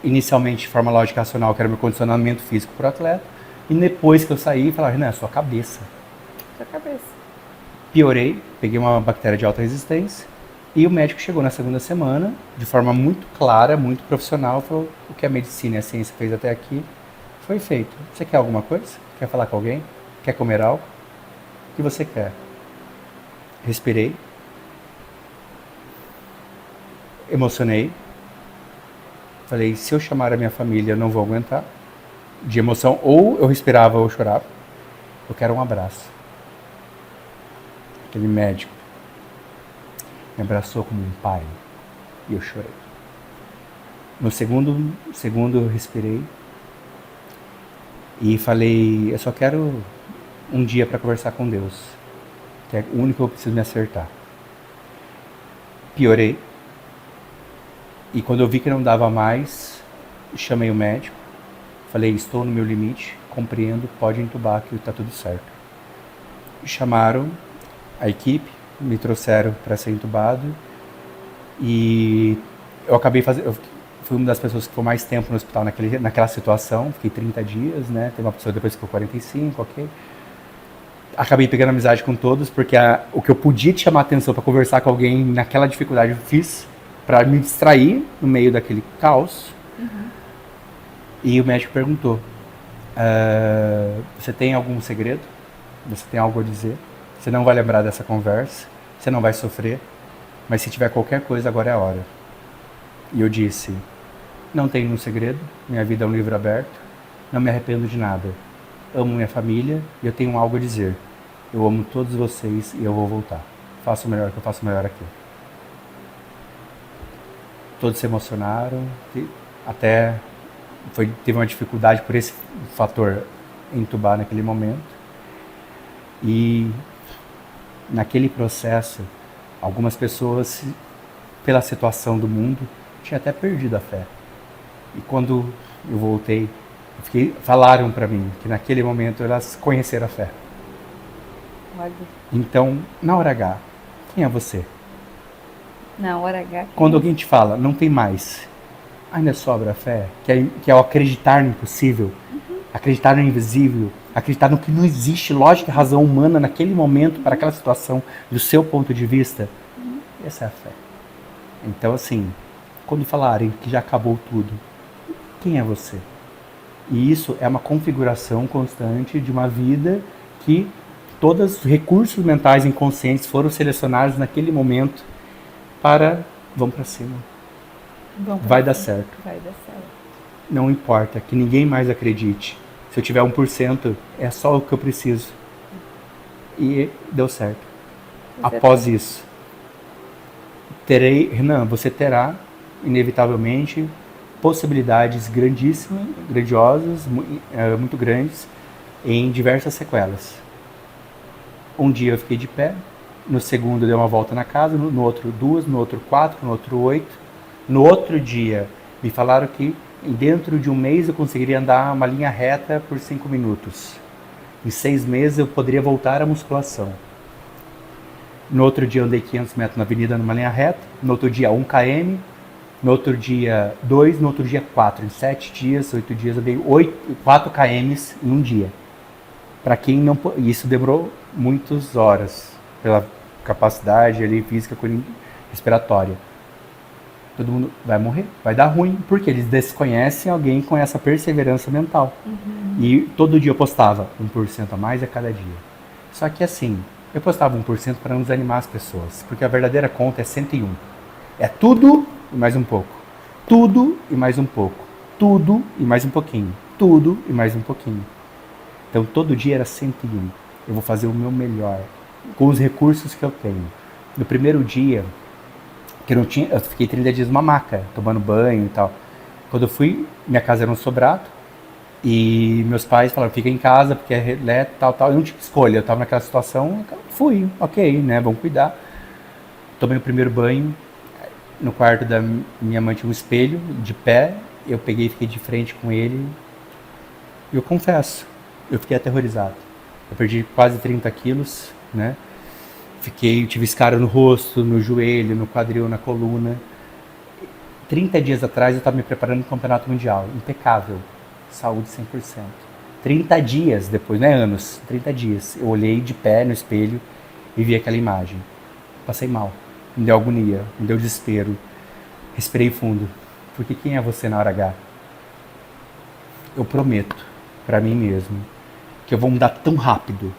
inicialmente de forma lógica racional, que era meu condicionamento físico para o atleta, e depois que eu saí, falaram, não, é sua cabeça. Sua cabeça. Piorei, peguei uma bactéria de alta resistência, e o médico chegou na segunda semana, de forma muito clara, muito profissional, falou, o que a medicina e a ciência fez até aqui, foi feito. Você quer alguma coisa? Quer falar com alguém? Quer comer algo? O que você quer? Respirei. Emocionei. Falei, se eu chamar a minha família, eu não vou aguentar. De emoção, ou eu respirava ou eu chorava. Eu quero um abraço. Aquele médico me abraçou como um pai. E eu chorei. No segundo eu respirei. E falei, eu só quero um dia para conversar com Deus. Que é o único que eu preciso me acertar. Piorei. E quando eu vi que não dava mais, chamei o médico. Falei, estou no meu limite, compreendo, pode entubar que está tudo certo. Chamaram, a equipe, me trouxeram para ser entubado e eu fui uma das pessoas que ficou mais tempo no hospital naquela situação, fiquei 30 dias, né? Tem uma pessoa depois que ficou 45, ok? Acabei pegando amizade com todos, porque o que eu podia te chamar a atenção para conversar com alguém naquela dificuldade eu fiz, para me distrair no meio daquele caos. E o médico perguntou, você tem algum segredo? Você tem algo a dizer? Você não vai lembrar dessa conversa, você não vai sofrer, mas se tiver qualquer coisa, agora é a hora. E eu disse, não tenho um segredo, minha vida é um livro aberto, não me arrependo de nada. Amo minha família e eu tenho algo a dizer. Eu amo todos vocês e eu vou voltar. Faço o melhor que eu faço melhor aqui. Todos se emocionaram, até teve uma dificuldade por esse fator entubar naquele momento. E naquele processo, algumas pessoas, pela situação do mundo, tinham até perdido a fé. E quando eu voltei, falaram para mim que naquele momento elas conheceram a fé. Olha. Então, na hora H, quem é você? Na hora H. Quando alguém te fala, não tem mais, ainda sobra a fé, que é o acreditar no impossível, acreditar no invisível, acreditar no que não existe lógica e razão humana naquele momento, para aquela situação, do seu ponto de vista. Essa é a fé. Então, assim, quando falarem que já acabou tudo, quem é você? E isso é uma configuração constante de uma vida que todos os recursos mentais inconscientes foram selecionados naquele momento para, vamos para cima. Vai dar certo. Vai dar certo. Não importa, que ninguém mais acredite. Se eu tiver 1%, é só o que eu preciso. E deu certo. Após isso, Renan, você terá, inevitavelmente, possibilidades grandíssimas, grandiosas, muito grandes, em diversas sequelas. Um dia eu fiquei de pé, no segundo eu dei uma volta na casa, no outro 2, no outro 4, no outro 8. No outro dia, me falaram que dentro de um mês eu conseguiria andar uma linha reta por 5 minutos. Em 6 meses eu poderia voltar à musculação. No outro dia eu andei 500 metros na avenida numa linha reta, no outro dia 1 km, no outro dia 2, no outro dia 4. Em 7 dias, 8 dias eu dei 4 km em um dia. Para quem não... Isso demorou muitas horas, pela capacidade ali, física, respiratória. Todo mundo vai morrer, vai dar ruim, porque eles desconhecem alguém com essa perseverança mental. E todo dia eu postava 1% a mais a cada dia. Só que assim, eu postava 1% para não desanimar as pessoas, porque a verdadeira conta é 101. É tudo e mais um pouco. Tudo e mais um pouco. Tudo e mais um pouquinho. Tudo e mais um pouquinho. Então todo dia era 101. Eu vou fazer o meu melhor com os recursos que eu tenho. No primeiro dia, que eu fiquei 30 dias numa maca, tomando banho e tal. Quando eu fui, minha casa era um sobrado, e meus pais falaram, fica em casa, porque é elétrico, tal. Eu não tinha escolha, eu estava naquela situação, fui, ok, né, vamos cuidar. Tomei o primeiro banho, no quarto da minha mãe tinha um espelho, de pé, eu peguei e fiquei de frente com ele, e eu confesso, eu fiquei aterrorizado. Eu perdi quase 30 quilos, né? Tive escara no rosto, no joelho, no quadril, na coluna. 30 dias atrás eu estava me preparando para o campeonato mundial. Impecável. Saúde 100%. 30 dias depois, não é anos, 30 dias. Eu olhei de pé no espelho e vi aquela imagem. Passei mal. Me deu agonia, me deu desespero. Respirei fundo. Porque quem é você na hora H? Eu prometo para mim mesmo que eu vou mudar tão rápido.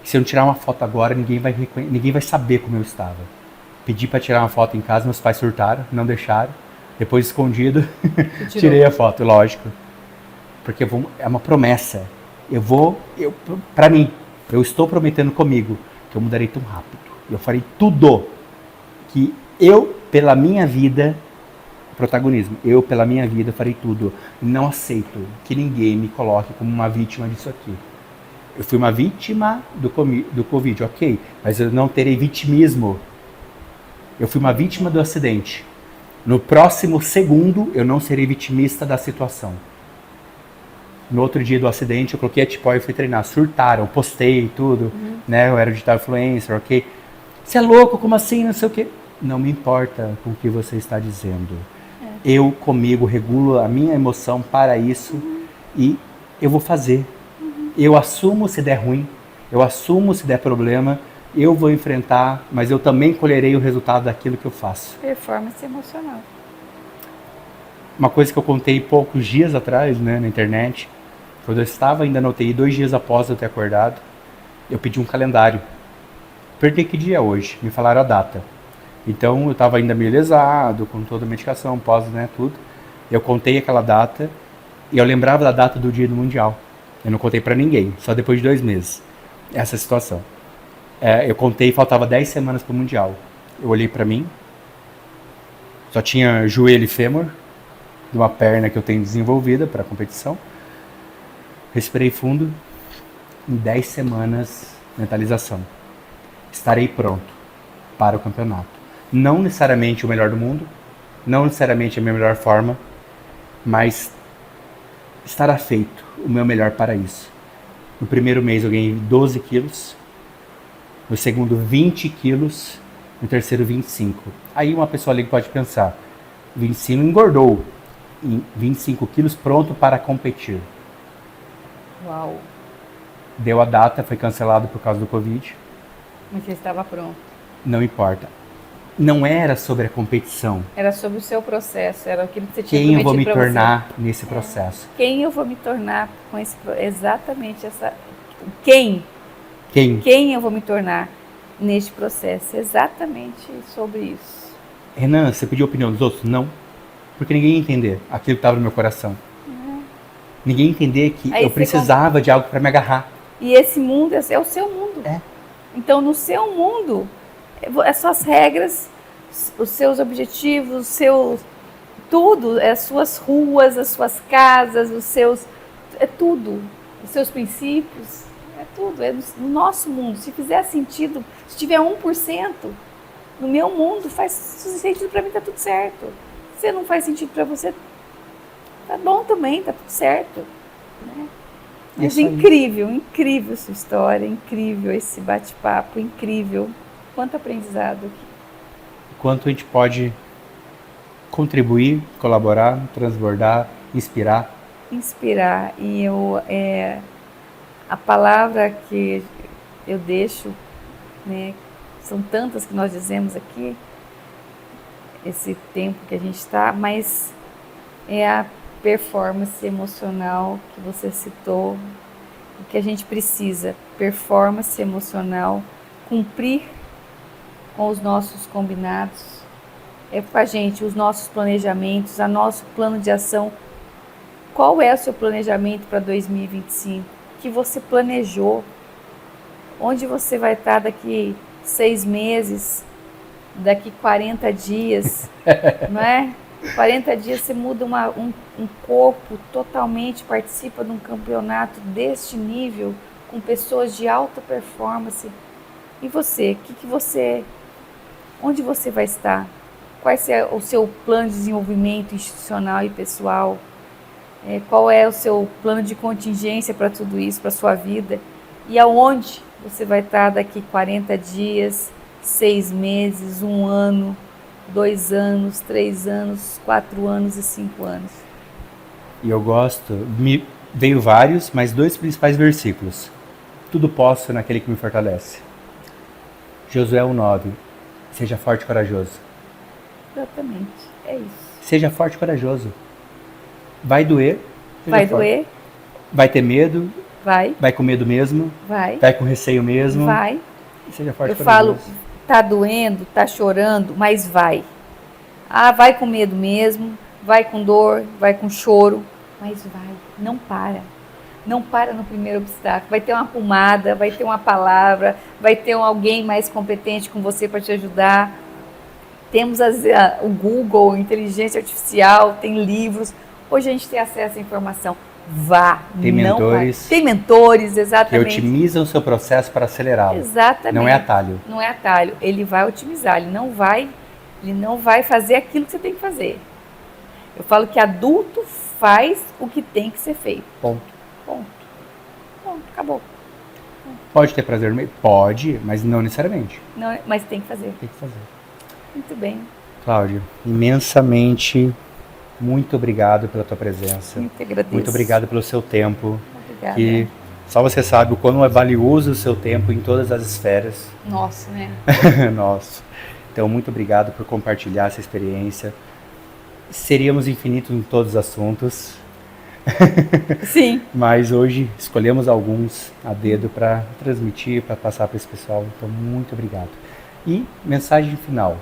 Se eu não tirar uma foto agora, ninguém vai saber como eu estava. Pedi para tirar uma foto em casa, meus pais surtaram, não deixaram. Depois, escondido, tirei a foto, lógico. Porque é uma promessa. Para mim, eu estou prometendo comigo que eu mudarei tão rápido. Eu farei tudo que eu, pela minha vida, protagonismo, eu, pela minha vida, farei tudo. Não aceito que ninguém me coloque como uma vítima disso aqui. Eu fui uma vítima do Covid, ok, mas eu não terei vitimismo. Eu fui uma vítima do acidente. No próximo segundo, eu não serei vitimista da situação. No outro dia do acidente, eu coloquei a tipóia e fui treinar. Surtaram, postei tudo, né? Eu era digital influencer, ok? Você é louco? Como assim? Não sei o quê. Não me importa com o que você está dizendo. Eu, comigo, regulo a minha emoção para isso e eu vou fazer. Eu assumo se der ruim, eu assumo se der problema, eu vou enfrentar, mas eu também colherei o resultado daquilo que eu faço. Performance emocional. Uma coisa que eu contei poucos dias atrás, né, na internet, quando eu estava ainda na UTI, 2 dias após eu ter acordado, eu pedi um calendário. Perguntei que dia é hoje, me falaram a data. Então eu estava ainda meio lesado, com toda a medicação, pós, né, tudo. Eu contei aquela data e eu lembrava da data do dia do Mundial. Eu não contei pra ninguém, só depois de 2 meses. Essa situação. Eu contei e faltava 10 semanas pro Mundial. Eu olhei pra mim, só tinha joelho e fêmur, de uma perna que eu tenho desenvolvida para competição. Respirei fundo, em 10 semanas, mentalização. Estarei pronto para o campeonato. Não necessariamente o melhor do mundo, não necessariamente a minha melhor forma, mas estará feito o meu melhor para isso. No primeiro mês eu ganhei 12 quilos, no segundo 20 quilos, no terceiro 25. Aí uma pessoa ali pode pensar, 25 engordou, em 25 quilos pronto para competir. Uau! Deu a data, foi cancelado por causa do Covid. Mas você estava pronto. Não importa. Não era sobre a competição. Era sobre o seu processo, era aquilo que você tinha Quem eu vou me prometido pra tornar nesse processo? Quem eu vou me tornar com esse exatamente essa quem eu vou me tornar neste processo, exatamente sobre isso. Renan, você pediu a opinião dos outros? Não. Porque ninguém ia entender aquilo que estava no meu coração. Ninguém ia entender que eu precisava de algo para me agarrar. E esse mundo é o seu mundo. Então, no seu mundo, as suas regras, os seus objetivos, tudo, as suas ruas, as suas casas, é tudo, os seus princípios, é tudo, é no nosso mundo. Se fizer sentido, se tiver 1%, no meu mundo faz sentido para mim, tá tudo certo. Se não faz sentido para você, tá bom também, tá tudo certo, né? Mas incrível, incrível sua história, incrível esse bate-papo, incrível. Quanto aprendizado aqui. Quanto a gente pode contribuir, colaborar, transbordar, inspirar. Inspirar. E a palavra que eu deixo, né, são tantas que nós dizemos aqui, esse tempo que a gente está, mas é a performance emocional que você citou, o que a gente precisa, performance emocional, cumprir com os nossos combinados, com a gente, os nossos planejamentos, o nosso plano de ação. Qual é o seu planejamento para 2025? O que você planejou? Onde você vai estar daqui 6 meses, daqui 40 dias, não é? 40 dias você muda um corpo totalmente, participa de um campeonato deste nível, com pessoas de alta performance. E você, onde você vai estar? Qual é o seu plano de desenvolvimento institucional e pessoal? Qual é o seu plano de contingência para tudo isso, para a sua vida? E aonde você vai estar daqui 40 dias, 6 meses, 1 ano, 2 anos, 3 anos, 4 anos e 5 anos? E eu gosto, veio vários, mas 2 principais versículos. Tudo posso naquele que me fortalece. Josué 1:9. Seja forte e corajoso. Exatamente, é isso. Seja forte e corajoso. Vai doer. Vai doer. Vai ter medo. Vai. Vai com medo mesmo. Vai. Vai com receio mesmo. Vai. Seja forte e Eu corajoso. falo, tá doendo, tá chorando, mas vai. Vai com medo mesmo, vai com dor, vai com choro, mas vai. Não para. Não para no primeiro obstáculo. Vai ter uma pomada, vai ter uma palavra, vai ter alguém mais competente com você para te ajudar. Temos o Google, a inteligência artificial, tem livros. Hoje a gente tem acesso à informação. Vá, tem mentores. Tem mentores, exatamente. Que otimizam o seu processo para acelerá-lo. Exatamente. Não é atalho. Não é atalho. Ele vai otimizar, ele não vai fazer aquilo que você tem que fazer. Eu falo que adulto faz o que tem que ser feito. Ponto. Ponto. Ponto, acabou. Pode ter prazer no meio? Pode, mas não necessariamente. Não, mas tem que fazer. Tem que fazer. Muito bem. Cláudia, imensamente muito obrigado pela tua presença. Muito agradeço. Muito obrigado pelo seu tempo. Obrigada. Que só você sabe o quão é valioso o seu tempo em todas as esferas. Nossa, né? Nossa. Então, muito obrigado por compartilhar essa experiência. Seríamos infinitos em todos os assuntos. Sim. Mas hoje escolhemos alguns a dedo para transmitir, para passar para esse pessoal. Então, muito obrigado. E mensagem final.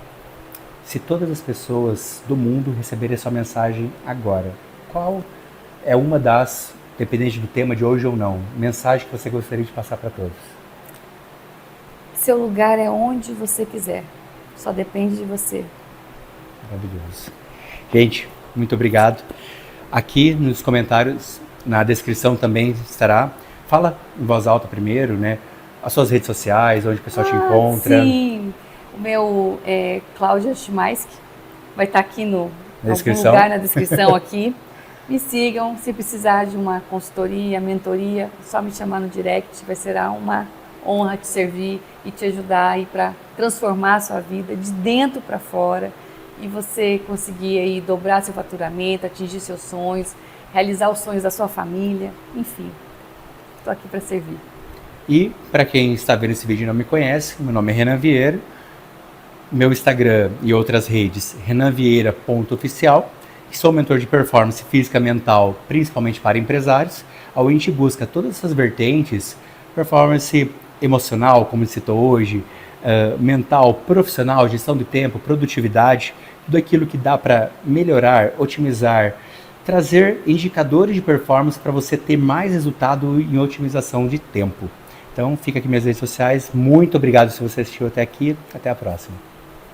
Se todas as pessoas do mundo receberem essa mensagem agora, qual é uma das, dependente do tema de hoje ou não, mensagem que você gostaria de passar para todos? Seu lugar é onde você quiser. Só depende de você. Maravilhoso. Gente, muito obrigado. Aqui nos comentários, na descrição também estará. Fala em voz alta primeiro, né? As suas redes sociais, onde o pessoal te encontra. Sim, o meu é Cláudia Chimaisky. Vai estar aqui no algum lugar na descrição aqui. Me sigam, se precisar de uma consultoria, mentoria, é só me chamar no direct. Vai ser uma honra te servir e te ajudar aí para transformar a sua vida de dentro para fora. E você conseguir aí dobrar seu faturamento, atingir seus sonhos, realizar os sonhos da sua família, enfim, estou aqui para servir. E para quem está vendo esse vídeo e não me conhece, meu nome é Renan Vieira, meu Instagram e outras redes, renanvieira.oficial, sou mentor de performance física e mental, principalmente para empresários, onde a gente busca todas essas vertentes, performance emocional, como citou hoje, mental, profissional, gestão do tempo, produtividade, tudo aquilo que dá para melhorar, otimizar, trazer indicadores de performance para você ter mais resultado em otimização de tempo. Então fica aqui minhas redes sociais, muito obrigado se você assistiu até aqui, até a próxima.